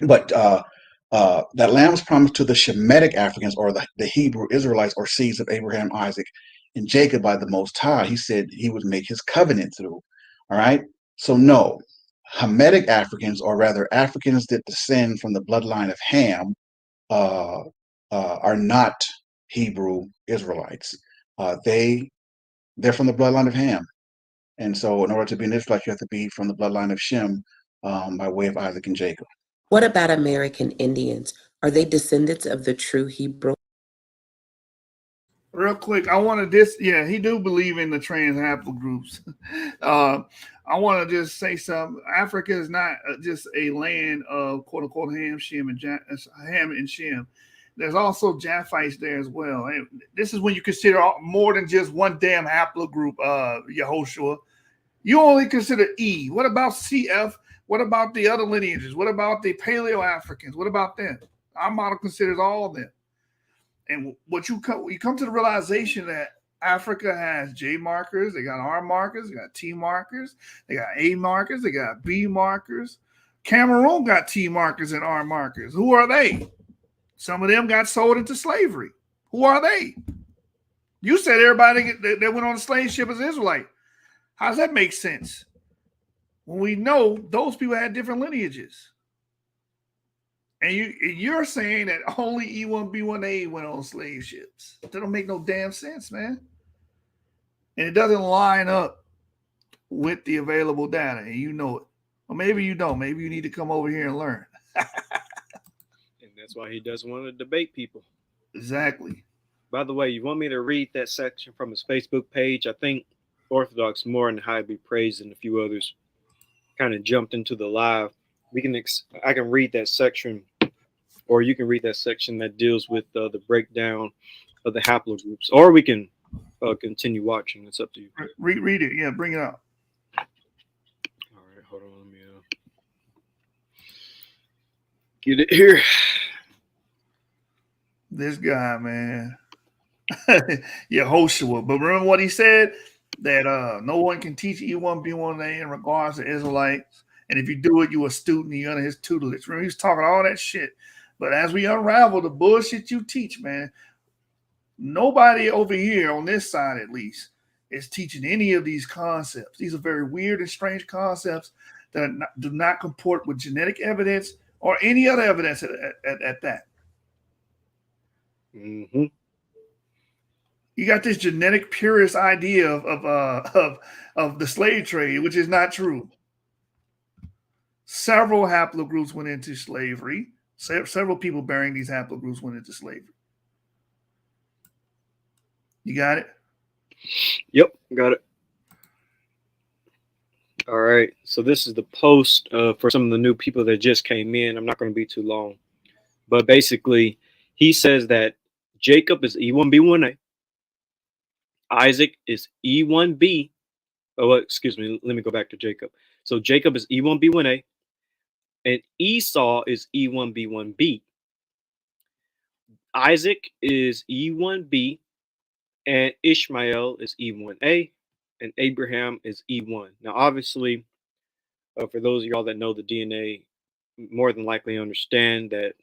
but that land was promised to the Shemitic Africans, or the Hebrew Israelites, or seeds of Abraham, Isaac, and Jacob by the Most High. He said he would make his covenant through. All right. So no, Hamitic Africans, or rather Africans that descend from the bloodline of Ham, are not Hebrew Israelites. They're from the bloodline of Ham. And so, in order to be an Israelite, you have to be from the bloodline of Shem by way of Isaac and Jacob. What about American Indians? Are they descendants of the true Hebrew? Real quick, I want to yeah, he do believe in the trans haplogroups. I want to just say something. Africa is not just a land of quote unquote Ham, Shem, and Ham and Shem. There's also Japhites there as well. And this is when you consider more than just one damn haplogroup, Yehoshua. You only consider E. What about CF? What about the other lineages? What about the Paleo Africans? What about them? Our model considers all of them. And what you come to the realization that Africa has J markers, they got R markers, they got T markers, they got A markers, they got B markers. Cameroon got T markers and R markers. Who are they? Some of them got sold into slavery. Who are they? You said everybody that went on a slave ship is Israelite. How does that make sense? When we know those people had different lineages. And you're saying that only E1B1A went on slave ships. That don't make no damn sense, man. And it doesn't line up with the available data, and you know it. Or maybe you don't. Maybe you need to come over here and learn. That's why he doesn't want to debate people. Exactly. By the way, you want me to read that section from his Facebook page? I think Orthodox More and High Be Praised and a few others kind of jumped into the live. I can read that section, or you can read that section that deals with the breakdown of the haplogroups, or we can continue watching. It's up to you. Read it. Yeah, bring it up. All right, hold on. Let me get it here. This guy, man. Yehoshua. But remember what he said? That no one can teach E1B1A in regards to Israelites. And if you do it, you're a student, you're under his tutelage. Remember, he's talking all that shit. But as we unravel the bullshit you teach, man, nobody over here on this side, at least, is teaching any of these concepts. These are very weird and strange concepts that do not comport with genetic evidence or any other evidence at that. Mm-hmm. You got this genetic purist idea of the slave trade, which is not true. Several haplogroups went into slavery. Several people bearing these haplogroups went into slavery. You got it? Yep, got it. All right. So this is the post for some of the new people that just came in. I'm not going to be too long. But basically, he says that Jacob is E1B1A. Isaac is E1B. Oh, excuse me. Let me go back to Jacob. So Jacob is E1B1A. And Esau is E1B1B. Isaac is E1B. And Ishmael is E1A. And Abraham is E1. Now, obviously, for those of y'all that know the DNA, more than likely understand that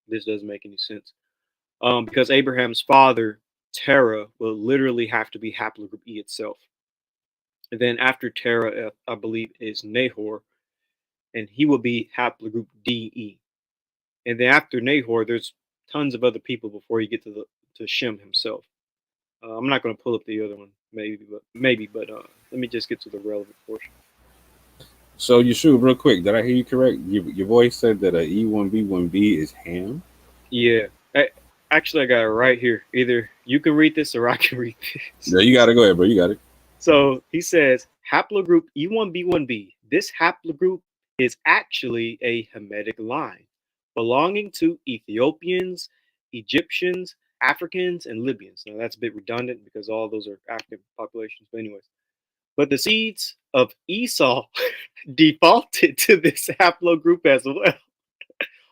this doesn't make any sense. Because Abraham's father, Terah, will literally have to be haplogroup E itself. And then after Terah, I believe, is Nahor, and he will be haplogroup DE. And then after Nahor, there's tons of other people before you get to Shem himself. I'm not going to pull up the other one, maybe, but let me just get to the relevant portion. So, Yehoshua, real quick, did I hear you correct? Your voice said that a E1B1B is Ham? Yeah. Actually, I got it right here. Either you can read this or I can read this. Yeah, you got to go ahead, bro. You got it. So he says, haplogroup E1B1B. This haplogroup is actually a Hamitic line belonging to Ethiopians, Egyptians, Africans, and Libyans. Now, that's a bit redundant because all those are African populations. But anyways, but the seeds of Esau defaulted to this haplogroup as well.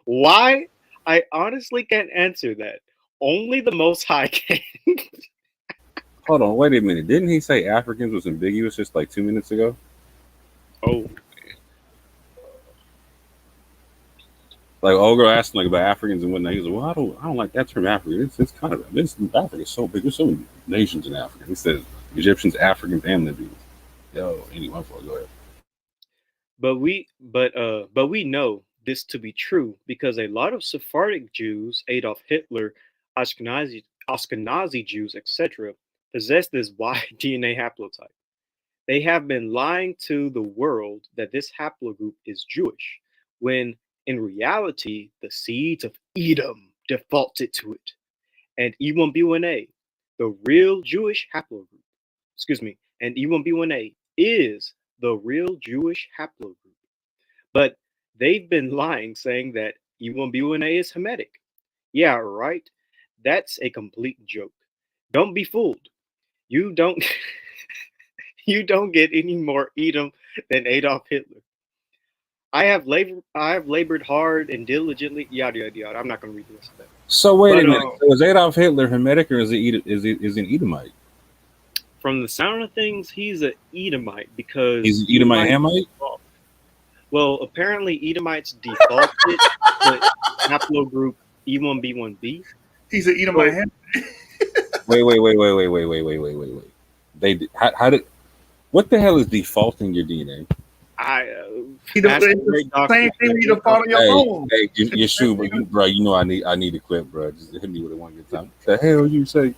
Why? I honestly can't answer that. Only the Most High can. Hold on, wait a minute. Didn't he say Africans was ambiguous just like 2 minutes ago? Oh. Like old girl asked him like about Africans and whatnot. He was like, "Well, I don't like that term African. It's kind of Africa's so big. There's so many nations in Africa." He said Egyptians, Africans, and Libyans. Yo, anyway, go ahead. But we know this to be true because a lot of Sephardic Jews, Adolf Hitler, Ashkenazi Jews, etc., possess this Y DNA haplotype. They have been lying to the world that this haplogroup is Jewish, when in reality, the seeds of Edom defaulted to it. And E1B1A, the real Jewish haplogroup, and E1B1A is the real Jewish haplogroup. But they've been lying, saying that E1B1A is Hamitic. Yeah, right. That's a complete joke. Don't be fooled. You don't get any more Edom than Adolf Hitler. I have labored hard and diligently, yada yada yada. I'm not going to read the rest of that. So wait a minute. So is Adolf Hitler Hamitic or is he an Edomite? From the sound of things, he's an Edomite because he's an Edomite Hamite. Well, apparently Edomites defaulted to haplogroup E1B1B. He's an Edomite Hamite. Wait. How did? What the hell is defaulting your DNA? The same thing you default on your own. Hey, Yehoshua, bro, you know I need a clip, bro. Just hit me with it one good time. The hell you say?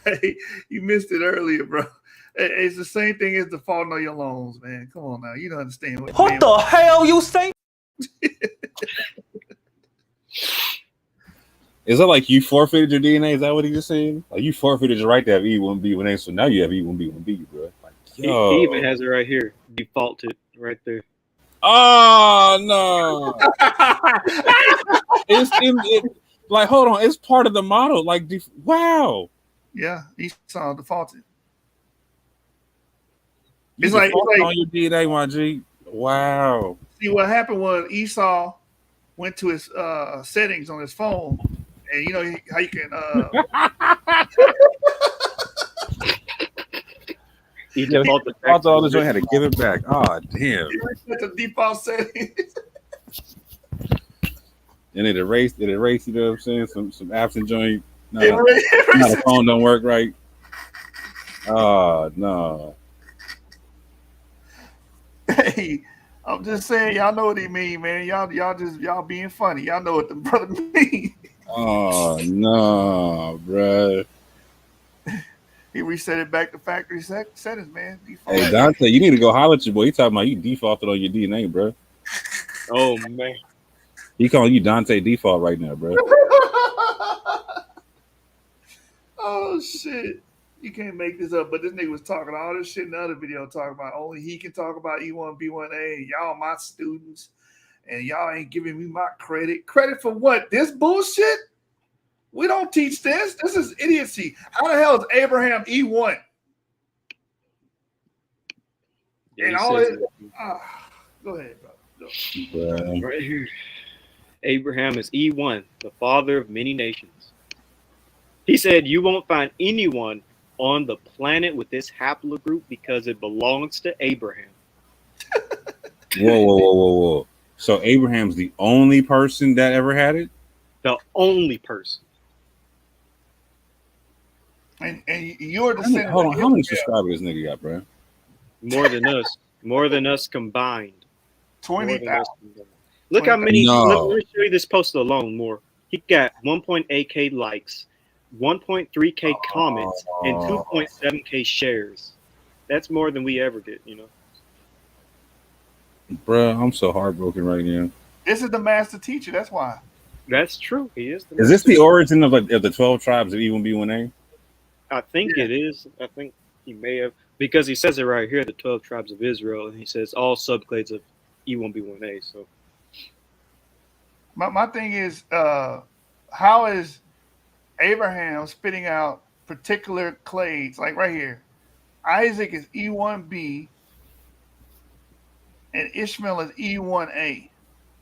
Hey, you missed it earlier, bro. It's the same thing as defaulting on your loans, man. Come on now, you don't understand what the hell you say? Is it like you forfeited your DNA? Is that what he was saying? Like you forfeited your right to have E1B1A, so now you have E1B1B, bro. Like, yo. He even has it right here, defaulted right there. Oh no! It like hold on, it's part of the model. Like wow. Yeah, Esau defaulted. You It's like on your DNA, my G. Wow. See what happened was Esau went to his settings on his phone, and you know how you can. He defaulted back. All this, I had to give it back. Oh damn! He reset the default settings. And it erased. You know what I'm saying? Some apps and joint. No, It the phone don't work right. Oh no. Hey, I'm just saying, y'all know what he mean, man. Y'all being funny. Y'all know what the brother mean. Oh no, bro. He reset it back to factory settings, man. Hey Dante, you need to go holler at your boy. He talking about you defaulted on your DNA, bro. Oh man. He calling you Dante default right now, bro. Oh shit. You can't make this up, but this nigga was talking all this shit in the other video, talking about only he can talk about E1B1A. Y'all my students, and y'all ain't giving me my credit. Credit for what? This bullshit? We don't teach this. This is idiocy. How the hell is Abraham E1? And all it. Go ahead, bro. Right here. Abraham is E1, the father of many nations. He said, "You won't find anyone on the planet with this haplogroup because it belongs to Abraham." Whoa. So Abraham's the only person that ever had it? The only person. And you're the hold on, how many subscribers this nigga got, bro? More than us. More than us combined. 20,000. Look how many. No. Let me show you this post alone more. He got 1.8K likes, 1.3K comments, and 2.7K shares. That's more than we ever get, you know. Bro, I'm so heartbroken right now. This is the master teacher. That's why. That's true. He is. Is this the origin of the 12 tribes of E1B1A? I think it is. I think he may have, because he says it right here, the 12 tribes of Israel, and he says all subclades of E1B1A. So my thing is, how is Abraham spitting out particular clades? Like right here, Isaac is E1B, and Ishmael is E1A.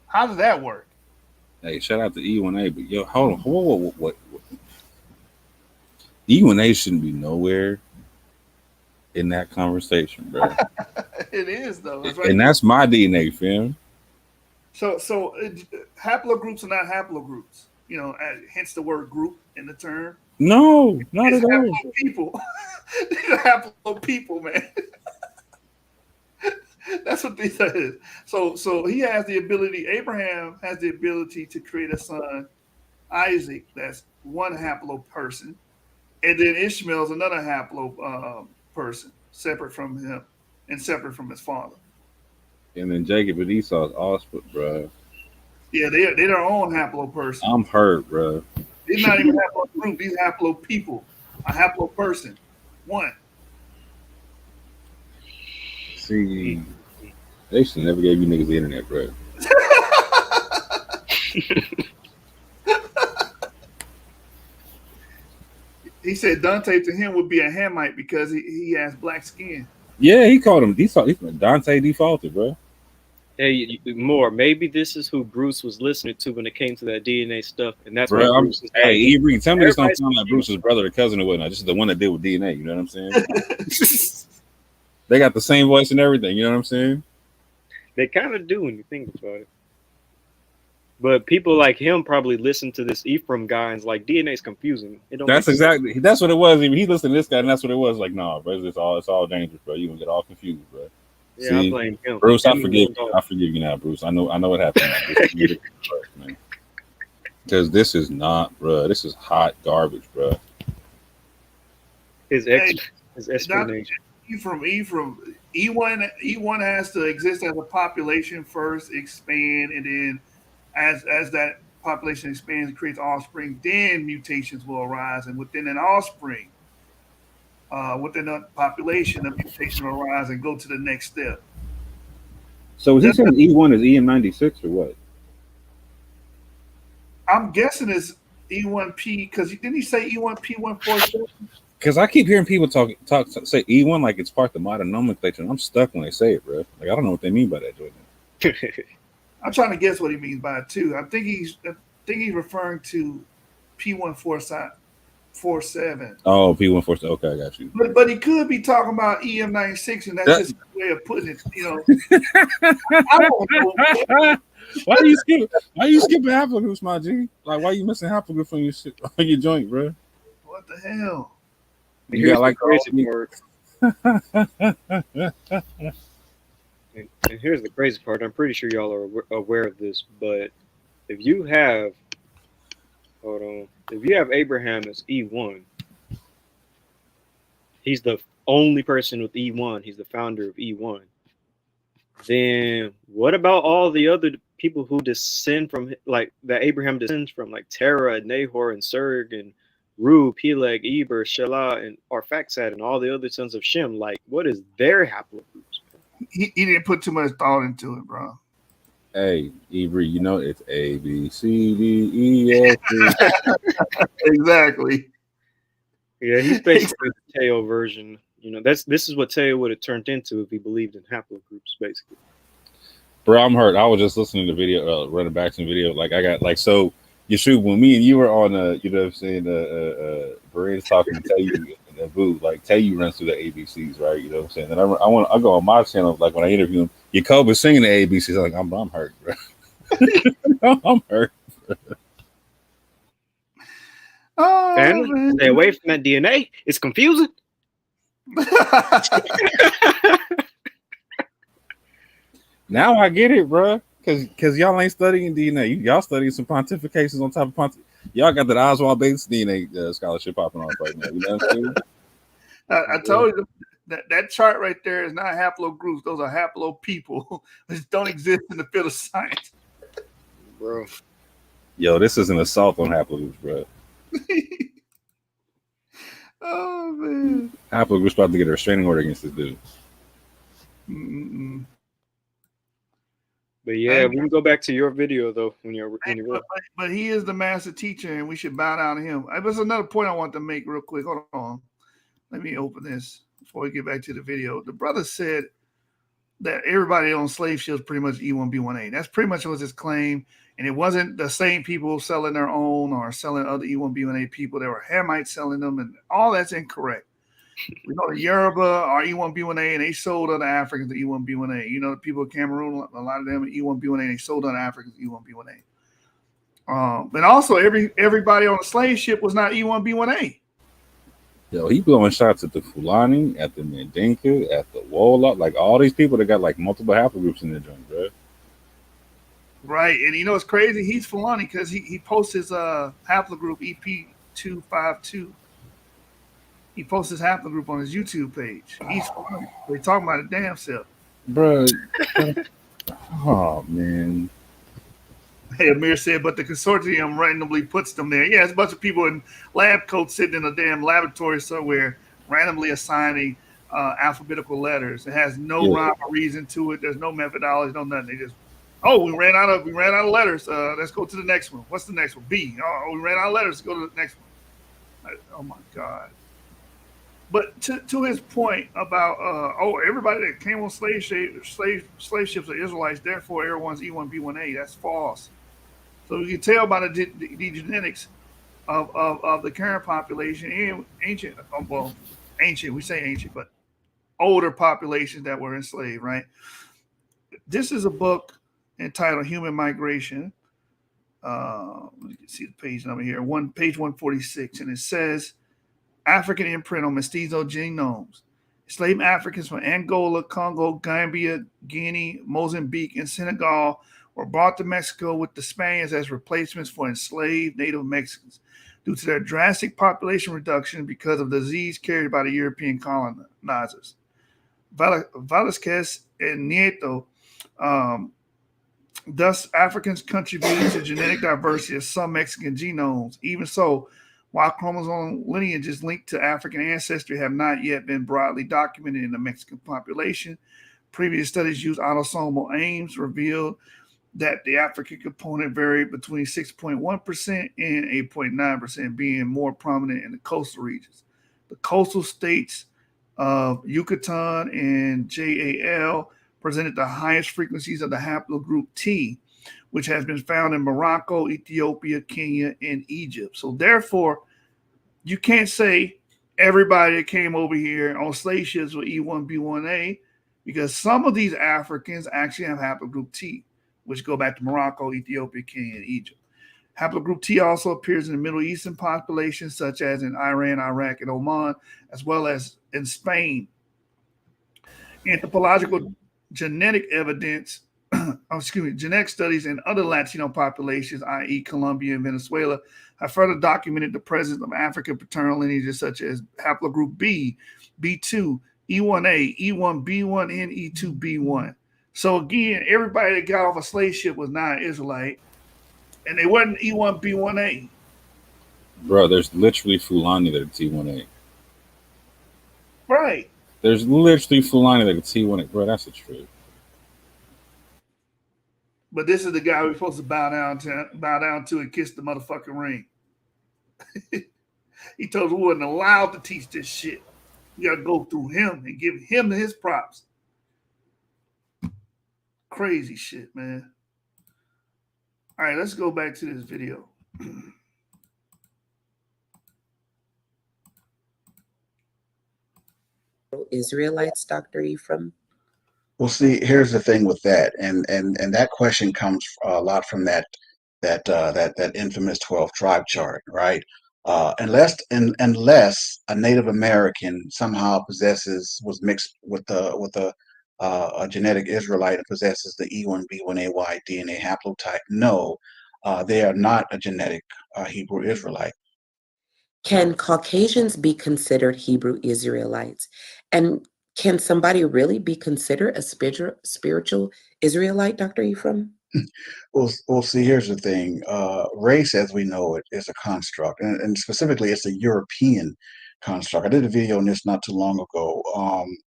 How does that work? Hey, shout out to E1A, but yo, hold on. What? E1A shouldn't be nowhere in that conversation, bro. It is though. And that's my DNA, fam. So haplogroups are not haplogroups. You know, hence the word group in the term. No, not at all. People. These are haplo people, man. That's what these is. So he has the ability. Abraham has the ability to create a son, Isaac. That's one haplo person. And then Ishmael is another haplo person, separate from him and separate from his father. And then Jacob and Esau is all split, bro. Yeah, they're their own haplo person. I'm hurt, bro. They're not even haplo group. These haplo people. A haplo person. One. See, they should never gave you niggas the internet, bro. He said Dante to him would be a Hamite because he has black skin. Yeah, he called him Dante defaulted, bro. hey, more. Maybe this is who Bruce was listening to when it came to that DNA stuff, and that's Bro, why Bruce is hey, like, Ebri, tell me this don't everybody's sound like Bruce's brother or cousin or whatnot. This is the one that did with DNA. You know what I'm saying? They got the same voice and everything. You know what I'm saying? They kind of do when you think about it. But people like him probably listen to this Ephraim guy and it's like, DNA's confusing. It don't That's make sense. exactly that's what it was. He listened to this guy, and that's what it was. Like, nah, bro, it's all dangerous, bro. You gonna get all confused, bro. Yeah, I blame him. Bruce. I Him forgive and you. I forgive you now, Bruce. I know what happened. Because this is not, bro. This is hot garbage, bro. His explanation. Ephraim, E1 has to exist as a population first, expand, and then as that population expands and creates offspring, then mutations will arise, and within an offspring, within a population, a mutation will arise and go to the next step. So is he saying E1 is EM96 or what? I'm guessing it's E1P because didn't he say E1P147? Because I keep hearing people say E1 like it's part of the modern nomenclature, and I'm stuck when they say it, bro. Like I don't know what they mean by that, Jordan. I'm trying to guess what he means by it too. I think he's referring to P147. Oh, P147. Okay, I got you. But he could be talking about EM96, and that's just a way of putting it. You know, I don't know. Why you skipping haplogroups, my G? Like, why you missing haplogroups on your joint, bro? What the hell? You got like crazy part. And here's the crazy part. I'm pretty sure y'all are aware of this, but if you have, if you have Abraham as E1, he's the only person with E1. He's the founder of E1. Then what about all the other people who descend from, like, that Abraham descends from, like Terah and Nahor and Serg and Ru, Peleg, Eber, Shelah, and Arphaxad, and all the other sons of Shem? Like, what is their haplogroups? He didn't put too much thought into it, bro. Hey, Ebri, you know it's A, B, C, D, E, F, G. Exactly. Yeah, he's basically the Teo version. You know, this is what Teo would have turned into if he believed in haplogroups, basically. Bro, I'm hurt. I was just listening to the video, running back some video. Like I got like so. Yeshua, when me and you were on, you know what I'm saying, Berean's talking to tell you the booth, like tell you runs through the ABCs, right? You know what I'm saying? And I go on my channel, like when I interview him, Jacob singing the ABCs. I'm like, I'm hurt, bro. I'm hurt. Oh, and man. stay away from that DNA. It's confusing. Now I get it, bro. Cause y'all ain't studying DNA. Y'all studying some pontifications on top of Y'all got that Oswald Bates DNA scholarship popping off right now. You know what I'm saying? I told you that chart right there is not haplogroups. Those are haplo people. They don't exist in the field of science. Bro. Yo, this is an assault on haplogroups, bro. Oh, man. Haplogroups about to get a restraining order against this dude. Mm-mm. But yeah, we can go back to your video though when you're but he is the master teacher, and we should bow down to him. There's another point I want to make real quick. Hold on, let me open this before we get back to the video. The brother said that everybody on slave ships pretty much E1B1A. That's pretty much was his claim, and it wasn't the same people selling their own or selling other E1B1A people. There were Hamites selling them, and all that's incorrect. We know the Yoruba are E1B1A, and they sold other Africans to E1B1A. You know, the people of Cameroon, a lot of them are E1B1A, and they sold other Africans to E1B1A. But also, everybody on the slave ship was not E1B1A. Yo, he blowing shots at the Fulani, at the Mandinka, at the Wola, like all these people that got like multiple haplogroups in their joint, bro. Right, and you know it's crazy. He's Fulani because he posts his haplogroup EP252. He posts his haplogroup on his YouTube page. He's Fulani. We're talking about a damn self. Bro. Oh, man. Hey, Amir said, but the consortium randomly puts them there. Yeah, it's a bunch of people in lab coats sitting in a damn laboratory somewhere, randomly assigning alphabetical letters. It has no rhyme or reason to it. There's no methodology, no nothing. They just, we ran out of letters. Let's go to the next one. What's the next one? B. Oh, we ran out of letters. Let's go to the next one. Oh my God. But to his point about everybody that came on slave ships are Israelites, therefore everyone's E1B1A. That's false. So you can tell by the genetics of the current population and ancient, we say ancient, but older populations that were enslaved, right? This is a book entitled Human Migration. Let me see the page number here, page 146, and it says, African imprint on mestizo genomes. Enslaved Africans from Angola, Congo, Gambia, Guinea, Mozambique, and Senegal were brought to Mexico with the Spaniards as replacements for enslaved native Mexicans due to their drastic population reduction because of disease carried by the European colonizers. Velasquez and Nieto Thus, Africans contribute to genetic diversity of some Mexican genomes. Even so, while chromosomal lineages linked to African ancestry have not yet been broadly documented in the Mexican population, previous studies used autosomal aims revealed that the African component varied between 6.1% and 8.9%, being more prominent in the coastal regions. The coastal states of Yucatan and JAL presented the highest frequencies of the haplogroup T, which has been found in Morocco, Ethiopia, Kenya, and Egypt. So therefore, you can't say everybody that came over here on slave ships with E1B1A, because some of these Africans actually have haplogroup T, which go back to Morocco, Ethiopia, Kenya, and Egypt. Haplogroup T also appears in the Middle Eastern populations, such as in Iran, Iraq, and Oman, as well as in Spain. Anthropological genetic evidence, genetic studies in other Latino populations, i.e., Colombia and Venezuela, have further documented the presence of African paternal lineages such as haplogroup B, B2, E1A, E1B1N, and E2B1. So again, everybody that got off a slave ship was not Israelite, and they wasn't E1B1A. Bro, there's literally Fulani that are T1A. Right. There's literally Fulani that are T1A. Bro, that's the truth. But this is the guy we're supposed to bow down to and kiss the motherfucking ring. He told us we wasn't allowed to teach this shit. You gotta go through him and give him his props. Crazy shit, man. All right, let's go back to this video. Israelites, Dr. Ephraim? Well, see, here's the thing with that, and that question comes a lot from that infamous 12 tribe chart, right? Unless a Native American somehow was mixed with a genetic Israelite and possesses the E1B1AY DNA haplotype, no, they are not a genetic Hebrew Israelite. Can Caucasians be considered Hebrew Israelites? And can somebody really be considered a spiritual Israelite, Dr. Ephraim? Well, see, here's the thing. Race, as we know it, is a construct, and specifically, it's a European construct. I did a video on this not too long ago.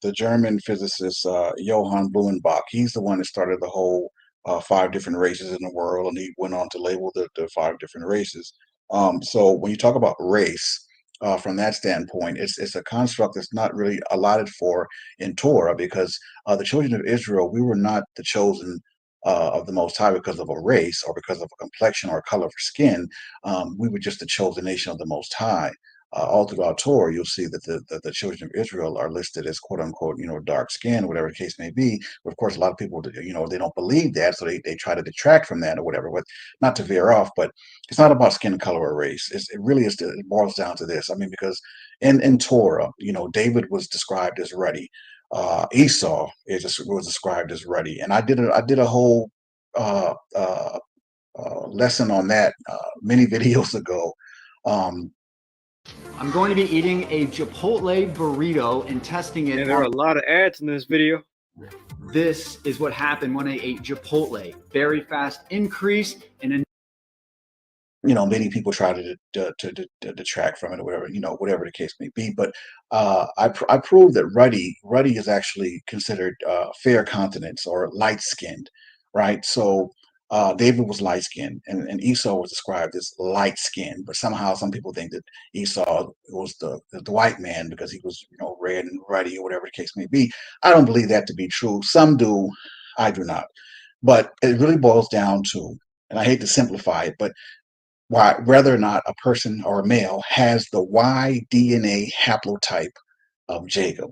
The German physicist Johann Blumenbach, he's the one that started the whole 5 different races in the world, and he went on to label the 5 different races. So when you talk about race, from that standpoint, it's a construct that's not really allotted for in Torah, because the children of Israel, we were not the chosen of the Most High because of a race or because of a complexion or a color of skin. We were just the chosen nation of the Most High. All throughout Torah, you'll see that the children of Israel are listed as "quote unquote" dark skin, whatever the case may be. But of course, a lot of people they don't believe that, so they try to detract from that or whatever. But not to veer off, but it's not about skin color or race. It really is. It boils down to this. I mean, because in Torah, David was described as ruddy. Esau was described as ruddy, and I did a whole lesson on that many videos ago. I'm going to be eating a Chipotle burrito and testing it. And there are a lot of ads in this video. This is what happened when I ate Chipotle. Very fast increase in a Many people try to detract from it or whatever, whatever the case may be. But I proved that ruddy is actually considered fair countenance or light skinned, right? So David was light skinned, and Esau was described as light skinned. But somehow some people think that Esau was the white man because he was red and ruddy or whatever the case may be. I don't believe that to be true. Some do, I do not. But it really boils down to, and I hate to simplify it, but whether or not a person or a male has the Y DNA haplotype of Jacob.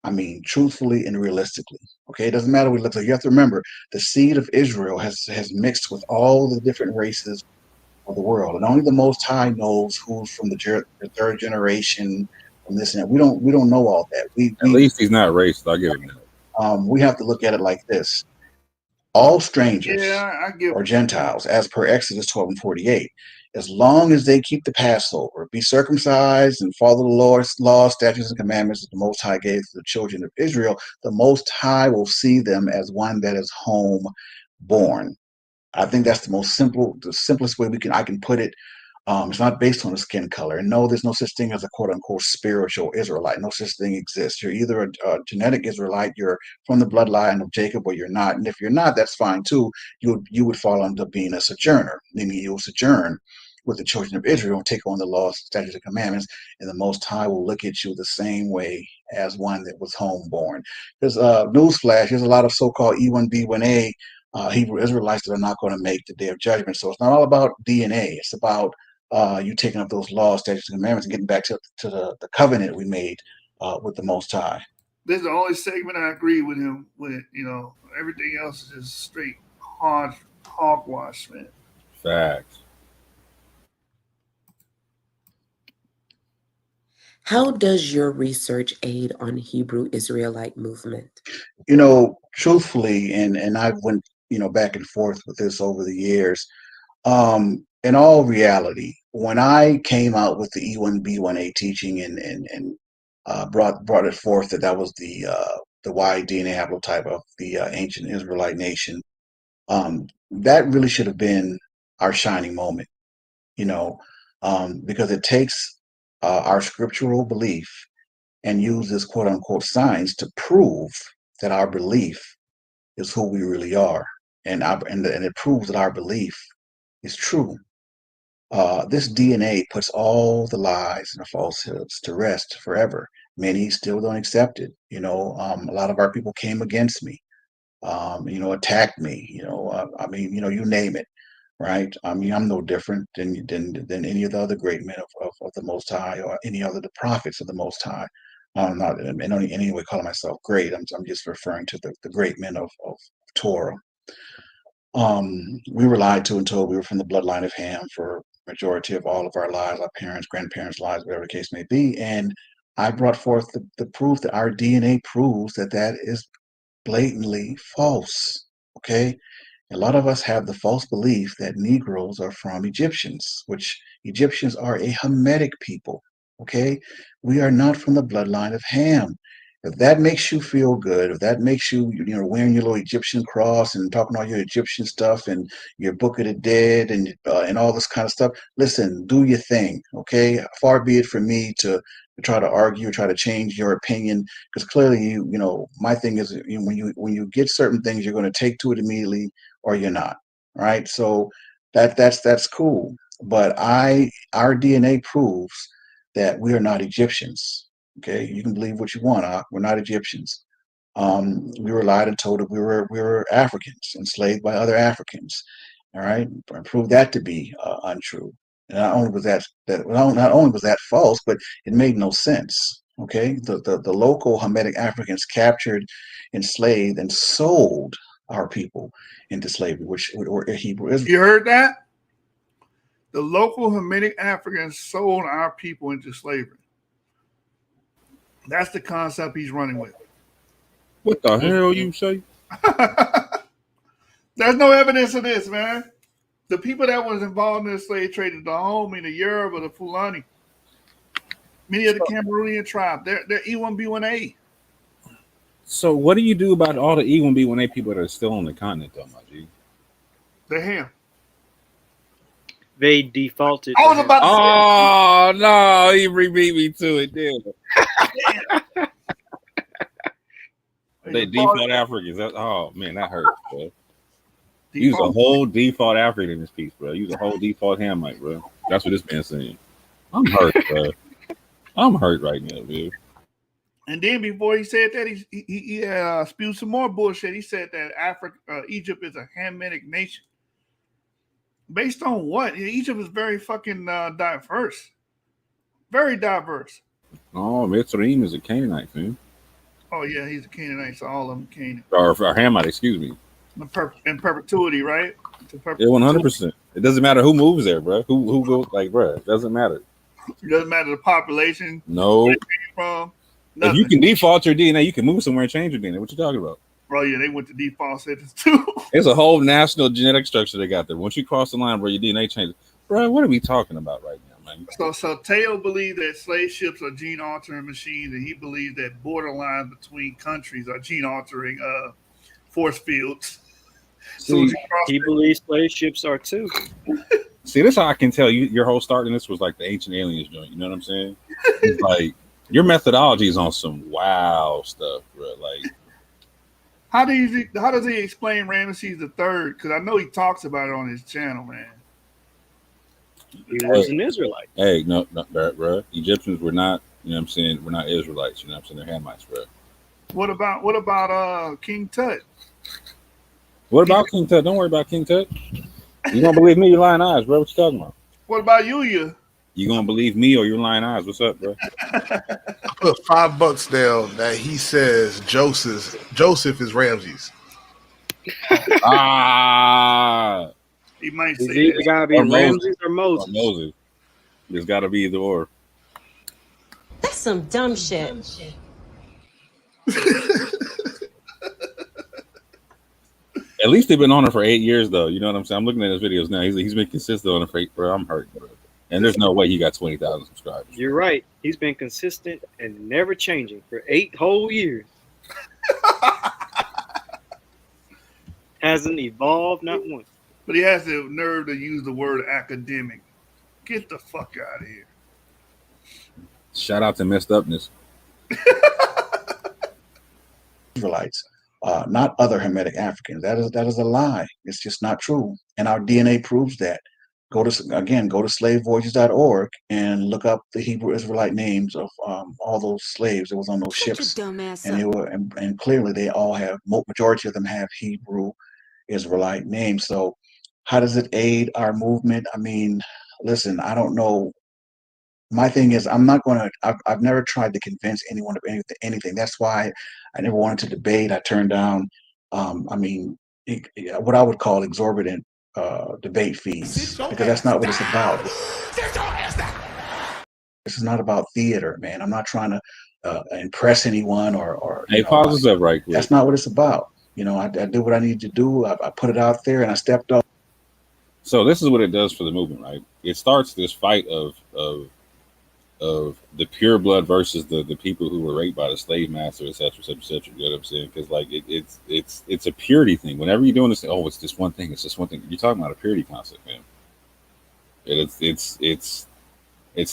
I mean, truthfully and realistically. Okay, it doesn't matter what it looks like. You have to remember the seed of Israel has mixed with all the different races of the world, and only the Most High knows who's from the third generation, from this and that. We don't know all that. At least he's not racist. I'll give him that. We have to look at it like this. All strangers or it. Gentiles, as per Exodus 12 and 48, as long as they keep the Passover, be circumcised, and follow the Lord's laws, statutes, and commandments that the Most High gave to the children of Israel, the Most High will see them as one that is home born. I think that's the simplest way I can put it. It's not based on a skin color. And no, there's no such thing as a quote unquote spiritual Israelite. No such thing exists. You're either a genetic Israelite, you're from the bloodline of Jacob, or you're not. And if you're not, that's fine too. You would fall under being a sojourner, meaning you will sojourn with the children of Israel and take on the laws, statutes, and commandments, and the Most High will look at you the same way as one that was homeborn. There's newsflash. There's a lot of so-called E1B1A Hebrew Israelites that are not going to make the day of judgment. So it's not all about DNA. It's about you taking up those laws, statutes, and commandments, and getting back to the covenant we made with the Most High. This is the only segment I agree with him with. Everything else is just straight hogwash, man. Facts. How does your research aid on Hebrew Israelite movement? Truthfully, and I've went back and forth with this over the years. In all reality, when I came out with the E1B1A teaching and brought it forth that was the Y DNA haplotype of the ancient Israelite nation, that really should have been our shining moment, because it takes our scriptural belief and uses quote unquote science to prove that our belief is who we really are, and it proves that our belief is true. This DNA puts all the lies and the falsehoods to rest forever. Many still don't accept it. A lot of our people came against me, attacked me. You name it, right? I mean, I'm no different than any of the other great men of the Most High, or any other the prophets of the Most High. I'm not in any way calling myself great. I'm just referring to the great men of Torah. We were lied to and told we were from the bloodline of Ham for majority of all of our lives, our parents, grandparents' lives, whatever the case may be. And I brought forth the proof that our DNA proves that is blatantly false. Okay. A lot of us have the false belief that Negroes are from Egyptians, which Egyptians are a Hamitic people. Okay. We are not from the bloodline of Ham. If that makes you feel good, if that makes you, wearing your little Egyptian cross and talking all your Egyptian stuff and your Book of the Dead and all this kind of stuff, listen, do your thing, okay? Far be it from me to try to argue, try to change your opinion, because clearly, my thing is, when you get certain things, you're going to take to it immediately, or you're not, right? So that's cool, but our DNA proves that we are not Egyptians. Okay, you can believe what you want. We're not Egyptians. We were lied and told that we were Africans, enslaved by other Africans. All right, and proved that to be untrue. And not only was that false, but it made no sense. Okay, the local Hamitic Africans captured, enslaved, and sold our people into slavery, which were Hebrew Israelites. You heard that? The local Hamitic Africans sold our people into slavery. That's the concept he's running with. What the hell you say? There's no evidence of this, man. The people that was involved in the slave trade, the Dahomey, the Yoruba, the Fulani, many of the Cameroonian tribe, they're E1B1A. So what do you do about all the E1B1A people that are still on the continent, though, my G? They're Ham. They defaulted. I was about to say. Oh no, he beat me to it, dude. They default Africans. Oh man, that hurts, bro. Use a whole default African in this piece, bro. Use a whole default Hamite, bro. That's what this man's saying. I'm hurt, bro. I'm hurt right now, dude. And then before he said that, he spewed some more bullshit. He said that Egypt is a Hamitic nation. Based on what? Egypt is very fucking diverse. Very diverse. Oh, Ephraim is a Canaanite, man. Oh, yeah, he's a Canaanite, so all of them Canaan. Or Hamite, excuse me. In perpetuity, right? Yeah, 100%. It doesn't matter who moves there, bro. Who goes, bro, it doesn't matter. It doesn't matter the population. No. Where they came from. If you can default your DNA, you can move somewhere and change your DNA. What you talking about? Bro, yeah, they went to default settings too. It's a whole national genetic structure they got there. Once you cross the line, bro, your DNA changes. Bro, what are we talking about right now, man? So Teo believed that slave ships are gene altering machines, and he believes that borderlines between countries are gene altering force fields. See, he believes slave ships are too. See, this is how I can tell you your whole start in this was like the ancient aliens joint. You know what I'm saying? It's like your methodology is on some wow stuff, bro. Like, how does he explain Ramesses the Third? Because I know he talks about it on his channel, man. He was an Israelite. Hey, no, bro. Egyptians were not. You know what I'm saying? We're not Israelites. You know what I'm saying? They're Hamites, bro. What about King Tut? What about King Tut? Don't worry about King Tut. You gonna believe me? You're lying eyes, bro. What you talking about? What about Yuya? You gonna believe me or you're lying eyes? What's up, bro? I put $5 down that he says Joseph is Ramses. He might It's say either that. gotta be Ramses or Moses. Moses. There's gotta be either or. That's some dumb shit. At least they've been on it for 8 years, though. You know what I'm saying? I'm looking at his videos now. He's been consistent on it for 8, bro. I'm hurt, bro. And there's no way he got 20,000 subscribers. You're right. He's been consistent and never changing for 8 whole years. Hasn't evolved not once. But he has the nerve to use the word academic. Get the fuck out of here. Shout out to messed upness. Israelites, not other Hamitic Africans. That is a lie. It's just not true, and our DNA proves that. Go to slavevoyages.org and look up the Hebrew Israelite names of all those slaves that was on those ships, and they were and clearly they all have majority of them have Hebrew Israelite names. So how does it aid our movement? I mean, listen, I don't know. My thing is, I'm not going to. I've never tried to convince anyone of anything. That's why I never wanted to debate. I turned down. What I would call exorbitant debate fees, because that's not what it's about. This is not about theater, man. I'm not trying to impress anyone or. Hey, pause this up right quick. That's not what it's about. You know, I did what I needed to do. I put it out there and I stepped up. So this is what it does for the movement, right? It starts this fight of the pure blood versus the people who were raped by the slave master, et cetera, et cetera, et cetera. You know what I'm saying? Because like it's a purity thing. Whenever you're doing this, oh, it's this one thing. It's this one thing. You're talking about a purity concept, man. It's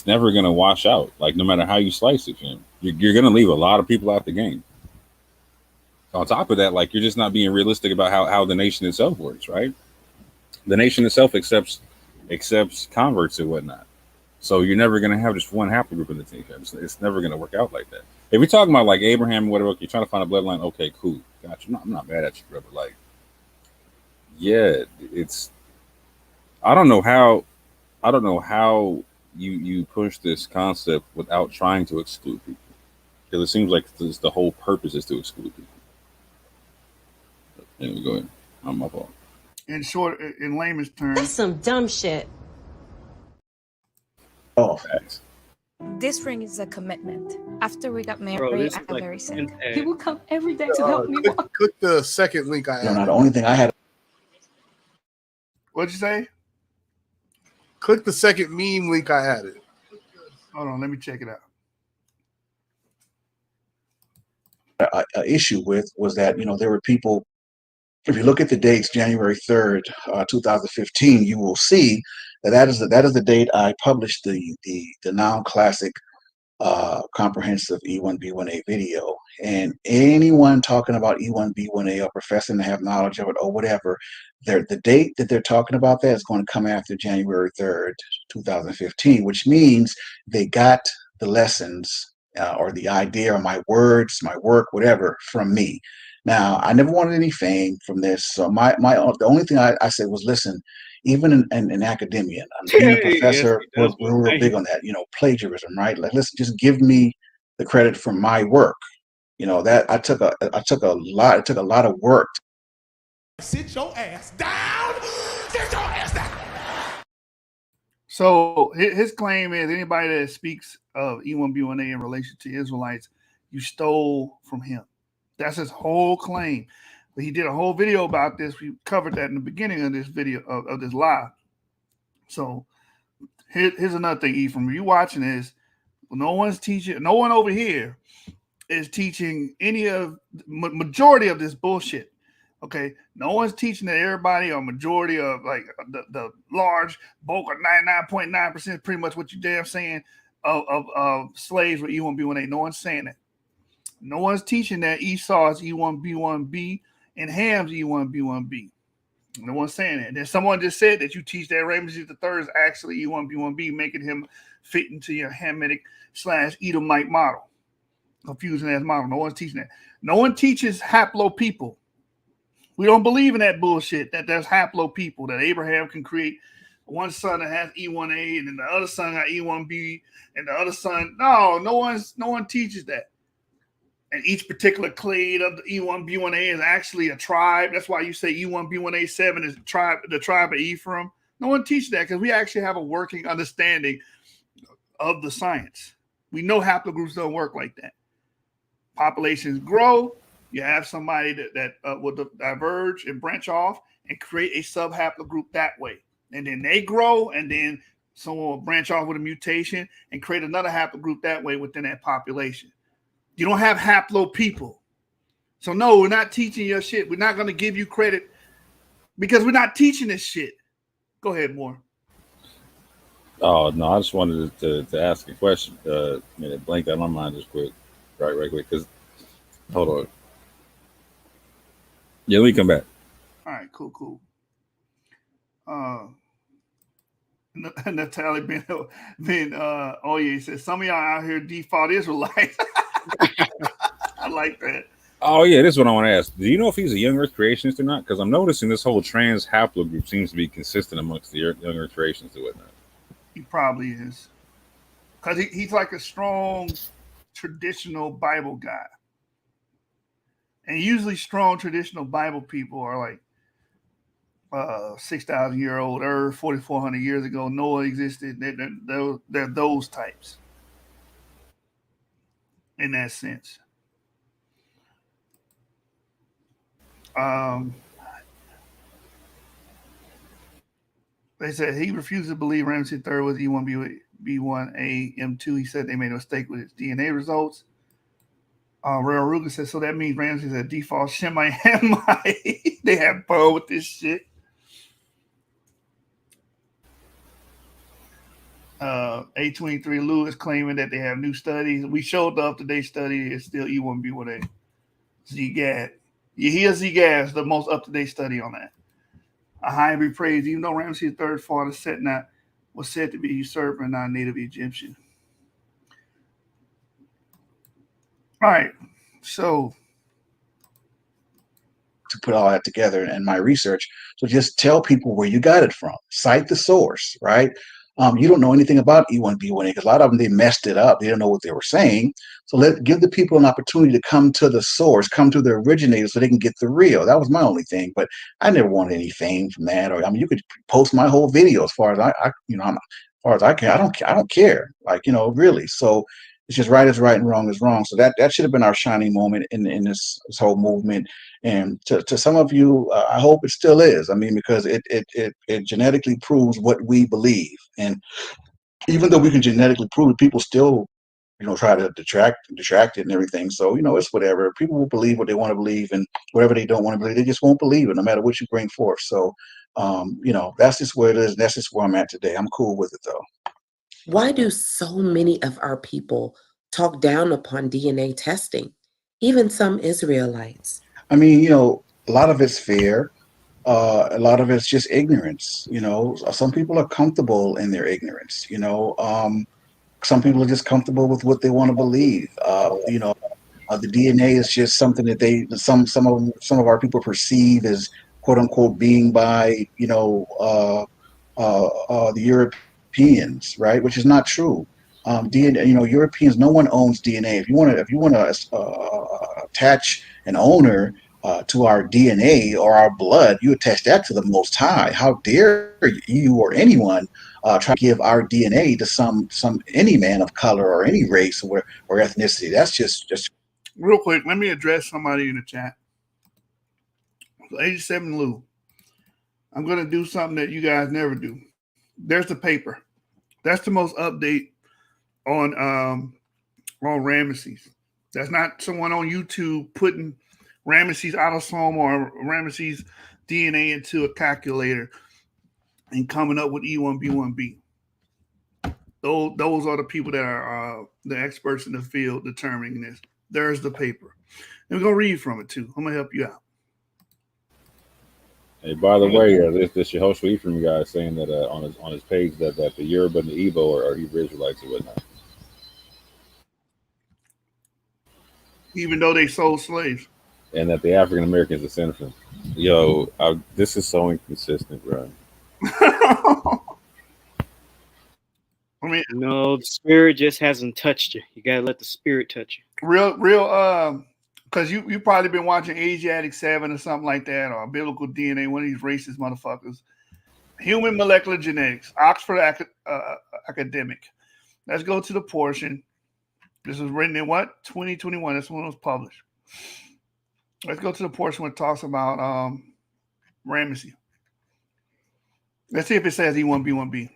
never gonna wash out. Like no matter how you slice it, man, you're gonna leave a lot of people out the game. On top of that, like you're just not being realistic about how the nation itself works, right? The nation itself accepts converts and whatnot. So you're never going to have just one haplogroup in the team. It's never going to work out like that. If you're talking about like Abraham or whatever, you're trying to find a bloodline. Okay, cool, gotcha. I'm not mad at you, bro. But like, yeah, I don't know how you push this concept without trying to exclude people, because it seems like the whole purpose is to exclude people. Anyway, go ahead. I'm my fault. In layman's terms, That's some dumb shit. Oh, facts. This ring is a commitment. After we got married, Bro, this I is got like very sick. an ad. He will come every day to help me walk. Click the second link I You know, added. the only thing I had. What'd you say? Click the second meme link I added. Hold on, let me check it out. A issue with was that, you know, there were people. If you look at the dates, January 3rd, 2015, you will see that is the date I published the now classic comprehensive E1B1A video. And anyone talking about E1B1A or professing to have knowledge of it or whatever, the date that they're talking about that is going to come after January 3rd, 2015, which means they got the lessons or the idea or my words, my work, whatever, from me. Now, I never wanted any fame from this. So the only thing I said was, listen, even in academia, being a professor, we're big on that, you know, plagiarism, right? Like, listen, just give me the credit for my work. You know, that it took a lot of work. Sit your ass down. Sit your ass down. So his claim is anybody that speaks of E1B1A in relation to Israelites, you stole from him. That's his whole claim. But he did a whole video about this. We covered that in the beginning of this video of this live. So here's another thing, Ephraim. If you're watching this, no one's teaching. No one over here is teaching any of majority of this bullshit. Okay, no one's teaching that everybody or majority of like the large bulk of 99.9% pretty much what you damn saying of slaves with E1B1A. No one's saying that. No one's teaching that Esau is E1B1B and Ham's E1B1B. No one's saying that. Then someone just said that you teach that Ramesses III is actually E1B1B, making him fit into your Hamitic / Edomite model, confusing ass model. No one's teaching that. No one teaches haplo people. We don't believe in that bullshit that there's haplo people, that Abraham can create one son that has E1A and then the other son got E1B and the other son. No one teaches that. And each particular clade of the E1B1A is actually a tribe. That's why you say E1B1A7 is the tribe of Ephraim. No one teaches that because we actually have a working understanding of the science. We know haplogroups don't work like that. Populations grow. You have somebody that will diverge and branch off and create a subhaplogroup that way. And then they grow, and then someone will branch off with a mutation and create another haplogroup that way within that population. You don't have haplo people. So no, we're not teaching your shit. We're not going to give you credit because we're not teaching this shit. Go ahead, Moore. Oh, no, I just wanted to ask a question. It blanked out my mind just quick. Right quick. Because, hold on. Yeah, let me come back. All right, cool. Natalie Ben says some of y'all out here default Israelites. I like that. Oh yeah, this is what I want to ask. Do you know if he's a young Earth creationist or not? Because I'm noticing this whole trans haplogroup seems to be consistent amongst the young Earth creationists and whatnot. He probably is, because he's like a strong traditional Bible guy, and usually strong traditional Bible people are like 6,000-year-old Earth, 4,400 years ago, Noah existed. They're those types in that sense. They said he refused to believe Ramesses III was E1B1A M2. He said they made a mistake with his DNA results. Real Ruger said, so that means Ramesses is a default Shemite Hamite. They have fun with this shit. A23 Lewis claiming that they have new studies. We showed the up-to-date study. It's still E1B1A. Z-Gad. You hear Z-Gad, the most up-to-date study on that. A high be praised, even though Ramesses III father Setnat was said to be usurper and not native Egyptian. All right, so to put all that together in my research. So just tell people where you got it from. Cite the source, right? You don't know anything about E1B1A because a lot of them, they messed it up. They don't know what they were saying. So give the people an opportunity to come to the source, come to the originator so they can get the real. That was my only thing, but I never wanted any fame from that. Or, I mean, you could post my whole video as far as as far as I can. I don't care, really. So it's just right is right and wrong is wrong. So that should have been our shining moment in this whole movement. And to some of you, I hope it still is. I mean, because it genetically proves what we believe. And even though we can genetically prove it, people still, try to detract it and everything. So, it's whatever. People will believe what they want to believe, and whatever they don't want to believe, they just won't believe it, no matter what you bring forth. So, that's just where it is. That's just where I'm at today. I'm cool with it, though. Why do so many of our people talk down upon DNA testing, even some Israelites? I mean, a lot of it's fear. A lot of it's just ignorance. Some people are comfortable in their ignorance. Some people are just comfortable with what they want to believe. The DNA is just something that some of our people perceive as quote unquote being by the Europeans, right? Which is not true. DNA, Europeans, no one owns DNA. If you want to attach an owner to our DNA or our blood, you attach that to the Most High. How dare you or anyone try to give our DNA to any man of color or any race or ethnicity? That's just real quick. Let me address somebody in the chat. So 87 Lou, I'm going to do something that you guys never do. There's the paper. That's the most update on Ramesses. That's not someone on YouTube putting Ramesses autosome or Ramesses DNA into a calculator and coming up with E1B1B. Those are the people that are the experts in the field determining this. There's the paper. And we're going to read from it too. I'm going to help you out. Hey, by the way, this Yehoshua Ephraim guy is saying that on his page that the Yoruba and the Igbo are Hebrew Israelites or whatnot. Even though they sold slaves. And that the African Americans descend from. Yo, this is so inconsistent, bro. I mean, no, the spirit just hasn't touched you. You gotta let the spirit touch you. Real, because you probably been watching Asiatic 7 or something like that, or Biblical DNA, one of these racist motherfuckers. Human Molecular Genetics, Oxford Academic. Let's go to the portion. This was written in what? 2021. That's when it was published. Let's go to the portion where it talks about Ramesses. Let's see if it says E1B1B.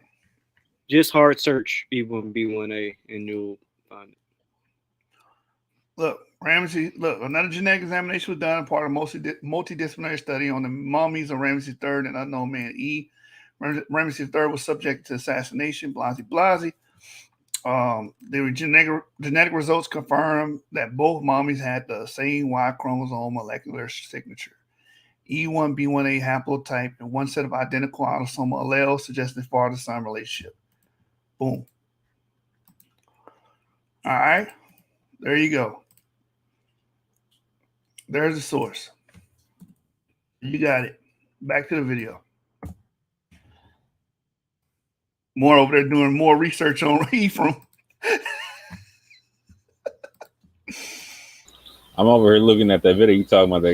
Just hard search E1B1A and you'll find it. Look, Ramesses, another genetic examination was done, part of a multidisciplinary study on the mummies of Ramesses III and unknown man E. Ramesses III was subject to assassination, blase. The genetic results confirmed that both mummies had the same Y chromosome molecular signature. E1B1A haplotype and one set of identical autosomal alleles suggesting father-son relationship. Boom. All right. There you go. There's the source. You got it. Back to the video. More over there doing more research on Ephraim. I'm over here looking at that video. You talking about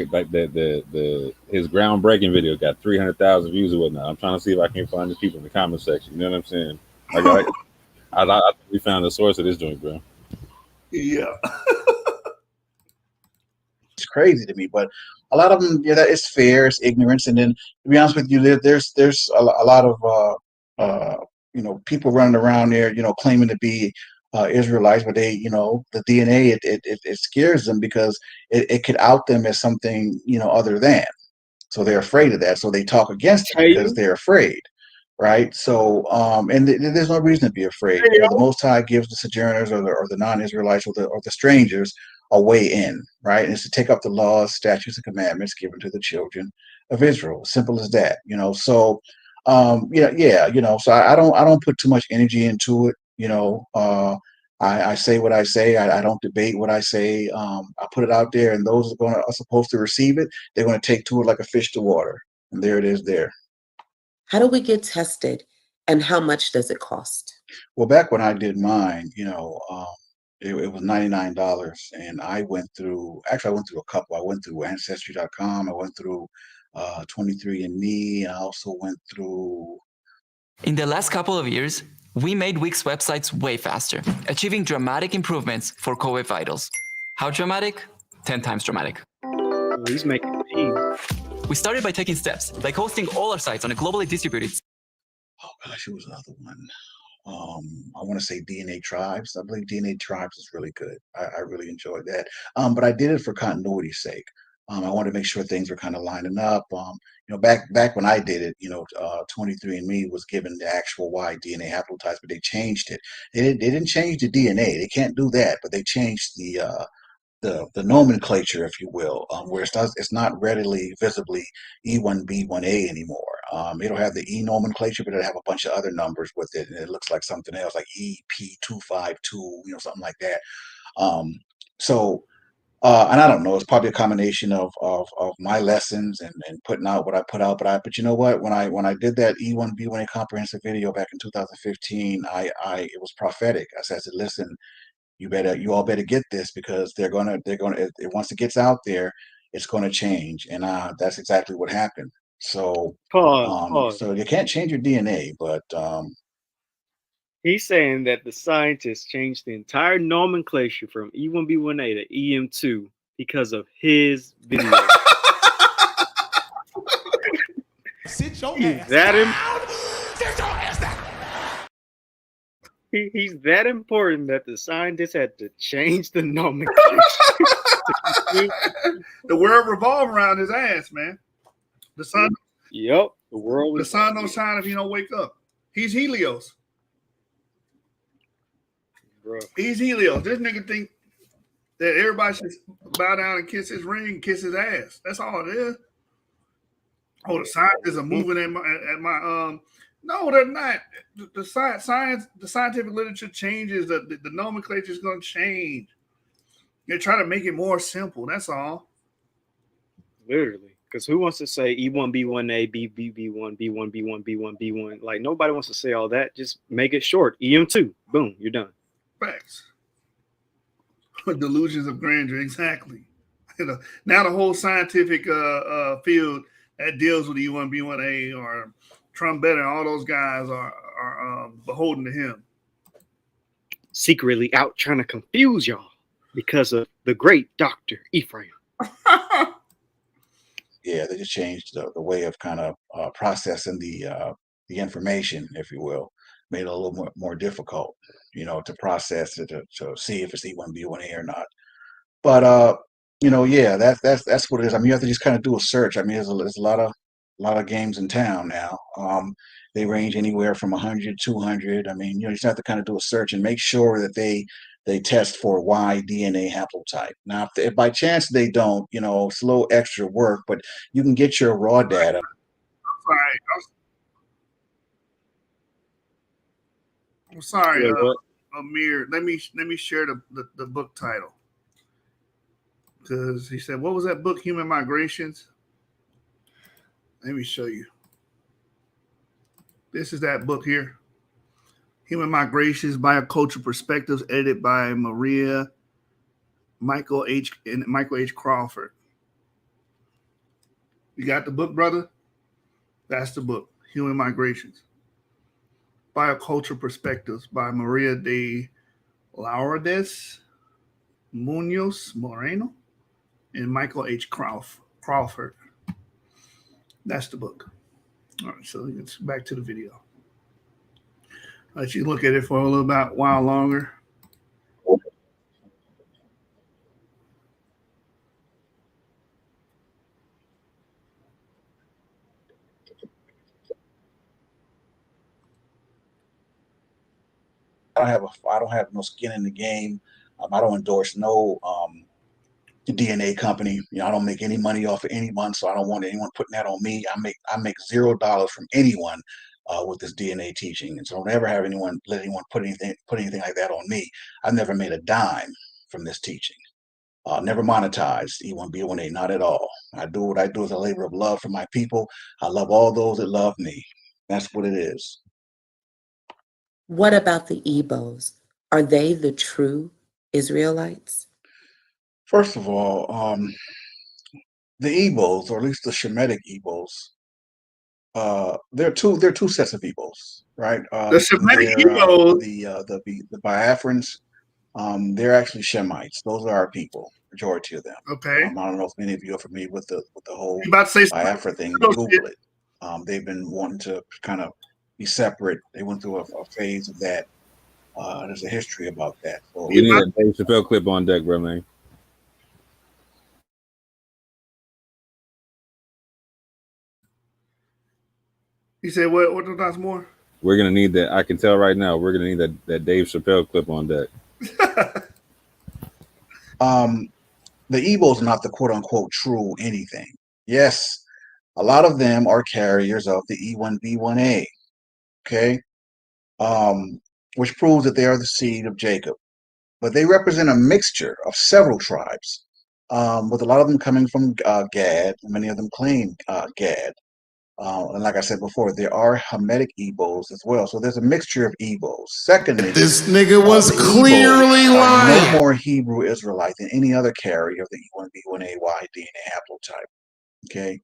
his groundbreaking video got 300,000 views or whatnot. I'm trying to see if I can find the people in the comment section. You know what I'm saying? I think we found the source of this joint, bro. Yeah. It's crazy to me, but a lot of them, that it's fear, it's ignorance, and then to be honest with you, there's a lot of people running around there, claiming to be Israelites, but they, the DNA, it scares them because it could out them as something, other than. So they're afraid of that. So they talk against it because they're afraid. Right. So, and there's no reason to be afraid. The Most High gives the sojourners or the non-Israelites or the strangers a way in, right? And it's to take up the laws, statutes, and commandments given to the children of Israel. Simple as that, So, so I don't put too much energy into it. I say what I say. I don't debate what I say. I put it out there, and those are supposed to receive it. They're going to take to it like a fish to water, and there it is. There. How do we get tested, and how much does it cost? Well, back when I did mine, it was $99, and I went through a couple. I went through Ancestry.com. I went through 23andMe. I also went through. In the last couple of years, we made Wix websites way faster, achieving dramatic improvements for COVID vitals. How dramatic? 10 times dramatic. He's making pain. We started by taking steps, like hosting all our sites on a globally distributed. Oh gosh, it was another one. I want to say DNA Tribes. I believe DNA Tribes is really good. I really enjoyed that. But I did it for continuity's sake. I wanted to make sure things were kind of lining up. Back when I did it, 23andMe was given the actual Y DNA haplotypes, but they changed it. They didn't change the DNA. They can't do that, but they changed the nomenclature, if you will, where it's not readily visibly E1B1A anymore. It'll have the E nomenclature, but it'll have a bunch of other numbers with it, and it looks like something else, like EP252, something like that. And I don't know, it's probably a combination of my lessons and putting out what I put out. But you know what? When I did that E1B1A comprehensive video back in 2015, it was prophetic. I said, listen, you all better get this, because they're gonna once it gets out there, it's gonna change, and that's exactly what happened. So Pause. So you can't change your DNA, but he's saying that the scientists changed the entire nomenclature from E1B1A to EM2 because of his video. Sit your He's ass that down. Sit your ass down. He's that important that the scientists had to change the nomenclature. The world revolves around his ass, man. The sun. Yep. The sun don't shine if you don't wake up. He's Helios. Bro. He's Helios. This nigga think that everybody should bow down and kiss his ring, kiss his ass. That's all it is. Oh, the scientists are moving at my no, they're not. The science, the scientific literature changes. The nomenclature is going to change. They're trying to make it more simple. That's all. Literally, because who wants to say E1B1A, B1B1, B1B1, B1B1? Like nobody wants to say all that. Just make it short. EM2. Boom, you're done. Facts. Delusions of grandeur, exactly. Now the whole scientific field that deals with E1B1A or Trombetta and all those guys are beholden to him. Secretly out trying to confuse y'all because of the great Dr. Ephraim. Yeah, they just changed the way of kind of processing the information, if you will, made it a little more difficult, to process it to see if it's E1B1A or not. But yeah, that's what it is. I mean, you have to just kind of do a search. I mean, there's a lot of games in town now. They range anywhere from 100, 200. I mean, you just have to kind of do a search and make sure that they test for Y DNA haplotype. Now, if by chance they don't, it's a little extra work, but you can get your raw data. I'm sorry, Amir. Let me share the book title. Because he said, what was that book, Human Migrations? Let me show you. This is that book here. Human Migrations, Biocultural Perspectives, edited by Michael H. Crawford. You got the book, brother? That's the book, Human Migrations. Biocultural Perspectives by Maria de Lourdes Munoz Moreno and Michael H. Crawford. That's the book. All right, so let's back to the video. I'll let you look at it for a little while longer. I don't have no skin in the game. I don't endorse no DNA company. I don't make any money off of anyone, so I don't want anyone putting that on me. I make $0 from anyone with this DNA teaching, and so don't ever have let anyone put anything like that on me. I've never made a dime from this teaching. Never monetized E1B1A, not at all. I do what I do as a labor of love for my people. I love all those that love me. That's what it is. What about the Igbos? Are they the true Israelites? First of all, the Igbos, or at least the Shemitic Igbos, there are two sets of Igbos, right? The Shemitic Igbos, the Biafrans, they're actually Shemites. Those are our people, majority of them. Okay. I don't know if many of you are familiar with the whole Biafra thing. Google it. They've been wanting to kind of be separate. They went through a phase of that. There's a history about that. So, we need a Dave Chappelle clip on deck, bro, man. You said what does more? We're gonna need that. I can tell right now. We're gonna need that Dave Chappelle clip on deck. The Igbos are not the quote unquote true anything. Yes, a lot of them are carriers of the E1B1A. Okay, which proves that they are the seed of Jacob. But they represent a mixture of several tribes, with a lot of them coming from Gad. Many of them claim Gad. And like I said before, there are Hamitic Igbos as well. So there's a mixture of Igbos. Secondly, this nigga was clearly no lying. more Hebrew Israelite than any other carrier of the E1B1A Y DNA haplotype. Okay.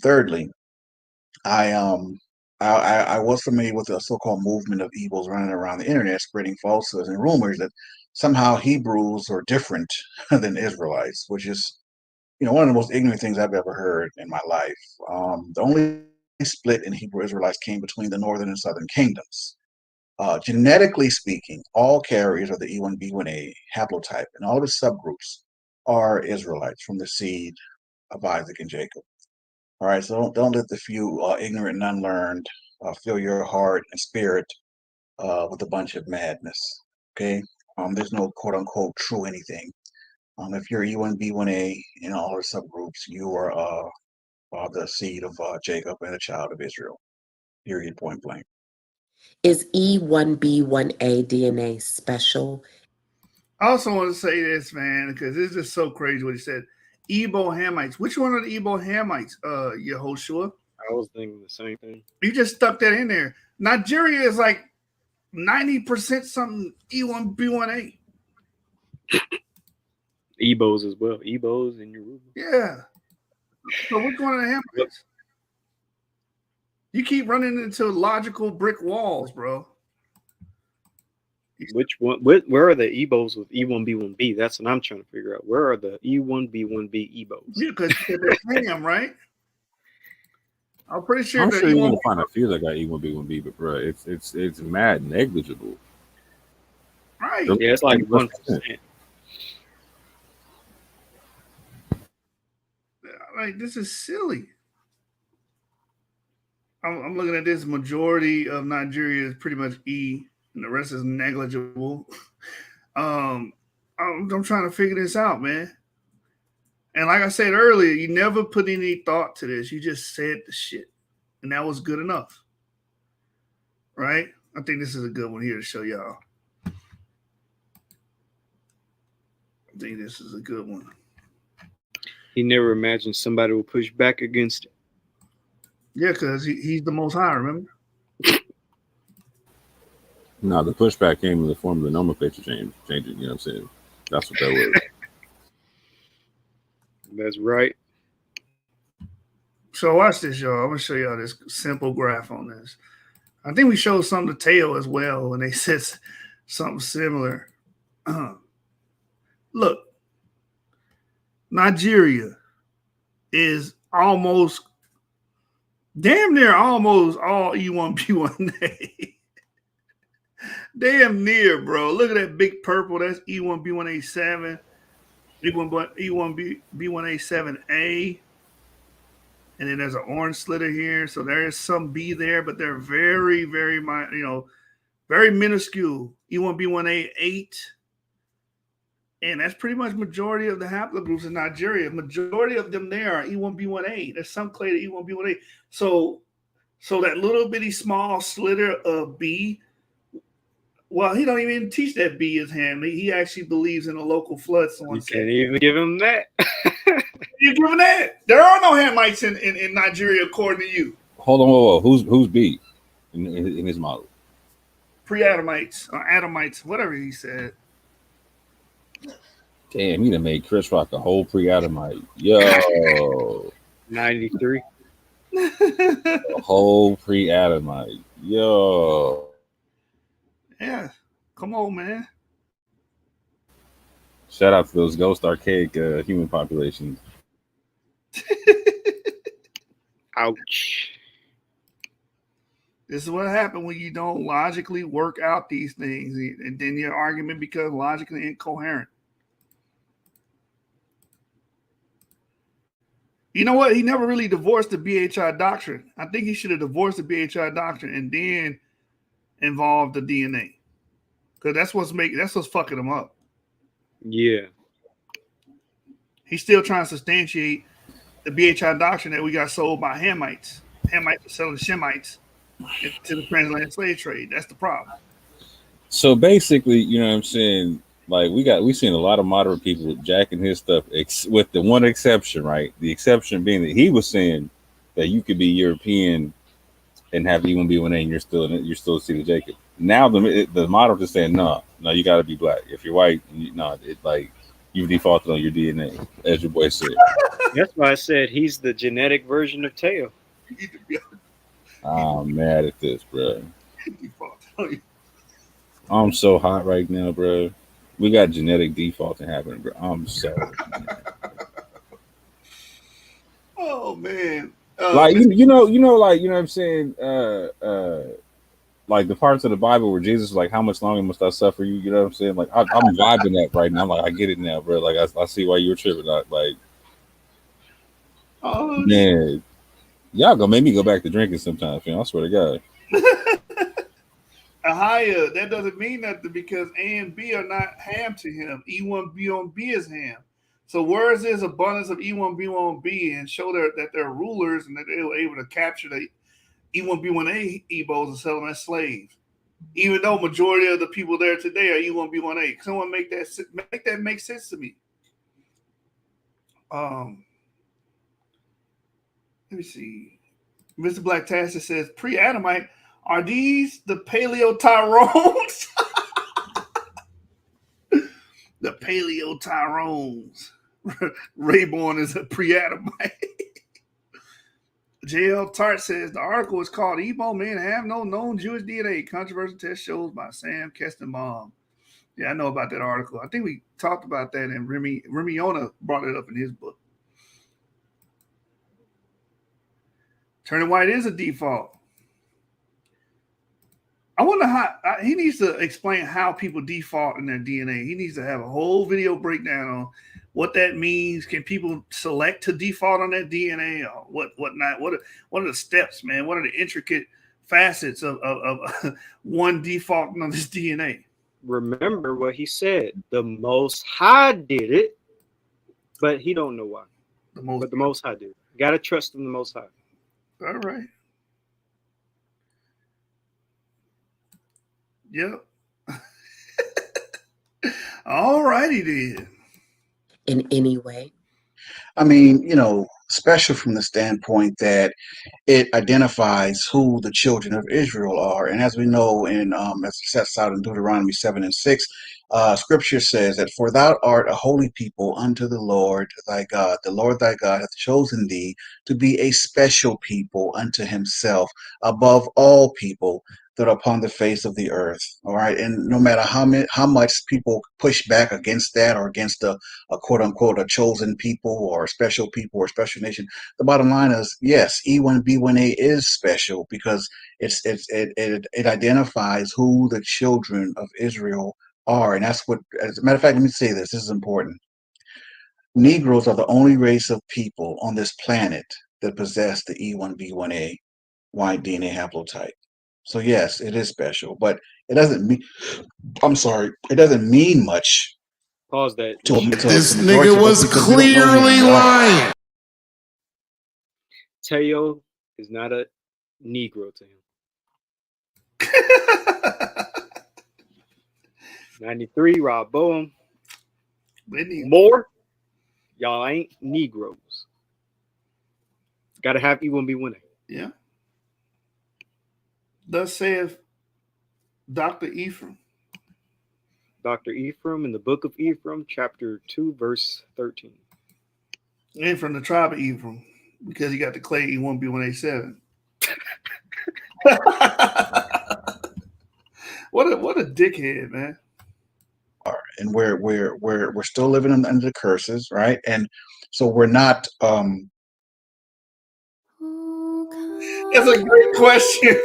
Thirdly, I was familiar with the so-called movement of Igbos running around the internet spreading falsehoods and rumors that somehow Hebrews are different than Israelites, which is, one of the most ignorant things I've ever heard in my life. The only split in Hebrew Israelites came between the northern and southern kingdoms. Genetically speaking, all carriers of the E1B1A haplotype and all of its subgroups are Israelites from the seed of Isaac and Jacob. All right, so don't let the few ignorant and unlearned fill your heart and spirit with a bunch of madness. Okay, there's no quote unquote true anything. If you're E1B1A in all the subgroups, you are the seed of Jacob and a child of Israel. Period. Point blank. Is E1B1A DNA special? I also want to say this, man, because it's just so crazy what he said. Ebo Hamites. Which one are the Ebo Hamites, Yehoshua? I was thinking the same thing. You just stuck that in there. Nigeria is like 90% something E1B1A. Ebos as well. Ebos and Yoruba. Yeah. So which one of the Hamites? You keep running into logical brick walls, bro. Which one? Where are the Ebos with E1B1B? That's what I'm trying to figure out. Where are the E1B1B Ebos? Yeah, because they're Ham, right? I'm pretty sure. I'm sure you're gonna find a few that got E1B1B, but bro, it's mad negligible. Right. Yeah, it's like 1%. Like, this is silly. I'm looking at this. Majority of Nigeria is pretty much E, and the rest is negligible. I'm trying to figure this out, man. And like I said earlier, you never put any thought to this. You just said the shit, and that was good enough, right? I think this is a good one here to show y'all. I think this is a good one. He never imagined somebody would push back against it. Yeah, because he's the Most High, remember? No, the pushback came in the form of the nomenclature changing. You know what I'm saying? That's what that was. That's right. So watch this, y'all. I'm going to show y'all this simple graph on this. I think we showed some to Teo as well when they said something similar. Look, Nigeria is almost, damn near almost all E1B1A. Damn near, bro. Look at that big purple. That's E1B1A7, E1B1A7A. And then there's an orange slitter here. So there is some B there, but they're very, very, very minuscule. E1B1A8. And that's pretty much majority of the haplogroups in Nigeria. Majority of them there are E1B1A. There's some clade of E1B1A. So that little bitty small slitter of B, well, he don't even teach that B is Ham. He actually believes in a local flood. You can't even give him that. You give him that? There are no Hamites in Nigeria, according to you. Hold on, whoa. Who's B in his model? Pre-Adamites or Adamites, whatever he said. Damn, he done made Chris Rock a whole pre-Adamite. Yo. 93. A whole pre-Adamite. Yo. Yeah. Come on, man. Shout out to those ghost archaic human populations. Ouch. This is what happened when you don't logically work out these things, and then your argument becomes logically incoherent. You know what? He never really divorced the BHI doctrine. I think he should have divorced the BHI doctrine and then involved the DNA, because that's what's fucking him up. Yeah. He's still trying to substantiate the BHI doctrine that we got sold by Hamites. Hamites are selling Shemites to the transatlantic slave trade. That's the problem. So basically, you know what I'm saying? Like we seen a lot of moderate people jacking his stuff, with the one exception, right? The exception being that he was saying that you could be European and have E1B1A and you're still a seed of Jacob. Now the moderate is saying no, you got to be black. If you're white, you've defaulted on your DNA, as your boy said. That's why I said he's the genetic version of Teo. I'm mad at this, bro. I'm so hot right now, bro. We got genetic defaulting happening, bro. I'm so Oh man. Like you know what I'm saying? like the parts of the Bible where Jesus was like, "How much longer must I suffer you?" You know what I'm saying? Like I'm vibing that right now. I'm like, I get it now, bro. Like I see why you were tripping. Like, oh, man, y'all gonna make me go back to drinking sometimes, man. I swear to God. Ahia, that doesn't mean nothing because A and B are not ham to him. E1B1B is ham. So where is this abundance of E1B1B and show that they're rulers and that they were able to capture the E1B1A Ebos and sell them as slaves? Even though majority of the people there today are E1B1A. Someone make that make sense to me. Let me see. Mr. Black Tasha says, pre-Adamite, are these the Paleo Tyrones? The Paleo Tyrones. Rayborn is a pre-Adamite. JL Tart says, the article is called Ebo Men Have No Known Jewish DNA. Controversial test shows by Sam Kestenbaum. Yeah, I know about that article. I think we talked about that, and Remy Ona brought it up in his book. Turning white is a default. I wonder how he needs to explain how people default in their DNA. He needs to have a whole video breakdown on what that means. Can people select to default on their DNA or what not? What are the steps, man? What are the intricate facets of one defaulting on this DNA? Remember what he said. The Most High did it, but he don't know why. But the Most High did it. Gotta trust in the Most High. All right. Yep. All righty then. In any way? I mean, special from the standpoint that it identifies who the children of Israel are. And as we know as it sets out in Deuteronomy 7:6, scripture says that, for thou art a holy people unto the Lord thy God. The Lord thy God hath chosen thee to be a special people unto himself above all people that are upon the face of the earth. All right. And no matter how much people push back against that, or against a quote unquote a chosen people or a special nation, the bottom line is, yes, E1B1A is special because it identifies who the children of Israel are. And that's what, as a matter of fact, let me say this is important. Negroes are the only race of people on this planet that possess the E1B1A Y DNA haplotype. So yes, it is special, but it doesn't mean, it doesn't mean much. Pause that. This nigga was clearly lying. Teo is not a Negro to him. 93, Rob Boehm. More, y'all ain't Negroes. Gotta have E1B1A. Yeah. Thus saith Dr. Ephraim. Dr. Ephraim in the book of Ephraim, chapter 2, verse 13. And from the tribe of Ephraim, because he got the clay E1B1A7. What a dickhead, man. And we're still living under the curses, right? And so we're not That's a great question.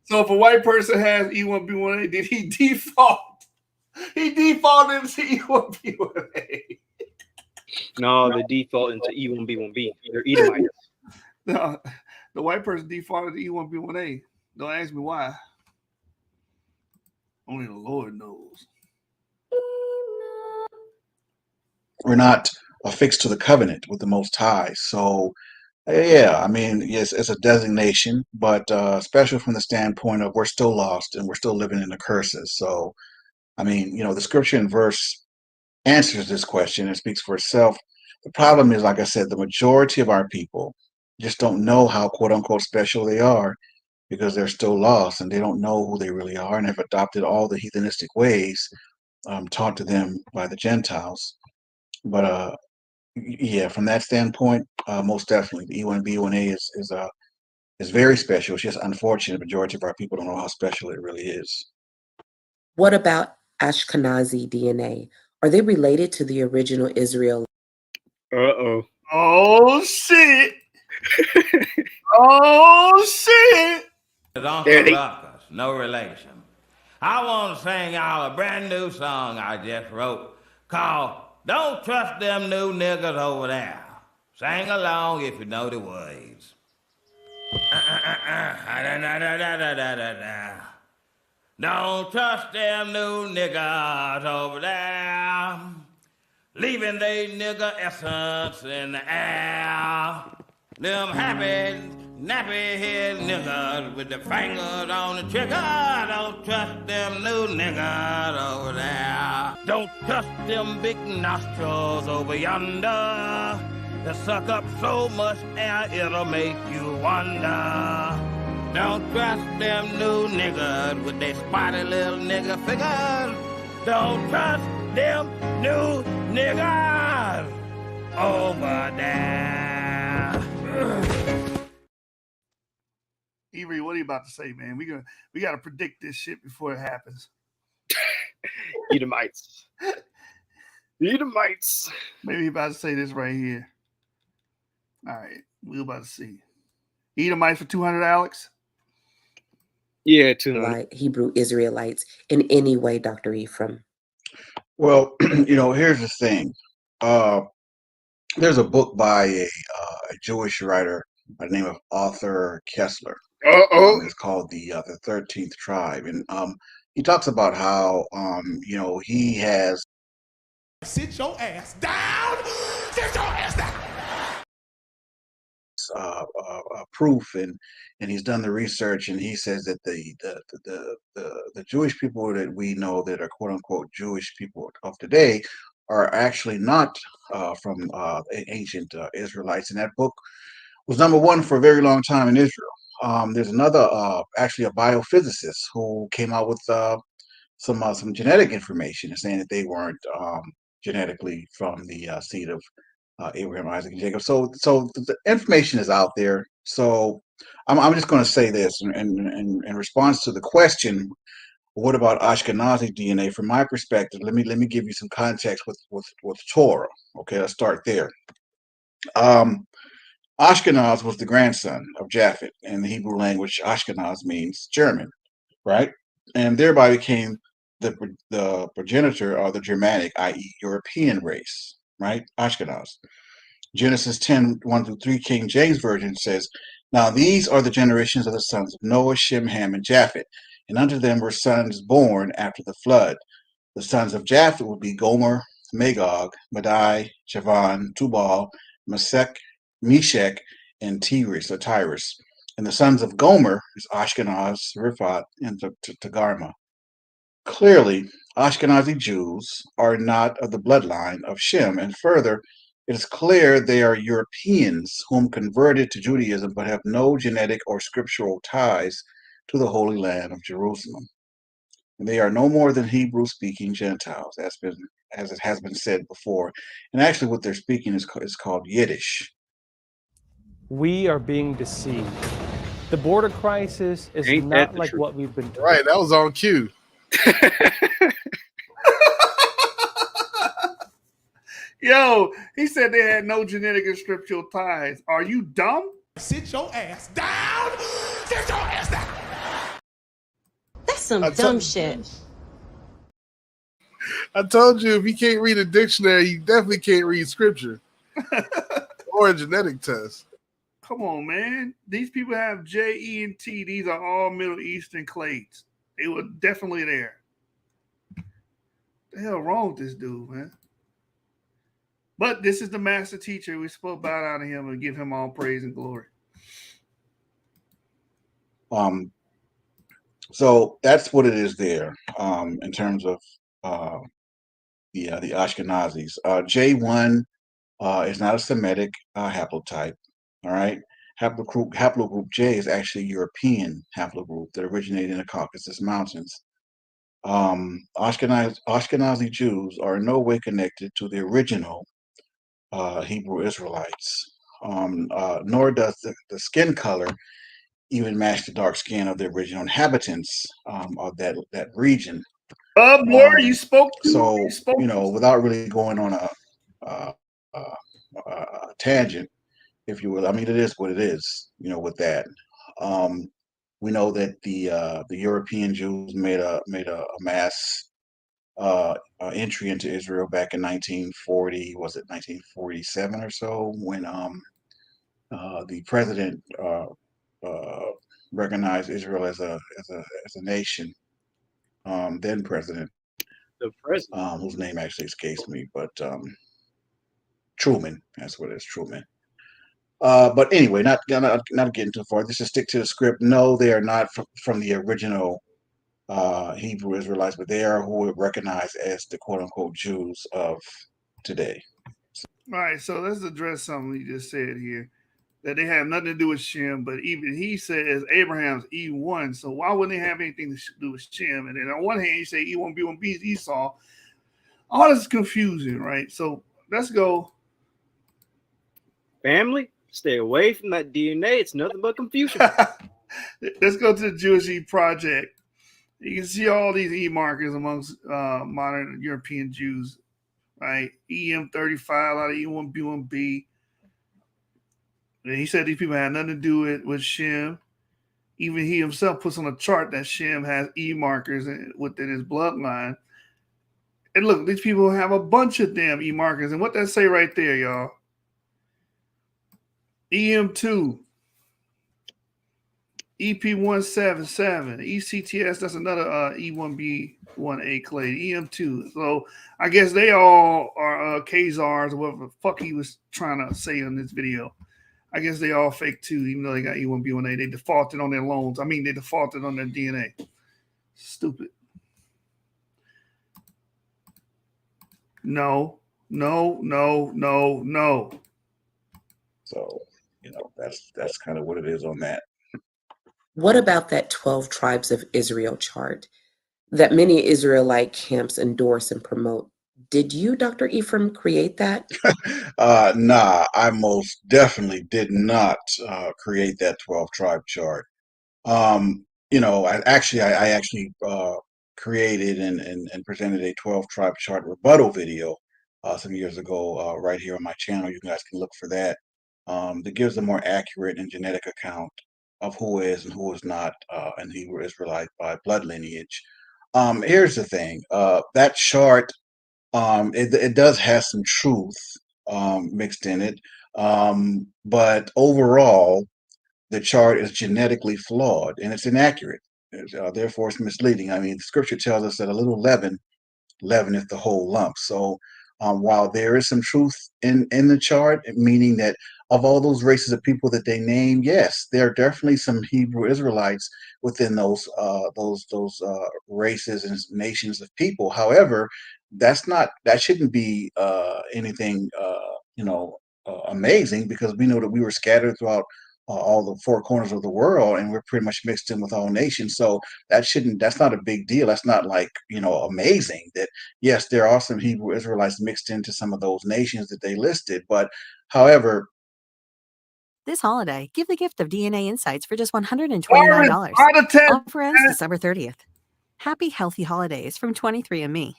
So if a white person has E1B1A, did he default? He defaulted into E1B1A. No, they default into E1B1B. They're Edomites. No, the white person defaulted to E1B1A. Don't ask me why. Only the Lord knows. We're not affixed to the covenant with the Most High. So yeah, I mean, yes, it's a designation, but especially from the standpoint of we're still lost and we're still living in the curses. So, I mean, the scripture and verse answers this question and speaks for itself. The problem is, like I said, the majority of our people just don't know how quote unquote special they are because they're still lost and they don't know who they really are and have adopted all the heathenistic ways taught to them by the Gentiles. But yeah, from that standpoint, most definitely, the E1B1A is very special. It's just unfortunate the majority of our people don't know how special it really is. What about Ashkenazi DNA? Are they related to the original Israel? Uh-oh. Oh, shit. Oh, shit. There no relation. I want to sing y'all a brand new song I just wrote called Don't Trust Them New Niggas Over There. Sing along if you know the words. Don't trust them new niggas over there, leaving they nigga essence in the air. Them happy, nappy head niggas with the fingers on the trigger. Don't trust them new niggas over there. Don't trust them big nostrils over yonder. They suck up so much air it'll make you wonder. Don't trust them new niggas with their spotty little nigga figures. Don't trust them new niggas over there. Avery, what are you about to say, man? We gotta predict this shit before it happens. Edomites. Edomites. Maybe he about to say this right here. All right, we're about to see. Edomites for 200, Alex? Yeah, 200. Hebrew Israelites in any way, Dr. Ephraim? Well, here's the thing. There's a book by a Jewish writer by the name of Arthur Kessler. It's called the 13th Tribe, and he talks about how he has Sit your ass down. Sit your ass down. proof, and he's done the research, and he says that the Jewish people that we know that are quote unquote Jewish people of today are actually not from ancient Israelites, and that book was number one for a very long time in Israel. There's another actually a biophysicist who came out with some genetic information saying that they weren't genetically from the seed of Abraham, Isaac, and Jacob. So the information is out there. So I'm just going to say this in response to the question, what about Ashkenazi DNA? From my perspective, let me give you some context with Torah. Okay, let's start there. Ashkenaz was the grandson of Japhet. In the Hebrew language, Ashkenaz means German, right? And thereby became the progenitor of the Germanic, i.e. European race, right? Ashkenaz. Genesis 10, 1-3, King James Version says, Now these are the generations of the sons of Noah, Shem, Ham, and Japhet, and unto them were sons born after the flood. The sons of Japhet would be Gomer, Magog, Madai, Javan, Tubal, Meshech, and Tyrus. And the sons of Gomer is Ashkenaz, Riphath, and Togarmah. Clearly, Ashkenazi Jews are not of the bloodline of Shem, and further, it is clear they are Europeans whom converted to Judaism but have no genetic or scriptural ties to the Holy Land of Jerusalem. And they are no more than Hebrew-speaking Gentiles, as it has been said before. And actually what they're speaking is called Yiddish. We are being deceived. The border crisis is not like what we've been told. Right, that was on cue. Yo, he said they had no genetic and scriptural ties. Are you dumb? Sit your ass down. Sit your ass down. That's some dumb shit. I told you, if he can't read a dictionary, he definitely can't read scripture or a genetic test. Come on, man. These people have J, E, and T. These are all Middle Eastern clades. They were definitely there. What the hell wrong with this dude, man? But this is the master teacher. We're supposed to bow down to him and give him all praise and glory. So that's what it is there in terms of the Ashkenazis. J1 is not a Semitic haplotype. All right. Haplogroup J is actually a European haplogroup that originated in the Caucasus Mountains. Ashkenazi Jews are in no way connected to the original Hebrew Israelites, nor does the skin color even match the dark skin of the original inhabitants of that region. More you spoke to. So, without really going on a tangent, if you will, I mean, it is what it is, with that. We know that the European Jews made a mass entry into Israel back in 1940. Was it 1947 or so, when the president recognized Israel as a nation. Then president, The president. whose name actually escapes me, but Truman. That's what it is, Truman. But anyway, not getting too far. Just to stick to the script. No, they are not from the original Hebrew Israelites, but they are who are recognized as the quote unquote Jews of today. All right, so let's address something you just said here, that they have nothing to do with Shem, but even he says Abraham's E1, so why wouldn't they have anything to do with Shem? And then on one hand, you say E1B1B is Esau. All this is confusing, right? So let's go. Family, stay away from that DNA. It's nothing but confusion. Let's go to the Jewish E Project. You can see all these E markers amongst modern European Jews, right? EM35, a lot of E1B1B. And he said these people had nothing to do with Shem. Even he himself puts on a chart that Shem has E markers within his bloodline. And look, these people have a bunch of damn E markers. And what that say right there, y'all? EM2, EP177, ECTS, that's another E1B1A clade, EM2. So I guess they all are Khazars or whatever the fuck he was trying to say in this video. I guess they all fake too, even though they got E1B1A. They defaulted on their loans. I mean, they defaulted on their DNA. Stupid. No. So, that's kind of what it is on that. What about that 12 tribes of Israel chart that many Israelite camps endorse and promote? Did you, Dr. Ephraim, create that? Nah, I most definitely did not create that 12 tribe chart. I actually created and presented a 12 tribe chart rebuttal video some years ago right here on my channel. You guys can look for that. That gives a more accurate and genetic account of who is and who is not an Hebrew Israelite by blood lineage. Here's the thing. That chart, it does have some truth mixed in it. But overall, the chart is genetically flawed and it's inaccurate. Therefore, it's misleading. I mean, the scripture tells us that a little leaven leaveneth the whole lump. So while there is some truth in the chart, meaning that of all those races of people that they name, yes, there are definitely some Hebrew Israelites within those races and nations of people. However, that shouldn't be anything amazing, because we know that we were scattered throughout all the four corners of the world, and we're pretty much mixed in with all nations. So that's not a big deal. That's not like, amazing. That yes, there are some Hebrew Israelites mixed into some of those nations that they listed, but however, this holiday, give the gift of DNA insights for just $129. Offer ends December 30th. Happy healthy holidays from 23andMe.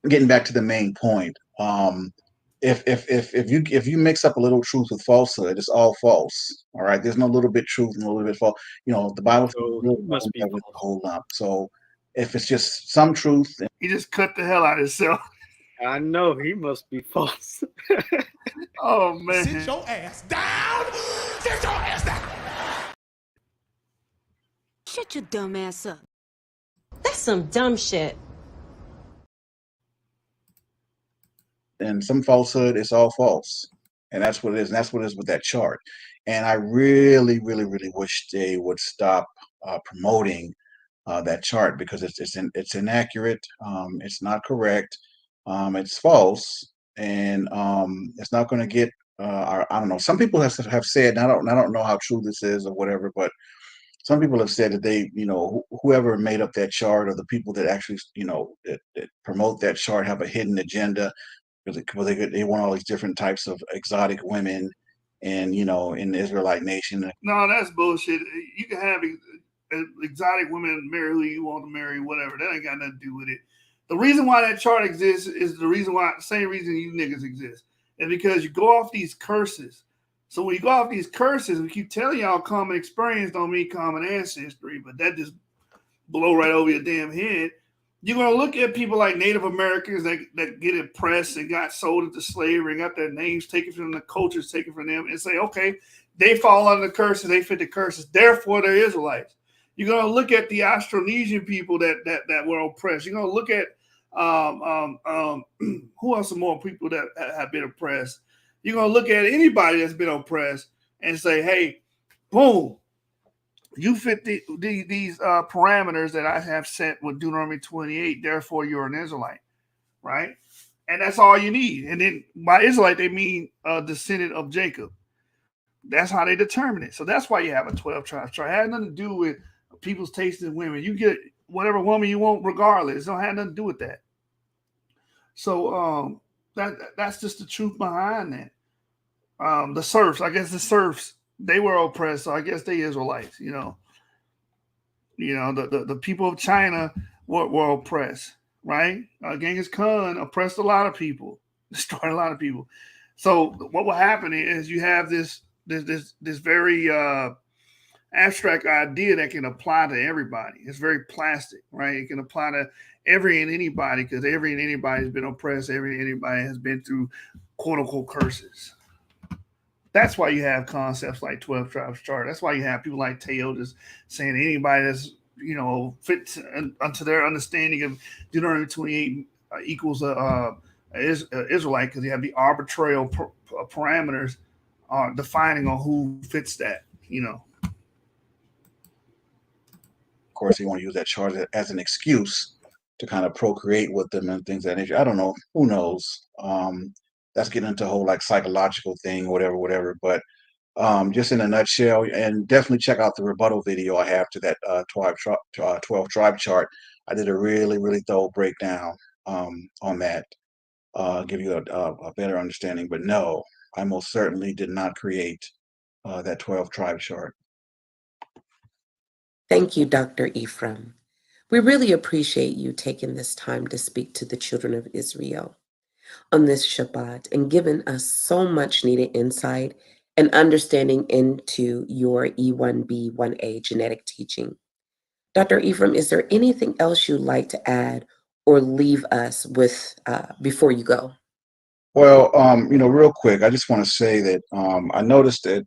getting back to the main point, if you mix up a little truth with falsehood, it's all false. All right, there's no little bit truth and a little bit false. The Bible must be the whole lot. So if it's just some truth, he just cut the hell out of himself. I know he must be false. Oh man! Sit your ass down. Sit your ass down. Shut your dumb ass up. That's some dumb shit. and some falsehood, it's all false. And that's what it is. And that's what it is with that chart. And I really, really, really wish they would stop promoting that chart, because it's inaccurate. It's not correct. It's false, and it's not going to get. I don't know. Some people have said, and I don't know how true this is or whatever, but some people have said that they, whoever made up that chart, or the people that actually, that promote that chart, have a hidden agenda, because they want all these different types of exotic women, and in the Israelite nation. No, that's bullshit. You can have exotic women marry who you want to marry, whatever. That ain't got nothing to do with it. The reason why that chart exists is the same reason you niggas exist. And because you go off these curses. So when you go off these curses, we keep telling y'all common experience don't mean common ancestry, but that just blow right over your damn head. You're going to look at people like Native Americans that get oppressed and got sold into slavery and got their names taken from them, the cultures taken from them, and say, okay, they fall under the curses, they fit the curses, therefore they're Israelites. You're going to look at the Austronesian people that were oppressed. You're going to look at who are some more people that have been oppressed. You're going to look at anybody that's been oppressed and say, hey, boom, you fit these parameters that I have set with Deuteronomy 28. Therefore, you're an Israelite, right? And that's all you need. And then by Israelite, they mean a descendant of Jacob. That's how they determine it. So that's why you have a 12 tribe chart. It had nothing to do with people's taste in women. You get whatever woman you want, regardless. It don't have nothing to do with that. So that's just the truth behind that. The serfs, I guess the serfs, they were oppressed, so I guess they Israelites, the people of China were oppressed, right? Genghis Khan oppressed a lot of people, destroyed a lot of people. So what will happen is you have this very abstract idea that can apply to everybody. It's very plastic, right? It can apply to every and anybody because every and anybody has been oppressed. Every and anybody has been through quote unquote curses. That's why you have concepts like 12 tribes chart. That's why you have people like Teo just saying anybody that's, fits unto their understanding of Deuteronomy 28 equals Israelite because you have the arbitrary parameters defining on who fits that, Of course, you want to use that chart as an excuse to kind of procreate with them and things of that nature. I don't know. Who knows? That's getting into a whole like psychological thing, whatever. But just in a nutshell, and definitely check out the rebuttal video I have to that 12 tribe chart. I did a really, really thorough breakdown on that, give you a better understanding. But no, I most certainly did not create that 12 tribe chart. Thank you, Dr. Ephraim. We really appreciate you taking this time to speak to the children of Israel on this Shabbat and giving us so much needed insight and understanding into your E1B1A genetic teaching. Dr. Ephraim, is there anything else you'd like to add or leave us with before you go? Well, real quick, I just want to say that I noticed that,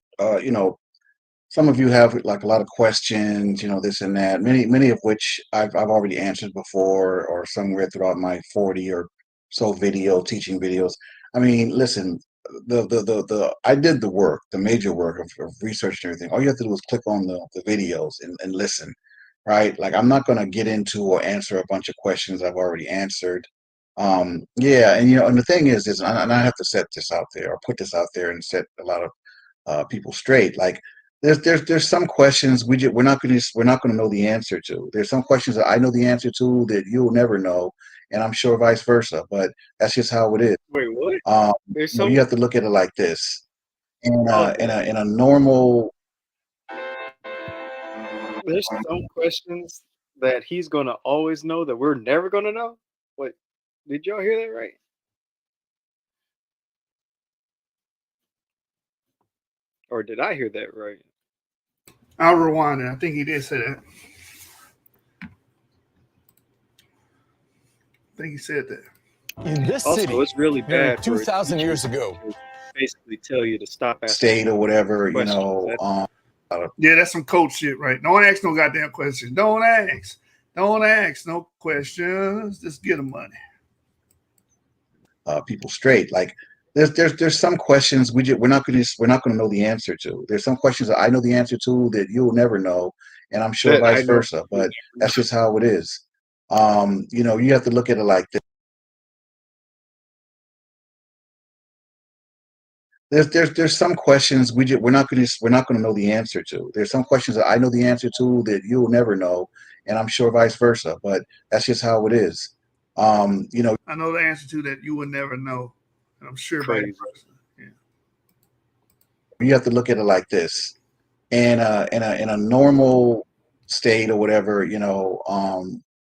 some of you have like a lot of questions, this and that, many of which I've already answered before or somewhere throughout my 40 or so teaching videos. I mean, listen, I did the work, the major work of research and everything. All you have to do is click on the videos and listen, right? Like I'm not going to get into or answer a bunch of questions I've already answered. Yeah, and the thing is and I have to set this out there or put this out there and set a lot of people straight. Like there's some questions we're not going to know the answer to. There's some questions that I know the answer to that you'll never know, and I'm sure vice versa. But that's just how it is. Wait, what? You have to look at it like this. In a normal. There's some questions that he's gonna always know that we're never gonna know. What? Did y'all hear that right? Or did I hear that right? I'll rewind it. I think he did say that. I think he said that. In this Also, city, it's really bad. 2,000 years ago, basically tell you to stop asking state or whatever, Yeah, that's some coach shit, right? Don't ask no goddamn questions. Don't ask no questions. Just get them money. People straight. Like there's some questions we're not going to know the answer to. There's some questions that I know the answer to that you'll never know, and I'm sure vice versa. But that's just how it is. You have to look at it like this. There's some questions we're not going to know the answer to. There's some questions that I know the answer to that you'll never know, and I'm sure vice versa. But that's just how it is. I know the answer to that you will never know, and I'm sure vice versa. Yeah. You have to look at it like this. In a normal state or whatever,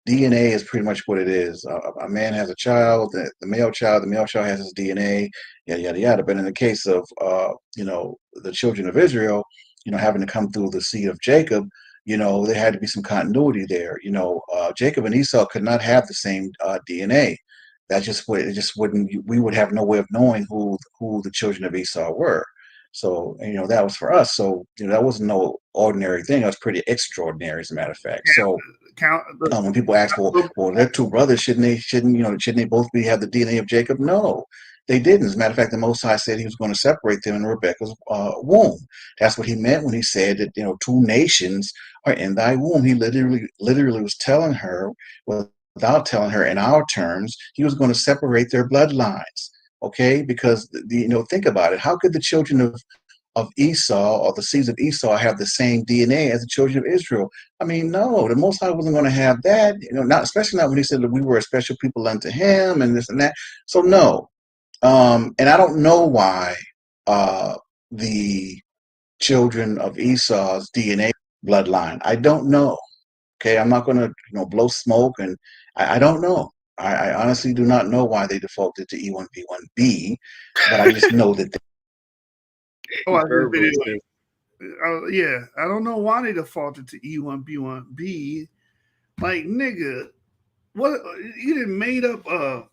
DNA is pretty much what it is. A man has a child, the male child has his DNA, yada yada yada. But in the case of the children of Israel, having to come through the seed of Jacob, there had to be some continuity there. Jacob and Esau could not have the same DNA. That just would it just wouldn't. We would have no way of knowing who the children of Esau were. So that was for us. So that wasn't no ordinary thing. It was pretty extraordinary, as a matter of fact. So when people ask, well, they're two brothers, shouldn't they both have the DNA of Jacob? No, they didn't. As a matter of fact, the Most High said He was going to separate them in Rebekah's womb. That's what He meant when He said that two nations are in thy womb. He literally was telling her, without telling her in our terms, He was going to separate their bloodlines. Okay, because think about it. How could the children of Esau or the seeds of Esau have the same DNA as the children of Israel? I mean, no, the Most High wasn't going to have that. Especially not when He said that we were a special people unto Him and this and that. So no, and I don't know why the children of Esau's DNA bloodline. I don't know. Okay, I'm not going to blow smoke, and I don't know. I honestly do not know why they defaulted to E1B1B, but I just know that I don't know why they defaulted to E1B1B. Like, nigga, what you done made up a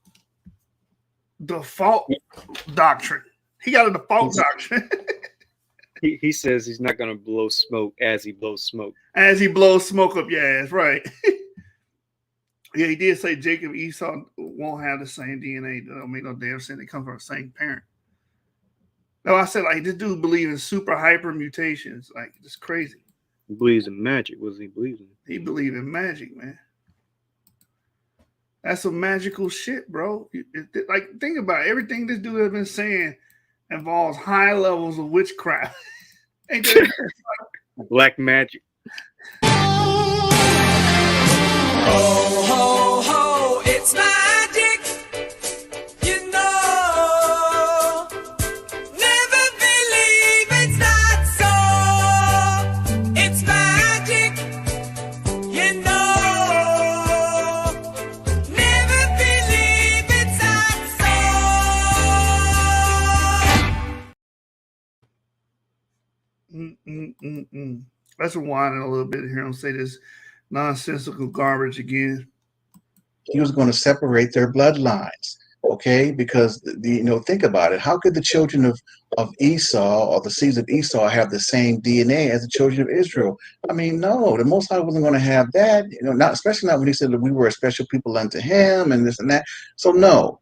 default doctrine. He got a default doctrine. He says he's not going to blow smoke as he blows smoke. As he blows smoke up your ass, right? Yeah, he did say Jacob and Esau won't have the same DNA. That don't make no damn sense. They come from the same parent. No, I said, like, this dude believes in super hyper mutations. Like, it's crazy. He believes in magic. What does he believe in? He believes in magic, man. That's some magical shit, bro. Like, think about it. Everything this dude has been saying involves high levels of witchcraft. Ain't that black magic? Ho, ho, ho, it's magic, never believe it's not so. It's magic, never believe it's not so. Let's rewind it a little bit here and say this nonsensical garbage again. He was going to separate their bloodlines, okay? Because think about it. How could the children of Esau or the seeds of Esau have the same DNA as the children of Israel? I mean, no, the Most High wasn't going to have that. Especially not when He said that we were a special people unto Him and this and that. So no,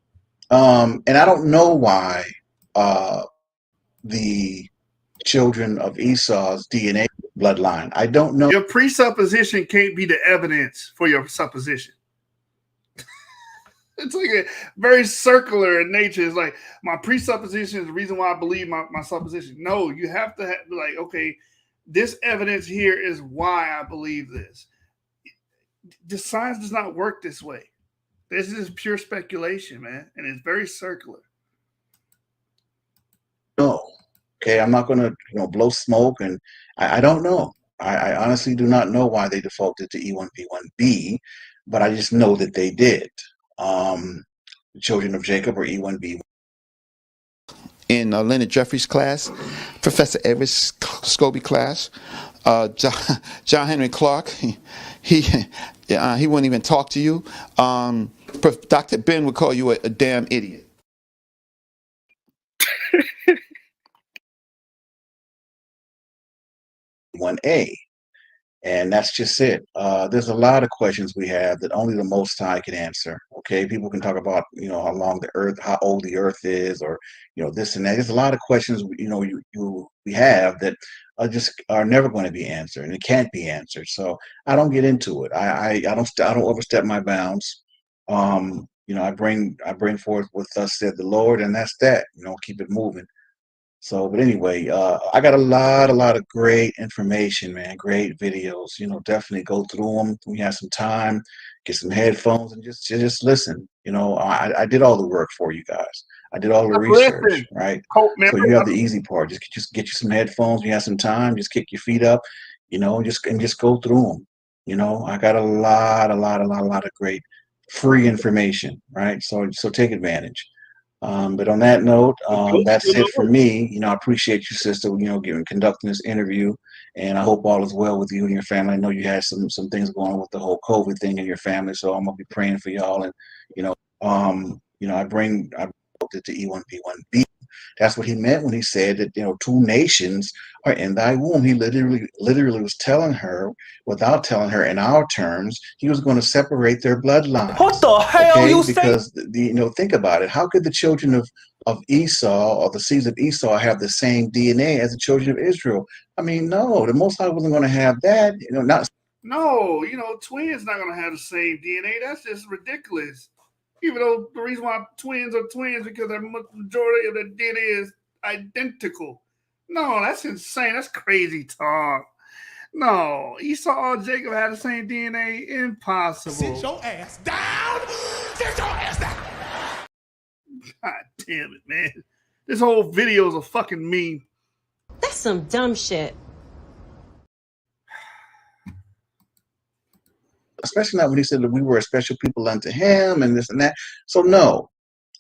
and I don't know why the children of Esau's DNA bloodline. I don't know. Your presupposition can't be the evidence for your supposition. It's like a very circular in nature. It's like my presupposition is the reason why I believe my supposition. No, you have to have like, okay, this evidence here is why I believe this. The science does not work this way. This is pure speculation, man, and it's very circular. No. Okay, I'm not going to blow smoke, and I don't know. I honestly do not know why they defaulted to E1B1B, but I just know that they did. The children of Jacob or E1B. In Leonard Jeffries' class, Professor Everett Scobie class, John Henry Clark, he wouldn't even talk to you. Dr. Ben would call you a damn idiot. 1A. And that's just it. There's a lot of questions we have that only the Most High can answer. Okay, people can talk about how long the earth, how old the earth is, or this and that. There's a lot of questions we have that are never going to be answered, and it can't be answered. So I don't get into it. I don't overstep my bounds. I bring forth what thus said the Lord, and that's that. Keep it moving. So, but anyway, I got a lot of great information, man. Great videos. Definitely go through them when you have some time. Get some headphones and just listen. I did all the work for you guys. I did all the research, right? So you have the easy part. Just get you some headphones. When you have some time. Just kick your feet up, and just go through them. You know, I got a lot of great free information, right? So take advantage. But on that note, that's it for me. You know, I appreciate you, sister, you know, conducting this interview, and I hope all is well with you and your family. I know you had some things going on with the whole COVID thing in your family, so I'm gonna be praying for y'all. And I bring it to E1B1B. That's what he meant when he said that, you know, two nations are in thy womb. He literally was telling her, without telling her in our terms, he was going to separate their bloodlines. What the hell you say? Because think about it. How could the children of Esau or the seeds of Esau have the same DNA as the children of Israel? I mean, no, the Most High wasn't going to have that. You know, not. No, you know, twins not gonna have the same DNA. That's just ridiculous. Even though the reason why twins are twins because the majority of the DNA is identical. No, that's insane. That's crazy talk. No, Esau or Jacob had the same DNA. Impossible. Sit your ass down. Sit your ass down. God damn it, man. This whole video is a fucking meme. That's some dumb shit. Especially not when he said that we were a special people unto him and this and that. So no.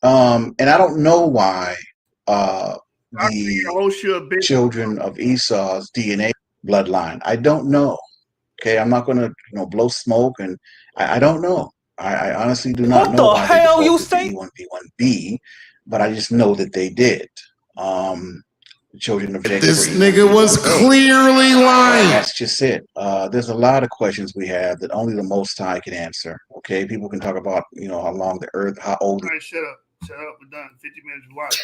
And I don't know why the children of Esau's DNA bloodline. I don't know. Okay, I'm not going to blow smoke, and I don't know. I honestly do not know why they defaulted to E1B1B, but I just know that they did. The children of Jacob. This nigga was clearly lying. That's just it. There's a lot of questions we have that only the Most High can answer. Okay, people can talk about how long the earth, how old. All right, shut up. We're done. 50 minutes watch.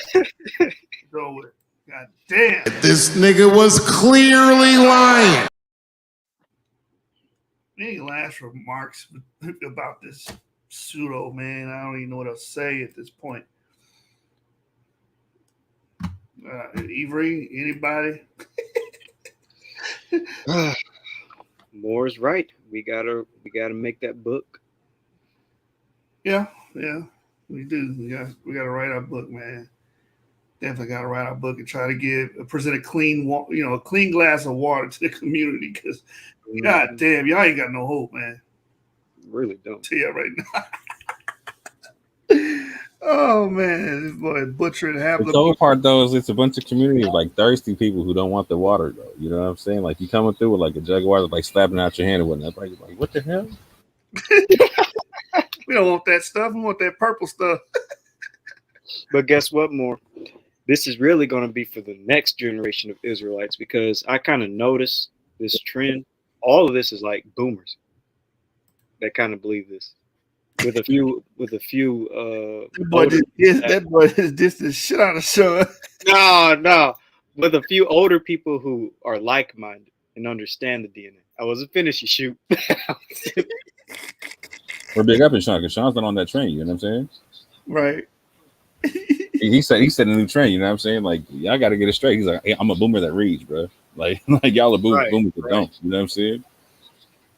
It's over with. God damn. This nigga was clearly lying. Any last remarks about this pseudo, man? I don't even know what else to say at this point. Avery, anybody? Moore's right. We gotta make that book. Yeah, we do. We gotta write our book, man. Definitely gotta write our book and try to present a clean glass of water to the community. Because God damn, y'all ain't got no hope, man. Really don't. Tell you right now. Oh man, this boy butchering half the cold part though is it's a bunch of community of like thirsty people who don't want the water though. You know what I'm saying? Like you coming through with like a jug of water, like slapping out your hand or whatnot. Like what the hell? We don't want that stuff. We want that purple stuff. But guess what, More? This is really going to be for the next generation of Israelites, because I kind of noticed this trend. All of this is like boomers that kind of believe this. With a few that boy is just the shit out of Sean. No. With a few older people who are like-minded and understand the DNA. I wasn't finished, you shoot. We're big up in Sean, because Sean's not on that train, you know what I'm saying? Right. he said a new train, you know what I'm saying? Like, y'all gotta get it straight. He's like, hey, I'm a boomer that reads, bro. Like y'all are boomers that don't, you know what I'm saying?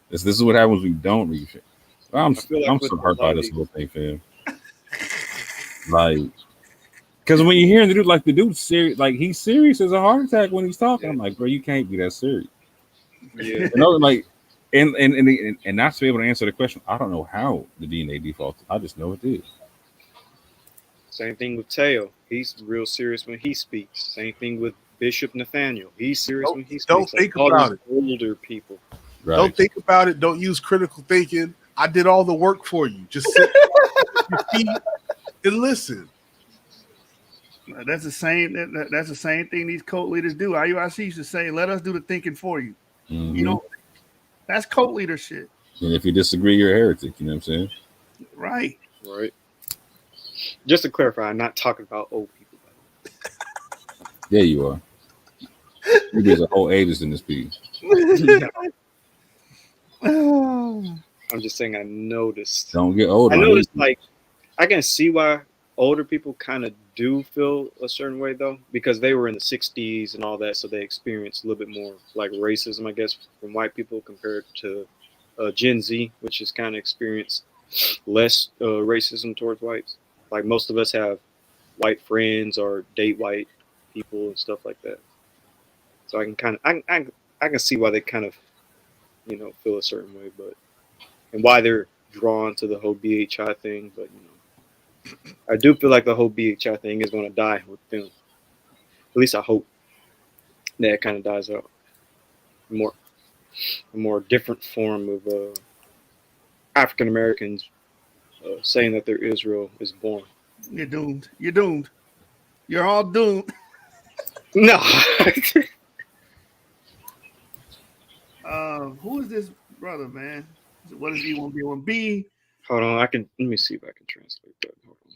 This is what happens when you don't read shit. I'm so hurt by this whole thing, fam. Like, because when you hear the dude's serious, like he's serious as a heart attack when he's talking. I'm like, bro, you can't be that serious. Yeah. Like, and not to be able to answer the question, I don't know how the DNA defaults. I just know it did. Same thing with Teo. He's real serious when he speaks. Same thing with Bishop Nathaniel. He's serious when he speaks. Don't think about it. Older people. Right. Don't think about it. Don't use critical thinking. I did all the work for you. Just sit your feet and listen. That's the same. That's the same thing these cult leaders do. IUIC used to say, "Let us do the thinking for you." Mm-hmm. You know, that's cult leadership. And if you disagree, you're a heretic. You know what I'm saying? Right. Just to clarify, I'm not talking about old people. Yeah, you are. There's a whole ages in this piece. I'm just saying I noticed. Don't get older. I noticed, like, I can see why older people kind of do feel a certain way, though, because they were in the 60s and all that, so they experienced a little bit more, like, racism, I guess, from white people compared to Gen Z, which has kind of experienced less racism towards whites. Like, most of us have white friends or date white people and stuff like that. So I can kind of, I can see why they kind of feel a certain way, and why they're drawn to the whole BHI thing. But I do feel like the whole BHI thing is going to die with them. At least I hope that it kind of dies out. A more different form of African Americans saying that their Israel is born. You're doomed. You're doomed. You're all doomed. No. Who is this brother, man? What is E1B1B? Hold on, let me see if I can translate that. Hold on.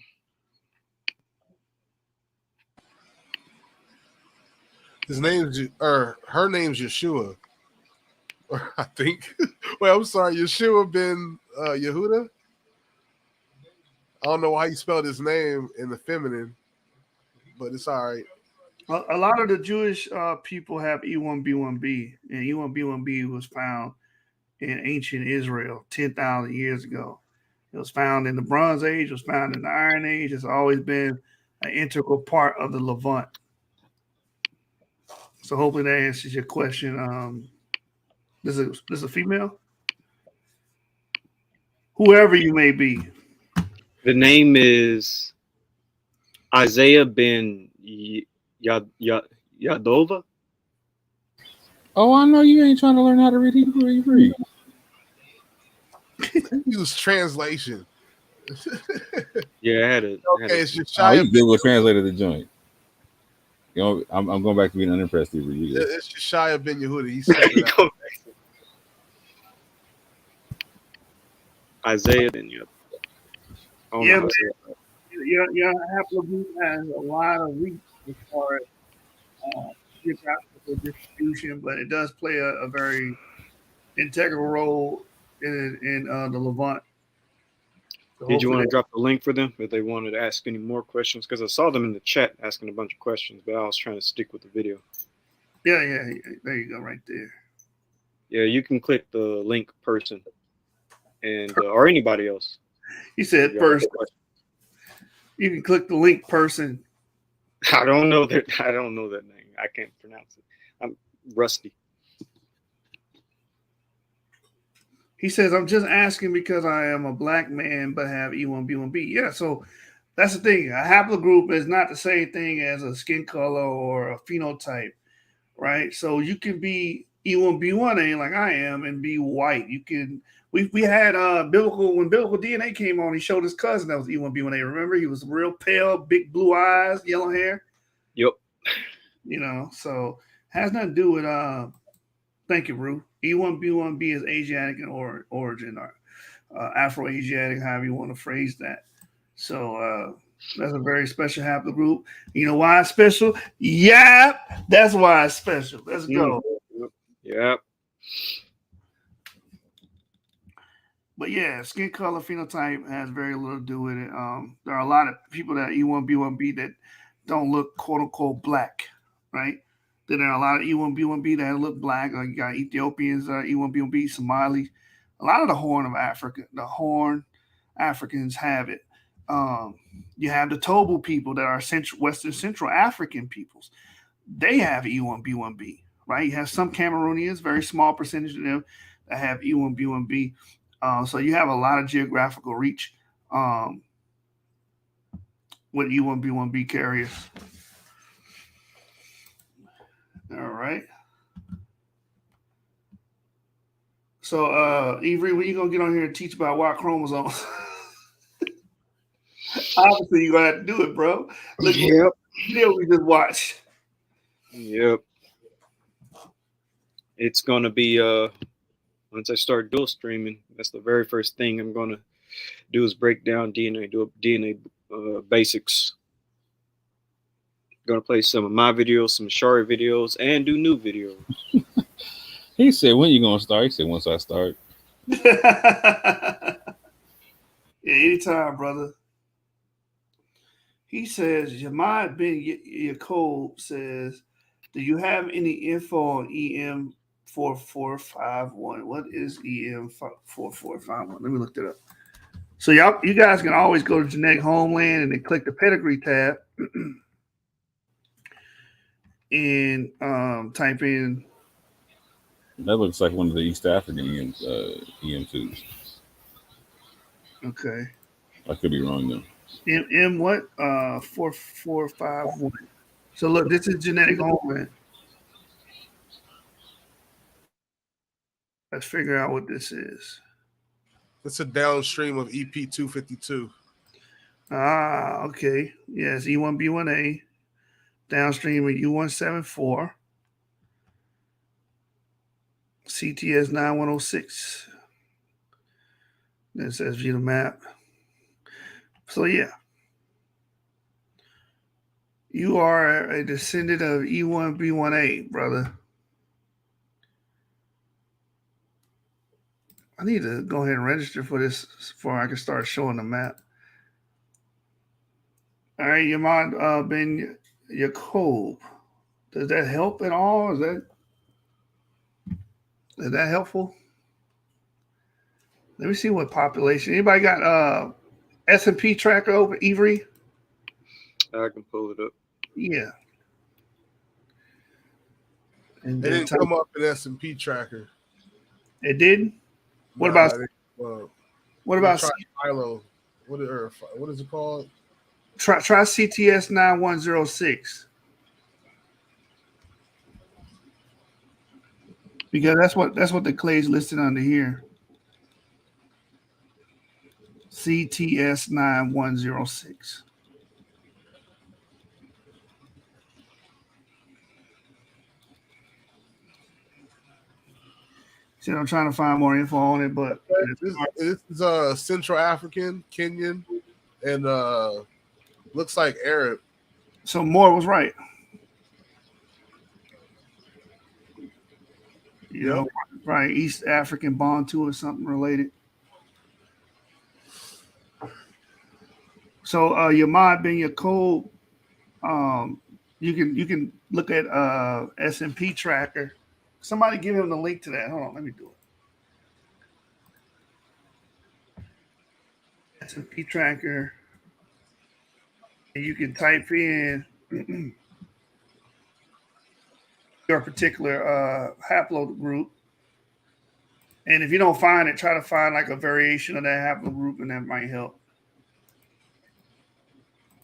His name's her name's Yeshua. I think. Wait, I'm sorry, Yeshua ben Yehuda. I don't know why he spelled his name in the feminine, but it's all right. A lot of the Jewish people have E1B1B, and E1B1B was found in ancient Israel 10,000 years ago. It was found in the Bronze Age, it was found in the Iron Age. It's always been an integral part of the Levant. So hopefully that answers your question. This is a female? Whoever you may be. The name is Isaiah ben Yadova. Oh, I know you ain't trying to learn how to read Hebrew. You read. Use translation. Yeah, I had it. Okay, it's just Oh, you Google translated the joint. I'm going back to being unimpressed. It's Yeshua ben Yehuda. He said it out. Isaiah ben Yehuda. Yeah, man. Your haplogroup has a lot of reach as far as geographical distribution, but it does play a very integral role in the Levant. So Did you want to drop the link for them if they wanted to ask any more questions? Because I saw them in the chat asking a bunch of questions, but I was trying to stick with the video. Yeah, there you go, right there. Yeah, you can click the link person, and or anybody else. He said person. You can click the link person. I don't know that name. I can't pronounce it. I'm rusty. He says, I'm just asking because I am a black man but have E1B1B. Yeah, so that's the thing. A haplogroup is not the same thing as a skin color or a phenotype, right? So you can be E1B1A like I am and be white. You can. We had when biblical DNA came on, he showed his cousin that was E1B1A. Remember, he was real pale, big blue eyes, yellow hair. Yep. So has nothing to do with thank you, Rue. E1B1B is Asiatic in origin, or Afro-Asiatic, however you want to phrase that. So that's a very special haplogroup. You know why it's special? YAP. That's why it's special. Let's go. Yep. But yeah, skin color phenotype has very little to do with it. There are a lot of people that E1B1B that don't look quote unquote black, right? Then there are a lot of E1B1B that look black. Like you got Ethiopians, E1B1B, Somalis. A lot of the Horn Africans have it. You have the Tobu people that are Western Central African peoples. They have E1B1B, right? You have some Cameroonians, very small percentage of them that have E1B1B. So you have a lot of geographical reach with E1B1B carriers. All right. So, Avery, when you gonna get on here and teach about Y chromosomes? Obviously, you're gonna have to do it, bro. Look, yep. Video we just watched. Yep. It's gonna be once I start dual streaming, that's the very first thing I'm gonna do is break down DNA, do DNA basics. Gonna play some of my videos, some Shari videos, and do new videos. He said, "When you gonna start?" He said, "Once I start." Yeah, anytime, brother. He says, Jamad bin Yacob says, "Do you have any info on EM4451? What is EM4451? Let me look that up." So you guys can always go to Genetic Homeland and then click the pedigree tab and type in That looks like one of the East African EM2s. Okay. I could be wrong though. M what? 4451. So look, this is genetic homeland. Let's figure out what this is. It's a downstream of EP252. Ah, okay. Yes, E1B1A, downstream of U174, CTS 9106. That says view the map. So yeah, you are a descendant of E1B1A, brother. I need to go ahead and register for this before I can start showing the map. All right, Yamad Ben Yacob. Does that help at all? Is that helpful? Let me see what population. Anybody got S&P tracker open, Avery? I can pull it up. Yeah. And It didn't come up in S&P tracker. It didn't? What about Philo? What is it called? Try CTS 9106. Because that's what the clay's listed under here. CTS 9106. See, I'm trying to find more info on it, but this is Central African, Kenyan, and looks like Arab. So Moore was right. You know, right? East African Bantu or something related. So Yamad Ben Yacob, you can look at S&P tracker. Somebody give him the link to that. Hold on, let me do it. S&P tracker. And you can type in your particular haplogroup. And if you don't find it, try to find like a variation of that haplogroup, and that might help.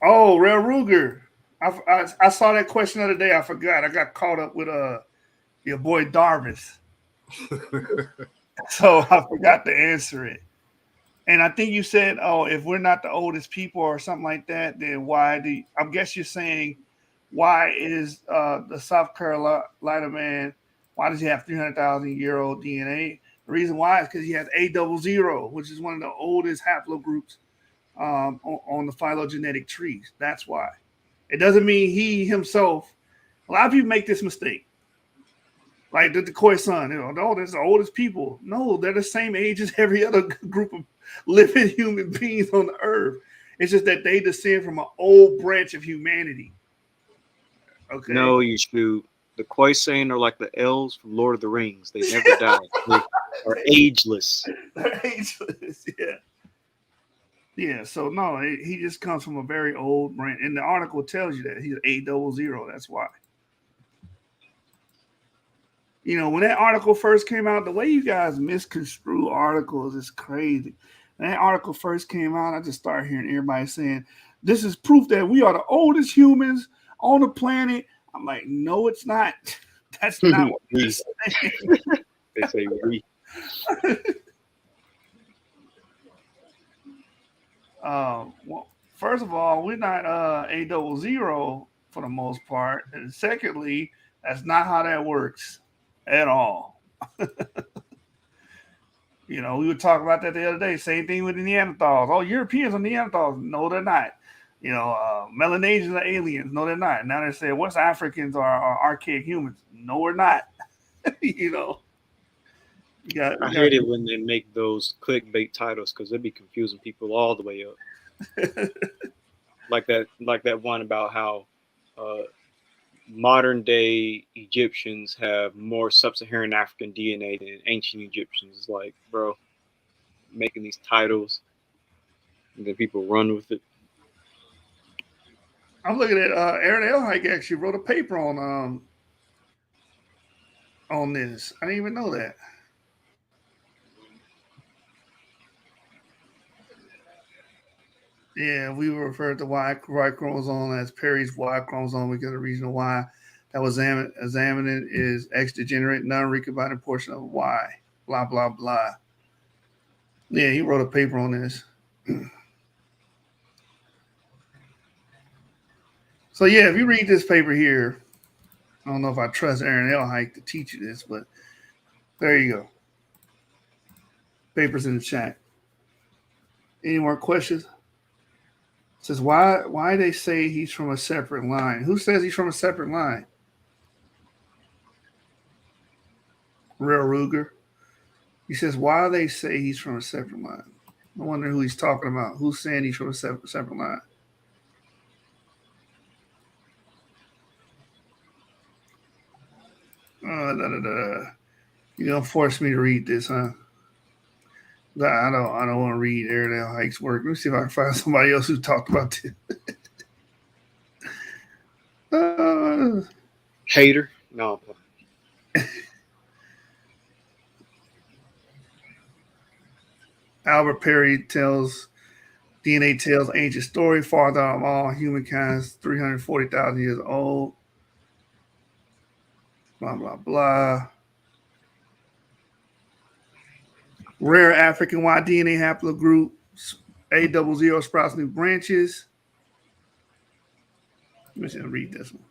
Oh, Real Ruger. I saw that question the other day. I forgot. I got caught up with your boy Darvis. So I forgot to answer it. And I think you said, oh, if we're not the oldest people or something like that, then why do I guess you're saying why is the South Carolina man, why does he have 300,000-year-old DNA? The reason why is because he has A00, which is one of the oldest haplogroups on the phylogenetic trees. That's why. It doesn't mean he himself. A lot of people make this mistake. Like the Decoy son, no, they're the oldest people. No, they're the same age as every other group of living human beings on the earth. It's just that they descend from an old branch of humanity. Okay. No, you shoot. The Khoisan are like the elves from Lord of the Rings. They never die. They are ageless. They're ageless, yeah. Yeah, so no, he just comes from a very old branch. And the article tells you that he's A00. That's why. You know, when that article first came out, the way you guys misconstrue articles is crazy. When that article first came out, I just started hearing everybody saying, this is proof that we are the oldest humans on the planet. I'm like, no, it's not. That's not what they're saying. They say we. Well, first of all, we're not A00 for the most part. And secondly, that's not how that works at all. You know, we were talking about that the other day. Same thing with the Neanderthals. Oh, Europeans are Neanderthals. No, they're not. You know, Melanesians are aliens. No, they're not. Now they say West Africans are archaic humans. No, we're not. You know. I hate it when they make those clickbait titles because they be confusing people all the way up. like that one about how modern day Egyptians have more sub-Saharan African DNA than ancient Egyptians. It's like, bro, making these titles and then people run with it. I'm looking at Aaron Elhike actually wrote a paper on on this. I didn't even know that. Yeah, we referred to Y chromosome as Perry's Y chromosome because the reason why that was examined is X degenerate, non-recombinant portion of Y. Blah blah blah. Yeah, he wrote a paper on this. So yeah, if you read this paper here, I don't know if I trust Aaron Elhike to teach you this, but there you go. Papers in the chat. Any more questions? It says why they say he's from a separate line. Who says he's from a separate line? Real Ruger. He says why they say he's from a separate line. I wonder who he's talking about. Who's saying he's from a separate line? You gonna force me to read this, huh? I don't want to read Aaron Elhike's work. Let me see if I can find somebody else who talked about this. Hater? No. Albert Perry tells DNA tells ancient story, father of all humankind, 340,000 years old. Blah blah blah. Rare African Y DNA haplogroup, A00 sprouts new branches. Let me see, read this one.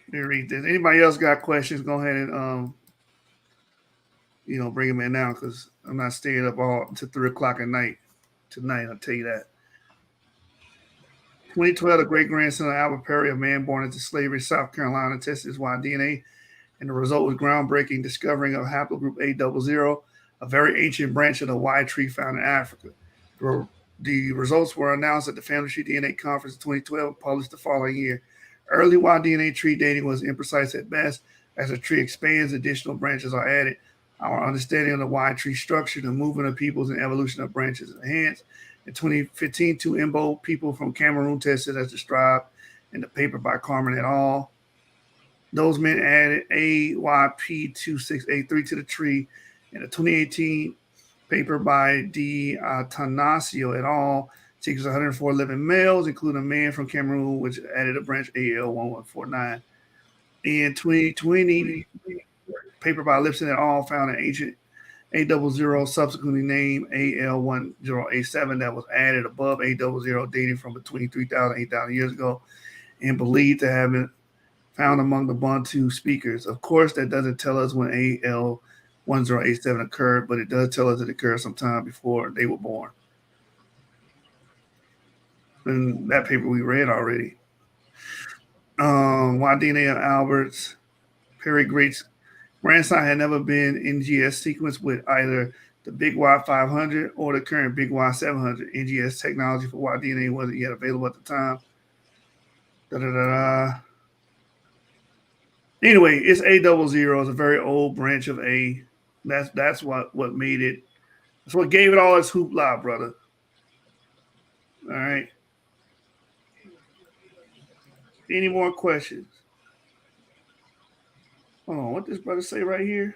Let me read this. Anybody else got questions? Go ahead and bring them in now because I'm not staying up all until 3 o'clock at night tonight. I'll tell you that. 2012, the great grandson of Albert Perry, a man born into slavery in South Carolina, tested his Y DNA, and the result was groundbreaking discovering of haplogroup A00, a very ancient branch of the Y tree found in Africa. The results were announced at the Family Tree DNA Conference in 2012 and published the following year. Early Y DNA tree dating was imprecise at best. As the tree expands, additional branches are added. Our understanding of the Y tree structure, the movement of peoples, and evolution of branches is enhanced. In 2015, 2 Imbo people from Cameroon tested as described in the paper by Carmen et al. Those men added AYP2683 to the tree. In a 2018 paper by D. Tanasio et al., sequenced 104 living males, including a man from Cameroon, which added a branch AL1149. In 2020, paper by Lipson et al. Found an ancient A00, subsequently named AL10A7, that was added above A00, dating from between 3,000 and 8,000 years ago, and believed to have been found among the Bantu speakers. Of course, that doesn't tell us when AL10A7 occurred, but it does tell us it occurred sometime before they were born. And that paper we read already. Y-DNA of Albert's Perry Great's grandson had never been NGS sequenced with either the Big Y500 or the current Big Y700. NGS technology for Y-DNA wasn't yet available at the time. Anyway, it's A00. It's a very old branch of A. That's what made it. That's what gave it all its hoopla, brother. All right. Any more questions? Hold on, what does brother say right here?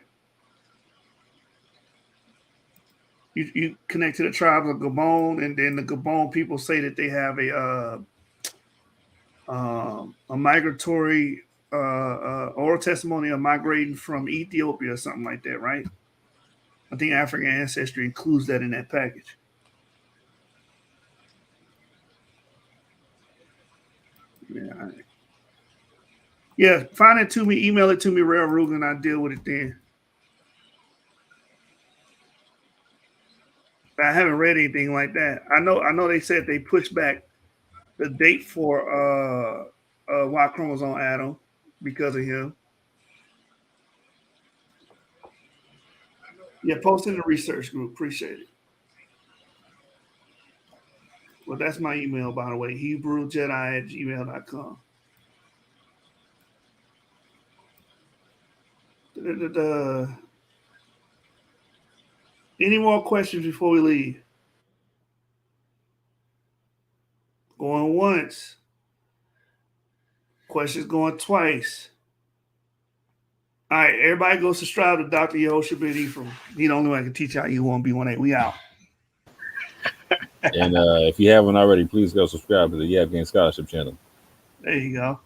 You connect to the tribes of Gabon, and then the Gabon people say that they have a migratory oral testimony of migrating from Ethiopia or something like that, right? I think African ancestry includes that in that package. Yeah, find it to me, email it to me, Rail Rugen, I'll deal with it then. I haven't read anything like that. I know they said they pushed back the date for Y chromosome Adam because of him. Yeah, post in the research group. Appreciate it. Well, that's my email, by the way, HebrewJedi@gmail.com. Any more questions before we leave? Going once. once. Questions going twice. All right, everybody go subscribe to Dr. Yehoshua Ben Ephraim. He the only one that can teach you how E1B1A. We out. And if you haven't already, please go subscribe to the YAP Game Scholarship channel. There you go.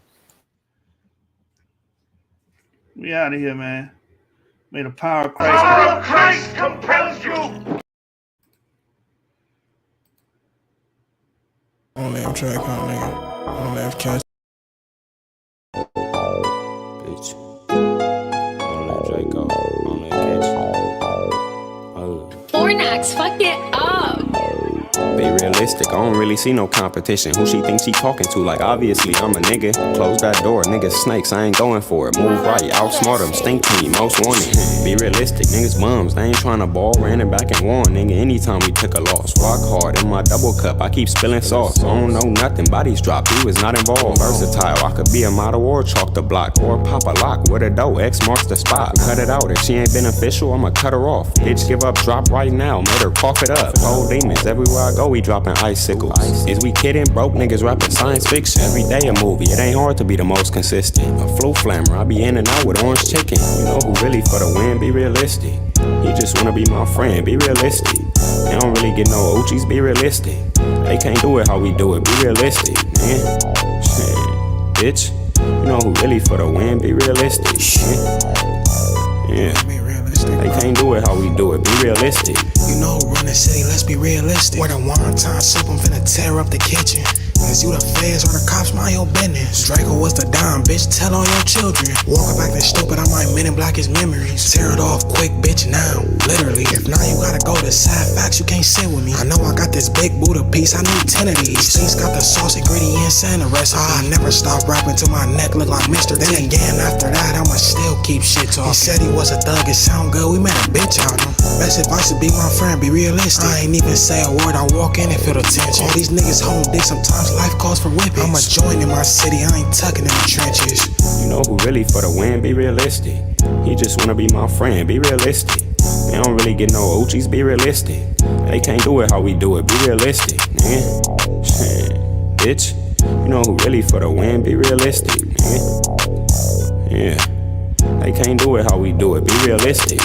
We out of here, man. May the power of Christ. Power of Christ compels you. On that track, nigga. On that catch. Bitch. On that Draco. On that catch. Fornax, fuck it up. Be realistic, I don't really see no competition. Who she thinks she talking to? Like, obviously, I'm a nigga. Close that door, niggas snakes, I ain't going for it. Move right, outsmart them, stink team, most wanted. Be realistic, niggas bums, they ain't trying to ball. Ran it back and won, nigga, anytime we took a loss. Rock hard in my double cup, I keep spilling sauce. I don't know nothing, bodies drop, he was not involved. Versatile, I could be a model or chalk the block. Or pop a lock with a dough, X marks the spot. Cut it out, if she ain't beneficial, I'ma cut her off. Bitch, give up, drop right now, made her cough it up. Old demons, everywhere I go, we dropping icicles. Is we kidding? Broke niggas rapping science fiction. Every day a movie, it ain't hard to be the most consistent. A flu flammer, I be in and out with orange chicken. You know who really for the win, be realistic. He just wanna be my friend, be realistic. They don't really get no Uchis, be realistic. They can't do it how we do it, be realistic, man. Shit, bitch. You know who really for the win, be realistic. Yeah. They can't do it how we do it, be realistic. You know who run the city, let's be realistic. Where the wonton soup, I'm finna tear up the kitchen. Cause you the feds or the cops, mind your business. Draco was the dime, bitch, tell all your children. Walking back that stupid, I might men in black his memories. Tear it off quick, bitch, now. Literally, if now you gotta go to sad facts, you can't sit with me. I know I got this big Buddha piece, I need 10 of these. Things got the sauce, ingredients, and the recipe. I never stop rapping till my neck look like Mr. T. Then again, after that, I'ma still keep shit talking. He said he was a thug, it sound good, we met a bitch out him. Best advice to be my friend, be realistic. I ain't even say a word, I walk in and feel the tension. All these niggas hold dick, sometimes life calls for whippings. I'm a joint in my city, I ain't tucking in the trenches. You know who really for the win, be realistic. He just wanna be my friend, be realistic. They don't really get no Uchis, be realistic. They can't do it how we do it, be realistic, man. Shit, bitch. You know who really for the win, be realistic, man. Yeah. They can't do it how we do it, be realistic.